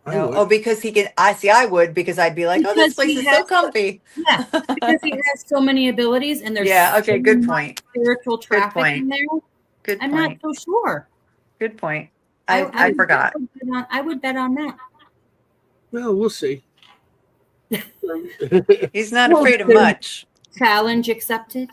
C: No. Oh, because he can. I would, because I'd be like, oh, this place is so comfy.
B: Yeah, because he has so many abilities, and there's
C: okay, good point.
B: Spiritual traffic in there.
C: Good point.
B: I'm not so sure.
C: Good point. I forgot.
B: I would bet on that.
A: Well, we'll see.
C: He's not afraid of much.
B: Challenge accepted.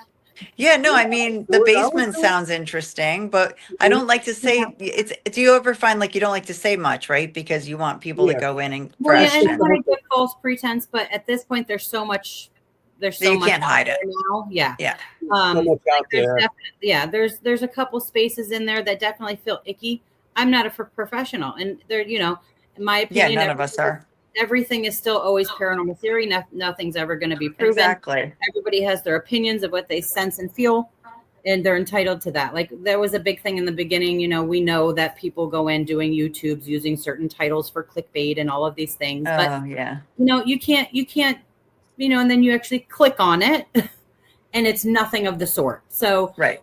C: Yeah, no, I mean, the basement sounds interesting, but I don't like to say it's, do you ever find like you don't like to say much, right? Because you want people to go in and
B: Well, yeah, and
C: question.
B: I want to give false pretense, but at this point, there's so much
C: You can't hide it.
B: now. Yeah.
C: Yeah.
A: So much out there.
B: There's a couple spaces in there that definitely feel icky. I'm not a professional, and they're, in my opinion,
C: none of us are.
B: Everything is still always paranormal theory. Nothing's ever going to be proven.
C: Exactly.
B: Everybody has their opinions of what they sense and feel, and they're entitled to that. Like, there was a big thing in the beginning. We know that people go in doing YouTubes using certain titles for clickbait and all of these things. But
C: yeah.
B: you can't, and then you actually click on it and it's nothing of the sort. So,
C: right.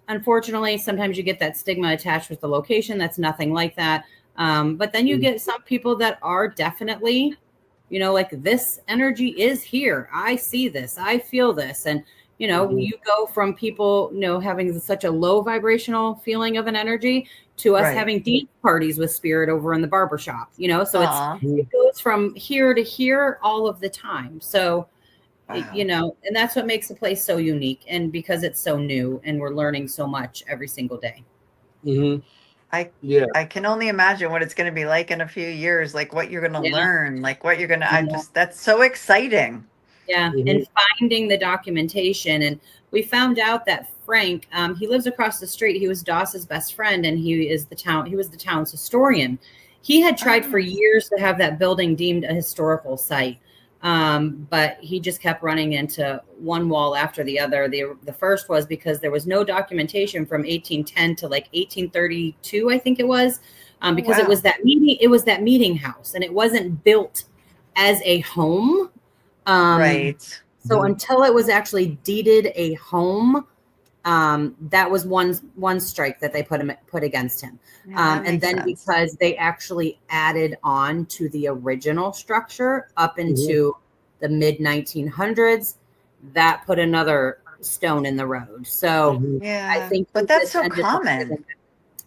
B: Unfortunately, sometimes you get that stigma attached with the location. That's nothing like that. But then you get some people that are definitely, like, this energy is here. I see this. I feel this. And, you go from people, having such a low vibrational feeling of an energy to us having dance parties with spirit over in the barbershop, so it goes from here to here all of the time. So, and that's what makes the place so unique. And because it's so new and we're learning so much every single day.
A: Mm-hmm.
C: I can only imagine what it's going to be like in a few years, like what you're going to learn, like what you're going to, that's so exciting.
B: Yeah. Mm-hmm. And finding the documentation. And we found out that Frank, he lives across the street. He was Doss's best friend, and he was the town's historian. He had tried for years to have that building deemed a historical site. But he just kept running into one wall after the other. The first was because there was no documentation from 1810 to like 1832, I think it was, because it was that meeting house, and it wasn't built as a home.
C: Right.
B: So until it was actually deeded a home, that was one strike that they put against him. And then because they actually added on to the original structure up into the mid 1900s, that put another stone in the road. So I think,
C: but that's so common.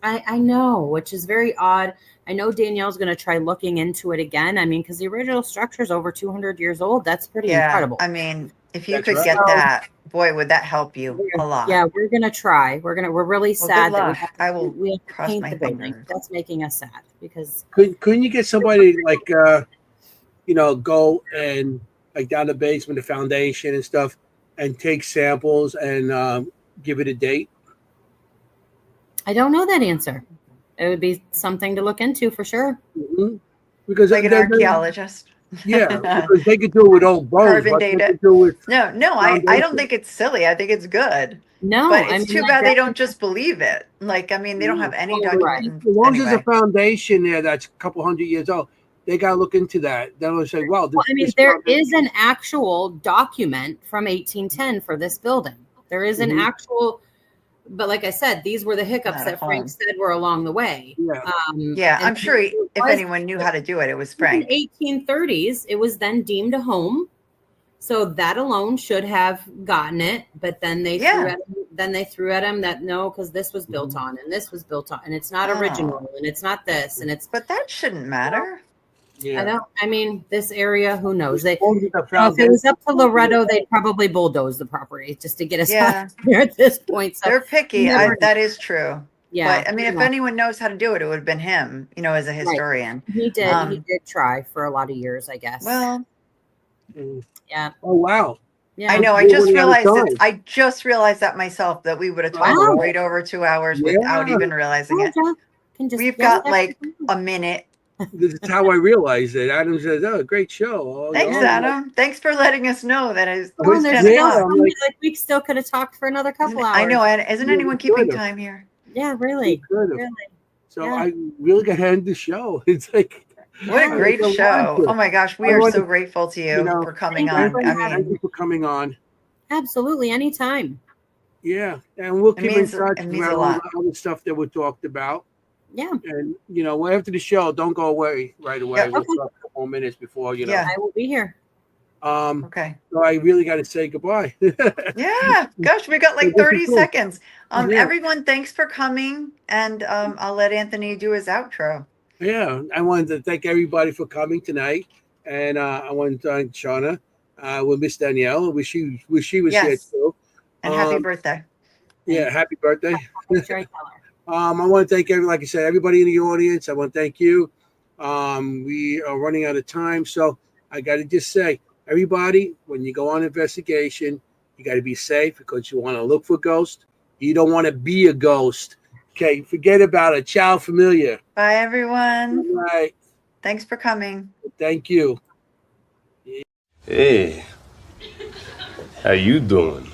B: I know, which is very odd. I know Danielle's going to try looking into it again. I mean, because the original structure is over 200 years old. That's pretty incredible.
C: I mean, if you could get that, boy, would that help you a lot.
B: Yeah, we're going to try. We're really sad that we have to
C: cross
B: paint
C: my
B: the building.
C: fingers.
B: That's making us sad because
A: couldn't you get somebody like go and like down the basement, the foundation and stuff, and take samples and give it a date?
B: I don't know that answer. It would be something to look into for sure.
A: Mm-hmm. Because
C: like an archaeologist.
A: Yeah, because they could do it with old bones.
C: Carbon data. No, I don't think it's silly. I think it's good.
B: No,
C: but it's too bad they don't just believe it. Like, I mean, they don't have any documentation.
A: As long as there's a foundation there that's a couple hundred years old, they got to look into that. They'll say, well,
B: there is an actual document from 1810 for this building. There is an actual. But like I said, these were the hiccups that Frank said were along the way.
C: Yeah, I'm sure if anyone knew how to do it, it was Frank.
B: In the 1830s, it was then deemed a home. So that alone should have gotten it. But then they threw at him that no, because this was built on and this was built on and it's not original and it's not this and it's.
C: But that shouldn't matter.
A: Yeah.
B: I mean, this area, who knows? If it was up to Loretto, they'd probably bulldoze the property just to get us out there at this point. So
C: they're picky. That is true.
B: Yeah.
C: But I mean, if anyone knows how to do it, it would have been him, as a historian.
B: Right. He did. He did try for a lot of years, I guess.
C: Well,
B: yeah.
A: Oh, wow.
B: Yeah.
C: I know. I just realized that myself, that we would have talked for right over 2 hours without even realizing it. We've got like a minute.
A: This is how I realized it. Adam says, "Oh, great show."
C: Thanks, Adam. Thanks for letting us know that is.
B: We still could have talked for another couple hours.
C: I know. And isn't anyone keeping time here?
B: Yeah, really.
A: So I really got to end the show. It's like,
C: what a great show! Oh my gosh, we are so grateful to you for coming on.
A: Thank you for coming on.
B: Absolutely, anytime.
A: Yeah, and we'll keep in touch about all the other stuff that we talked about.
B: Yeah.
A: And, after the show, don't go away right away. We'll talk a couple more minutes before,
B: I will be here.
C: Okay.
A: So I really got to say goodbye.
C: Yeah. Gosh, we got like 30
A: Cool.
C: seconds.
A: Yeah.
C: Everyone, thanks for coming. And I'll let Anthony do his outro.
A: Yeah, I wanted to thank everybody for coming tonight, and I want to thank Shauna. With Miss Danielle. I wish she was here
C: Yes.
A: too.
C: And happy birthday.
A: Yeah, happy birthday.
B: Storyteller.
A: I want to thank like I said, everybody in the audience. I want to thank you. We are running out of time, so I got to just say, everybody, when you go on investigation, you got to be safe because you want to look for ghosts. You don't want to be a ghost. Okay, forget about it. Ciao, familia.
C: Bye, everyone.
A: All right.
C: Thanks for coming.
A: Thank you.
D: Hey, how you doing?